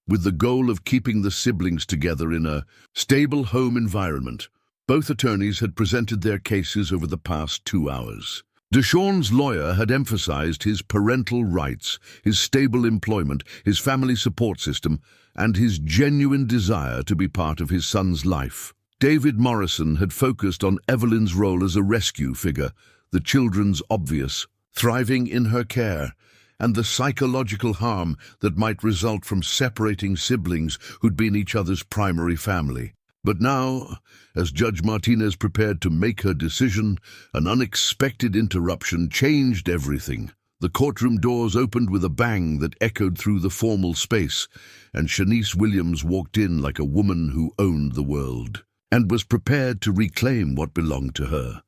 with the goal of keeping the siblings together in a stable home environment." Both attorneys had presented their cases over the past 2 hours. Deshawn's lawyer had emphasized his parental rights, his stable employment, his family support system, and his genuine desire to be part of his son's life. David Morrison had focused on Evelyn's role as a rescue figure, the children's obvious thriving in her care, and the psychological harm that might result from separating siblings who'd been each other's primary family. But now, as Judge Martinez prepared to make her decision, an unexpected interruption changed everything. The courtroom doors opened with a bang that echoed through the formal space, and Shanice Williams walked in like a woman who owned the world and was prepared to reclaim what belonged to her.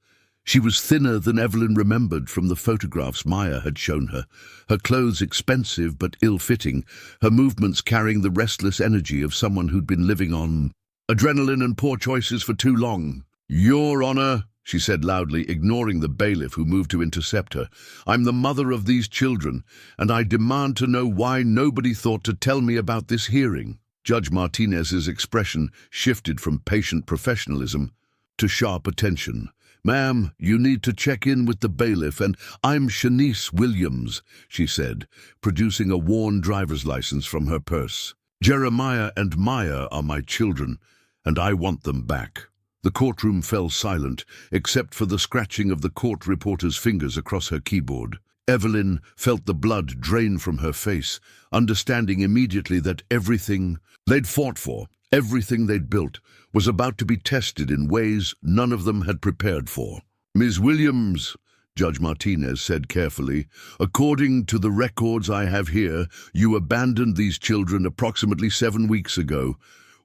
She was thinner than Evelyn remembered from the photographs Maya had shown her, her clothes expensive but ill-fitting, her movements carrying the restless energy of someone who'd been living on adrenaline and poor choices for too long. "Your Honor," she said loudly, ignoring the bailiff who moved to intercept her, "I'm the mother of these children, and I demand to know why nobody thought to tell me about this hearing." Judge Martinez's expression shifted from patient professionalism to sharp attention. "Ma'am, you need to check in with the bailiff, and I'm Shanice Williams," she said, producing a worn driver's license from her purse. "Jeremiah and Maya are my children, and I want them back." The courtroom fell silent, except for the scratching of the court reporter's fingers across her keyboard. Evelyn felt the blood drain from her face, understanding immediately that everything they'd fought for Everything they'd built was about to be tested in ways none of them had prepared for. "Ms. Williams," Judge Martinez said carefully, "according to the records I have here, you abandoned these children approximately 7 weeks ago.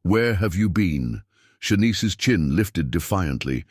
Where have you been?" Shanice's chin lifted defiantly.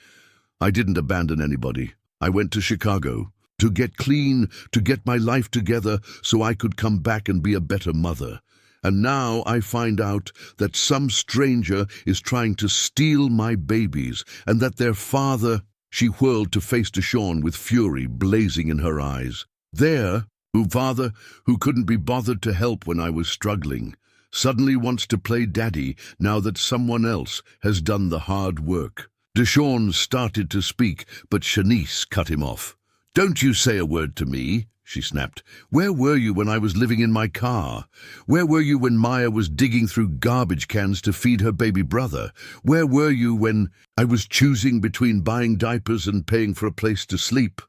"I didn't abandon anybody. I went to Chicago. To get clean, to get my life together so I could come back and be a better mother. And now I find out that some stranger is trying to steal my babies and that their father—" She whirled to face Deshawn with fury blazing in her eyes. "Their father, who couldn't be bothered to help when I was struggling, suddenly wants to play daddy now that someone else has done the hard work." Deshawn started to speak, but Shanice cut him off. "Don't you say a word to me," she snapped. "Where were you when I was living in my car? Where were you when Maya was digging through garbage cans to feed her baby brother? Where were you when I was choosing between buying diapers and paying for a place to sleep?"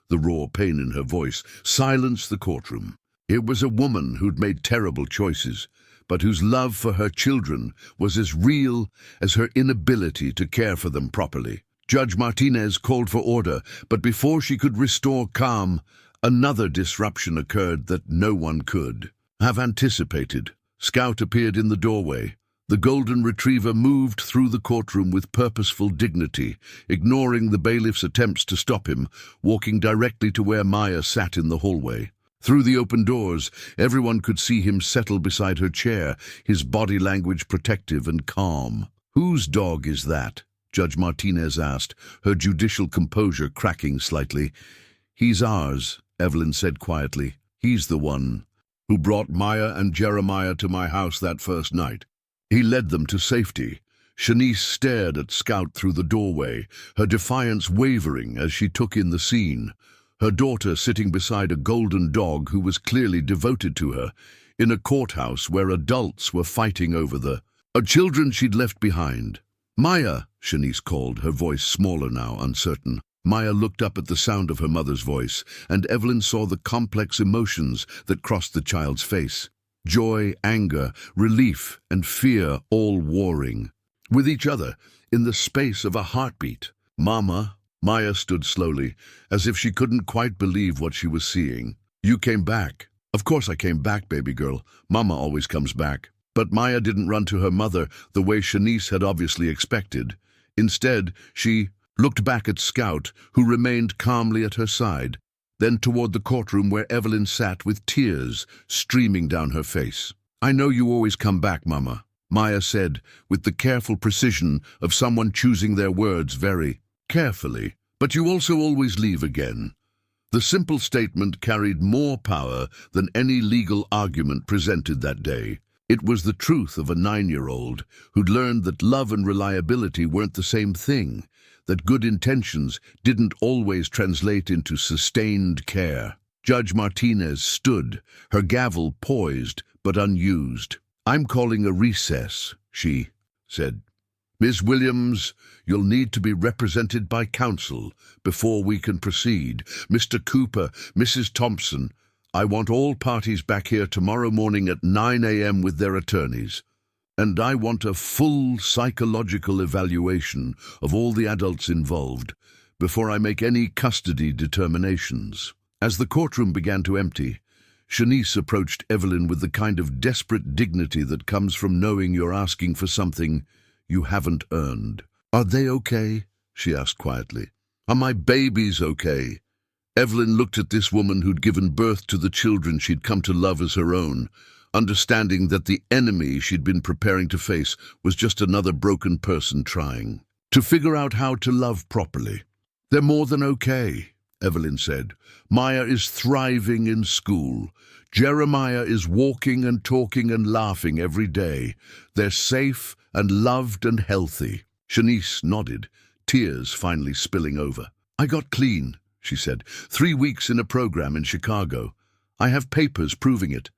The raw pain in her voice silenced the courtroom. It was a woman who'd made terrible choices, but whose love for her children was as real as her inability to care for them properly. Judge Martinez called for order, but before she could restore calm, another disruption occurred that no one could have anticipated. Scout appeared in the doorway. The golden retriever moved through the courtroom with purposeful dignity, ignoring the bailiff's attempts to stop him, walking directly to where Maya sat in the hallway. Through the open doors, everyone could see him settle beside her chair, his body language protective and calm. "Whose dog is that?" Judge Martinez asked, her judicial composure cracking slightly. "He's ours," Evelyn said quietly. "He's the one who brought Maya and Jeremiah to my house that first night. He led them to safety." Shanice stared at Scout through the doorway, her defiance wavering as she took in the scene. Her daughter sitting beside a golden dog who was clearly devoted to her, in a courthouse where adults were fighting over the children she'd left behind. "Maya," Shanice called, her voice smaller now, uncertain. Maya looked up at the sound of her mother's voice, and Evelyn saw the complex emotions that crossed the child's face. Joy, anger, relief, and fear all warring with each other in the space of a heartbeat. "Mama," Maya stood slowly, as if she couldn't quite believe what she was seeing. "You came back." "Of course I came back, baby girl. Mama always comes back." But Maya didn't run to her mother the way Shanice had obviously expected. Instead, she looked back at Scout, who remained calmly at her side, then toward the courtroom where Evelyn sat with tears streaming down her face. "I know you always come back, Mama," Maya said, with the careful precision of someone choosing their words very carefully. "But you also always leave again." The simple statement carried more power than any legal argument presented that day. It was the truth of a 9-year-old who'd learned that love and reliability weren't the same thing, that good intentions didn't always translate into sustained care. Judge Martinez stood, her gavel poised but unused. "I'm calling a recess," she said. "Ms. Williams, you'll need to be represented by counsel before we can proceed. Mr. Cooper, Mrs. Thompson, I want all parties back here tomorrow morning at 9 a.m. with their attorneys. And I want a full psychological evaluation of all the adults involved before I make any custody determinations." As the courtroom began to empty, Shanice approached Evelyn with the kind of desperate dignity that comes from knowing you're asking for something you haven't earned. "Are they okay?" she asked quietly. "Are my babies okay?" Evelyn looked at this woman who'd given birth to the children she'd come to love as her own, understanding that the enemy she'd been preparing to face was just another broken person trying to figure out how to love properly. "They're more than okay," Evelyn said. "Maya is thriving in school. Jeremiah is walking and talking and laughing every day. They're safe and loved and healthy." Shanice nodded, tears finally spilling over. "I got clean," she said. 3 weeks in a program in Chicago. I have papers proving it.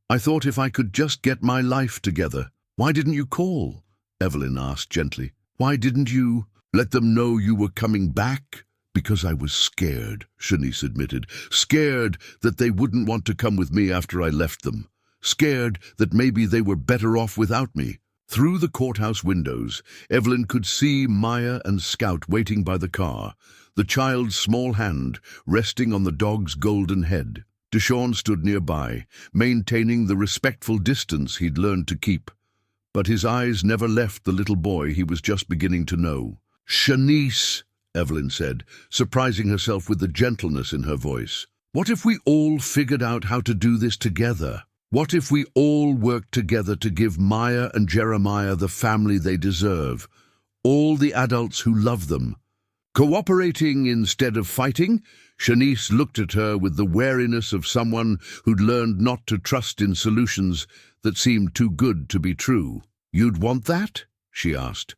I thought if I could just get my life together." "Why didn't you call?" Evelyn asked gently. "Why didn't you let them know you were coming back?" "Because I was scared," Shanice admitted. "Scared that they wouldn't want to come with me after I left them. Scared that maybe they were better off without me. Through the courthouse windows, Evelyn could see Maya and Scout waiting by the car, the child's small hand resting on the dog's golden head. Deshawn stood nearby, maintaining the respectful distance he'd learned to keep. But his eyes never left the little boy he was just beginning to know. "Shanice," Evelyn said, surprising herself with the gentleness in her voice. "What if we all figured out how to do this together? What if we all worked together to give Maya and Jeremiah the family they deserve? All the adults who love them. Cooperating instead of fighting?" Shanice looked at her with the wariness of someone who'd learned not to trust in solutions that seemed too good to be true. "You'd want that?" she asked.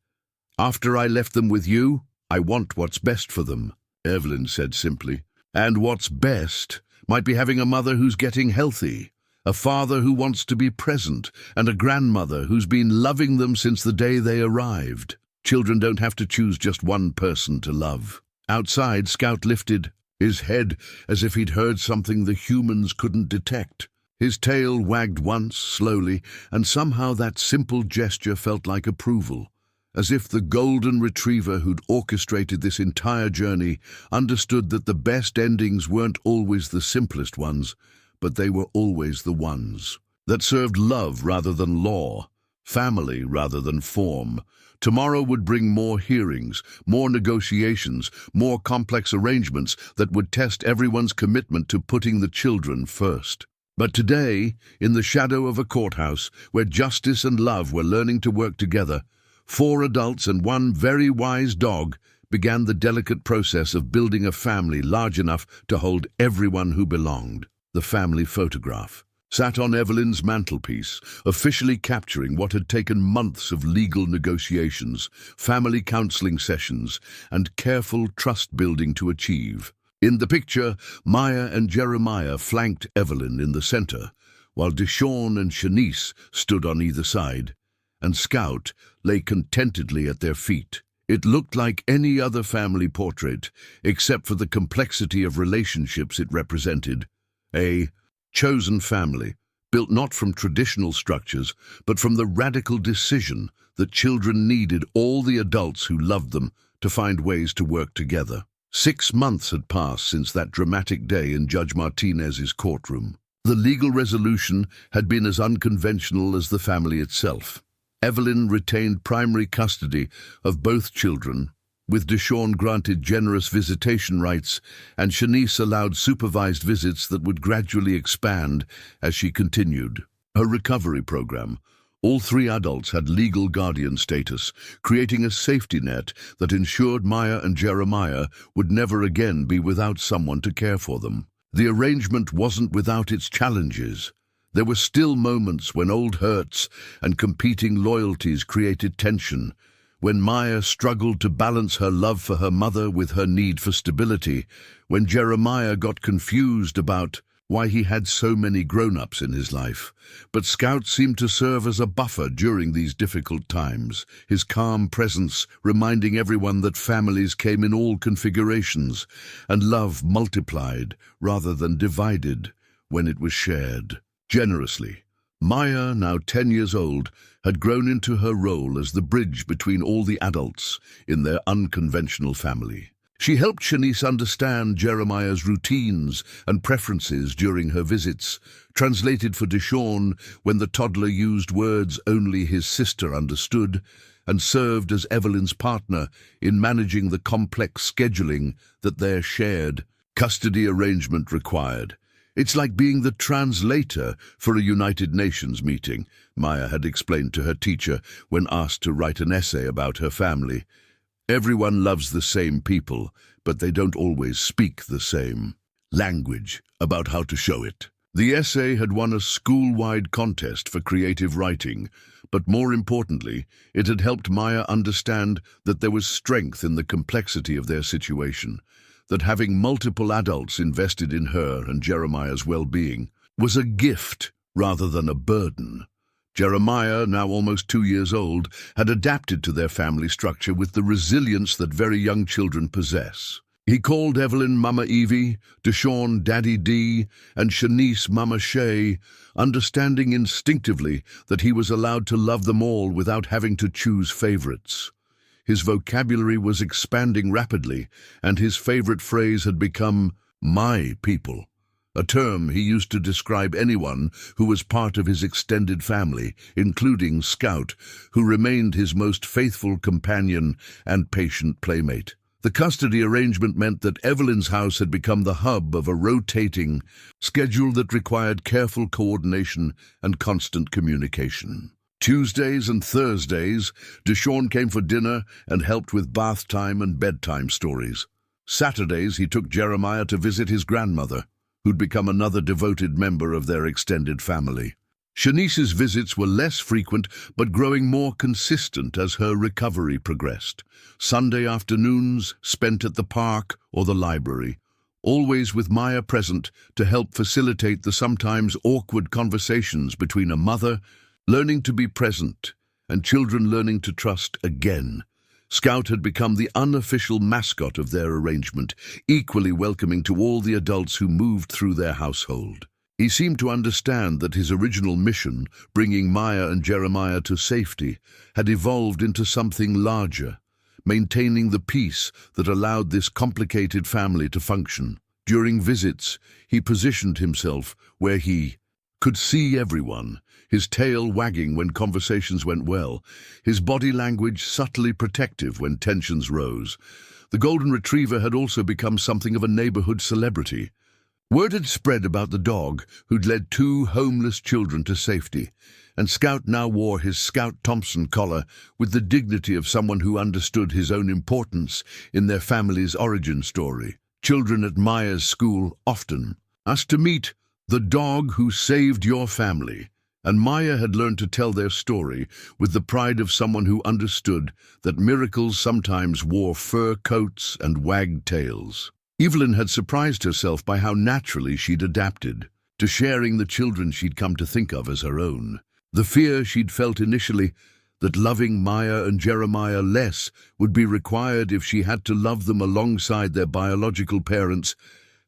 "After I left them with you, I want what's best for them," Evelyn said simply. "And what's best might be having a mother who's getting healthy, a father who wants to be present, and a grandmother who's been loving them since the day they arrived. Children don't have to choose just one person to love." Outside, Scout lifted his head as if he'd heard something the humans couldn't detect. His tail wagged once, slowly, and somehow that simple gesture felt like approval, as if the golden retriever who'd orchestrated this entire journey understood that the best endings weren't always the simplest ones, but they were always the ones that served love rather than law, family rather than form. Tomorrow would bring more hearings, more negotiations, more complex arrangements that would test everyone's commitment to putting the children first. But today, in the shadow of a courthouse where justice and love were learning to work together, 4 adults and 1 very wise dog began the delicate process of building a family large enough to hold everyone who belonged. The family photograph sat on Evelyn's mantelpiece, officially capturing what had taken months of legal negotiations, family counseling sessions, and careful trust-building to achieve. In the picture, Maya and Jeremiah flanked Evelyn in the center, while Deshawn and Shanice stood on either side, and Scout lay contentedly at their feet. It looked like any other family portrait, except for the complexity of relationships it represented. A chosen family, built not from traditional structures, but from the radical decision that children needed all the adults who loved them to find ways to work together. 6 months had passed since that dramatic day in Judge Martinez's courtroom. The legal resolution had been as unconventional as the family itself. Evelyn retained primary custody of both children, with Deshawn granted generous visitation rights, and Shanice allowed supervised visits that would gradually expand as she continued her recovery program. All 3 adults had legal guardian status, creating a safety net that ensured Maya and Jeremiah would never again be without someone to care for them. The arrangement wasn't without its challenges. There were still moments when old hurts and competing loyalties created tension, when Maya struggled to balance her love for her mother with her need for stability, when Jeremiah got confused about why he had so many grown-ups in his life. But Scout seemed to serve as a buffer during these difficult times, his calm presence reminding everyone that families came in all configurations, and love multiplied rather than divided when it was shared generously. Maya, now 10 years old, had grown into her role as the bridge between all the adults in their unconventional family. She helped Shanice understand Jeremiah's routines and preferences during her visits, translated for Deshawn when the toddler used words only his sister understood, and served as Evelyn's partner in managing the complex scheduling that their shared custody arrangement required. "It's like being the translator for a United Nations meeting," Maya had explained to her teacher when asked to write an essay about her family. "Everyone loves the same people, but they don't always speak the same language about how to show it." The essay had won a school-wide contest for creative writing, but more importantly, it had helped Maya understand that there was strength in the complexity of their situation, that having multiple adults invested in her and Jeremiah's well-being was a gift rather than a burden. Jeremiah, now almost 2 years old, had adapted to their family structure with the resilience that very young children possess. He called Evelyn Mama Evie, Deshawn Daddy D, and Shanice Mama Shay, understanding instinctively that he was allowed to love them all without having to choose favorites. His vocabulary was expanding rapidly, and his favorite phrase had become, "my people," a term he used to describe anyone who was part of his extended family, including Scout, who remained his most faithful companion and patient playmate. The custody arrangement meant that Evelyn's house had become the hub of a rotating schedule that required careful coordination and constant communication. Tuesdays and Thursdays, Deshawn came for dinner and helped with bath time and bedtime stories. Saturdays, he took Jeremiah to visit his grandmother, who'd become another devoted member of their extended family. Shanice's visits were less frequent but growing more consistent as her recovery progressed. Sunday afternoons spent at the park or the library, always with Maya present to help facilitate the sometimes awkward conversations between a mother learning to be present and children learning to trust again. Scout had become the unofficial mascot of their arrangement, equally welcoming to all the adults who moved through their household. He seemed to understand that his original mission, bringing Maya and Jeremiah to safety, had evolved into something larger, maintaining the peace that allowed this complicated family to function. During visits, he positioned himself where he could see everyone, his tail wagging when conversations went well, his body language subtly protective when tensions rose. The golden retriever had also become something of a neighborhood celebrity. Word had spread about the dog who'd led 2 homeless children to safety, and Scout now wore his Scout Thompson collar with the dignity of someone who understood his own importance in their family's origin story. Children at Maya's school often asked to meet the dog who saved your family, and Maya had learned to tell their story with the pride of someone who understood that miracles sometimes wore fur coats and wagged tails. Evelyn had surprised herself by how naturally she'd adapted to sharing the children she'd come to think of as her own. The fear she'd felt initially that loving Maya and Jeremiah less would be required if she had to love them alongside their biological parents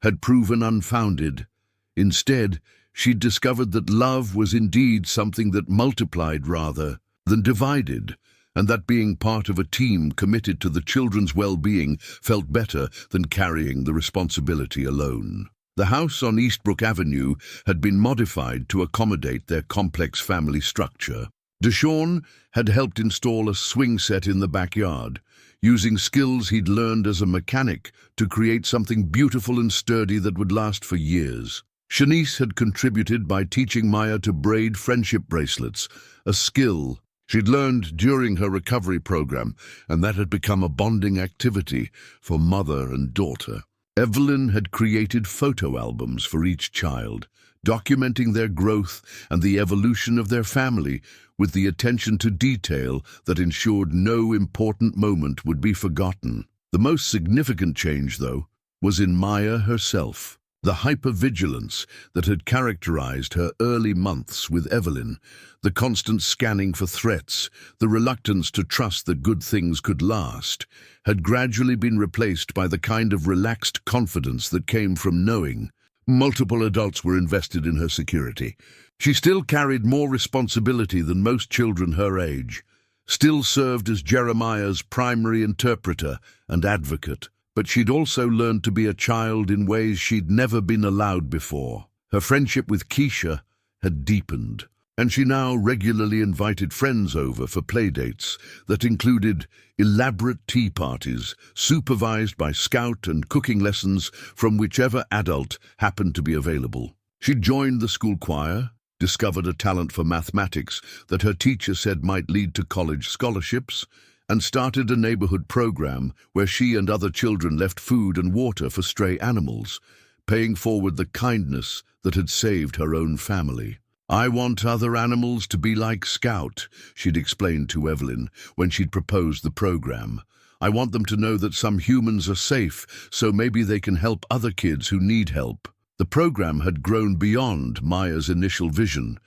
had proven unfounded. Instead, she'd discovered that love was indeed something that multiplied rather than divided, and that being part of a team committed to the children's well-being felt better than carrying the responsibility alone. The house on Eastbrook Avenue had been modified to accommodate their complex family structure. Deshawn had helped install a swing set in the backyard, using skills he'd learned as a mechanic to create something beautiful and sturdy that would last for years. Shanice had contributed by teaching Maya to braid friendship bracelets, a skill she'd learned during her recovery program, and that had become a bonding activity for mother and daughter. Evelyn had created photo albums for each child, documenting their growth and the evolution of their family with the attention to detail that ensured no important moment would be forgotten. The most significant change, though, was in Maya herself. The hypervigilance that had characterized her early months with Evelyn, the constant scanning for threats, the reluctance to trust that good things could last, had gradually been replaced by the kind of relaxed confidence that came from knowing multiple adults were invested in her security. She still carried more responsibility than most children her age, still served as Jeremiah's primary interpreter and advocate, but she'd also learned to be a child in ways she'd never been allowed before. Her friendship with Keisha had deepened, and she now regularly invited friends over for playdates that included elaborate tea parties, supervised by Scout, and cooking lessons from whichever adult happened to be available. She joined the school choir, discovered a talent for mathematics that her teacher said might lead to college scholarships, and started a neighborhood program where she and other children left food and water for stray animals, paying forward the kindness that had saved her own family. "I want other animals to be like Scout," she'd explained to Evelyn when she'd proposed the program. "I want them to know that some humans are safe, so maybe they can help other kids who need help." The program had grown beyond Maya's initial vision,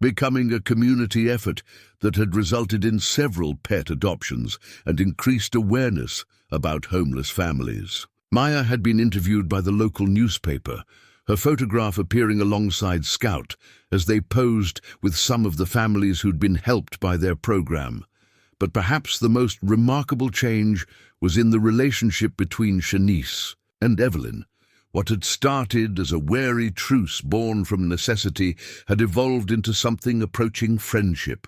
becoming a community effort that had resulted in several pet adoptions and increased awareness about homeless families. Maya had been interviewed by the local newspaper, her photograph appearing alongside Scout as they posed with some of the families who'd been helped by their program. But perhaps the most remarkable change was in the relationship between Shanice and Evelyn. What had started as a wary truce born from necessity had evolved into something approaching friendship.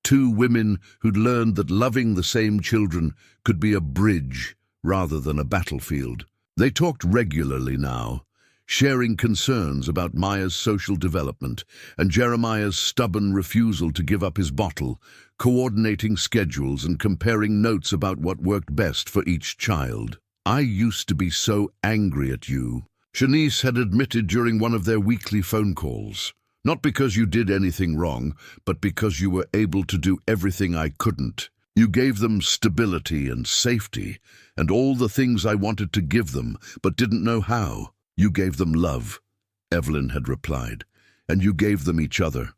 Two women who'd learned that loving the same children could be a bridge rather than a battlefield. They talked regularly now, sharing concerns about Maya's social development and Jeremiah's stubborn refusal to give up his bottle, coordinating schedules and comparing notes about what worked best for each child. "I used to be so angry at you," Shanice had admitted during one of their weekly phone calls. "Not because you did anything wrong, but because you were able to do everything I couldn't. You gave them stability and safety, and all the things I wanted to give them, but didn't know how. You gave them love," Evelyn had replied, "and you gave them each other.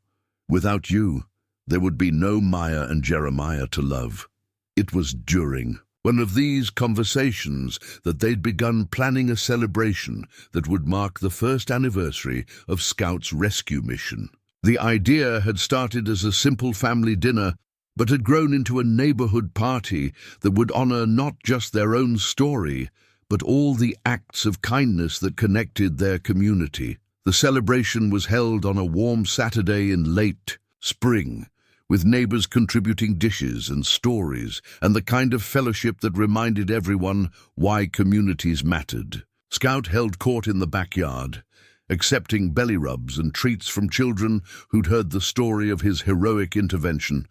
Without you, there would be no Maya and Jeremiah to love." It was during one of these conversations that they'd begun planning a celebration that would mark the first anniversary of Scout's rescue mission. The idea had started as a simple family dinner, but had grown into a neighborhood party that would honor not just their own story, but all the acts of kindness that connected their community. The celebration was held on a warm Saturday in late spring, with neighbors contributing dishes and stories, and the kind of fellowship that reminded everyone why communities mattered. Scout held court in the backyard, accepting belly rubs and treats from children who'd heard the story of his heroic intervention,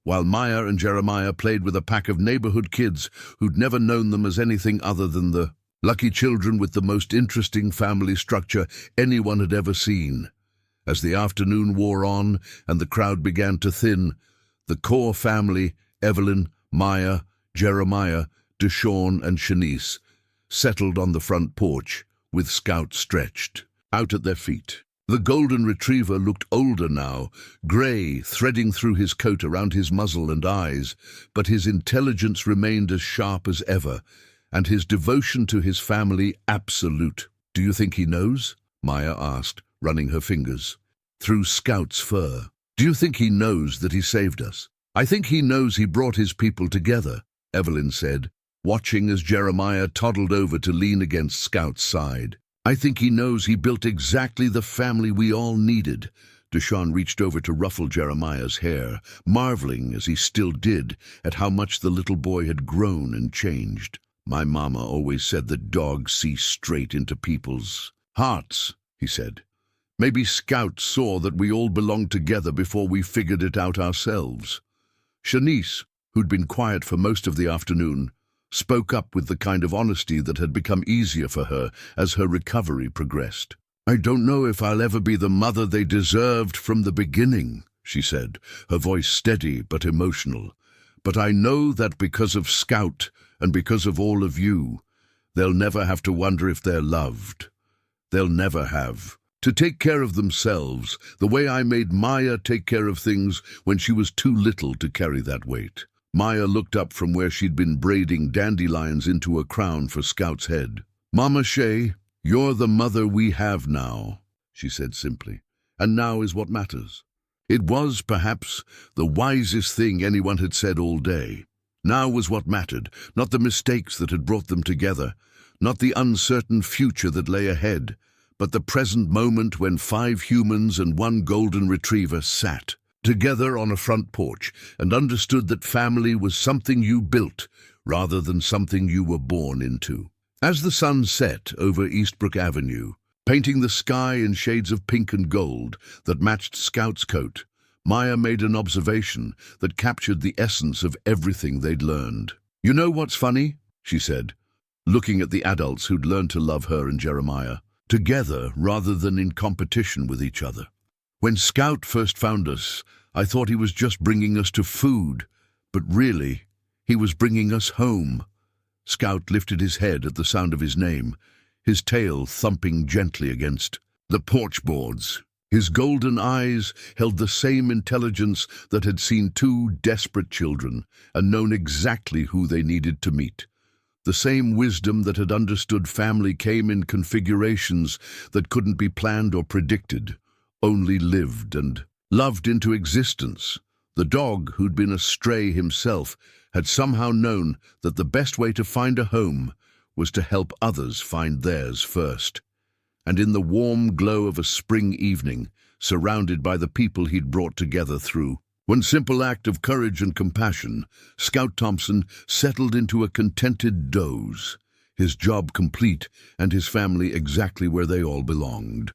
while Maya and Jeremiah played with a pack of neighborhood kids who'd never known them as anything other than the lucky children with the most interesting family structure anyone had ever seen. As the afternoon wore on and the crowd began to thin, the core family, Evelyn, Maya, Jeremiah, Deshawn and Shanice, settled on the front porch with Scout stretched out at their feet. The golden retriever looked older now, grey threading through his coat around his muzzle and eyes, but his intelligence remained as sharp as ever, and his devotion to his family absolute. "Do you think he knows?" Maya asked, running her fingers through Scout's fur. "Do you think he knows that he saved us?" "I think he knows he brought his people together," Evelyn said, watching as Jeremiah toddled over to lean against Scout's side. "I think he knows he built exactly the family we all needed." Deshawn reached over to ruffle Jeremiah's hair, marveling, as he still did, at how much the little boy had grown and changed. "My mama always said that dogs see straight into people's hearts," he said. "Maybe Scout saw that we all belonged together before we figured it out ourselves." Shanice, who'd been quiet for most of the afternoon, spoke up with the kind of honesty that had become easier for her as her recovery progressed. "I don't know if I'll ever be the mother they deserved from the beginning," she said, her voice steady but emotional. "But I know that because of Scout and because of all of you, they'll never have to wonder if they're loved. They'll never have to take care of themselves the way I made Maya take care of things when she was too little to carry that weight." Maya looked up from where she'd been braiding dandelions into a crown for Scout's head. "Mama Shay, you're the mother we have now," she said simply, "and now is what matters." It was, perhaps, the wisest thing anyone had said all day. Now was what mattered, not the mistakes that had brought them together, not the uncertain future that lay ahead, but the present moment when 5 humans and 1 golden retriever sat together on a front porch and understood that family was something you built rather than something you were born into. As the sun set over Eastbrook Avenue, painting the sky in shades of pink and gold that matched Scout's coat, Maya made an observation that captured the essence of everything they'd learned. "You know what's funny?" she said, looking at the adults who'd learned to love her and Jeremiah, together rather than in competition with each other. "When Scout first found us, I thought he was just bringing us to food, but really, he was bringing us home." Scout lifted his head at the sound of his name, his tail thumping gently against the porch boards. His golden eyes held the same intelligence that had seen 2 desperate children and known exactly who they needed to meet. The same wisdom that had understood family came in configurations that couldn't be planned or predicted, only lived and loved into existence. The dog, who'd been a stray himself, had somehow known that the best way to find a home was to help others find theirs first. And in the warm glow of a spring evening, surrounded by the people he'd brought together through one simple act of courage and compassion, Scout Thompson settled into a contented doze, his job complete and his family exactly where they all belonged.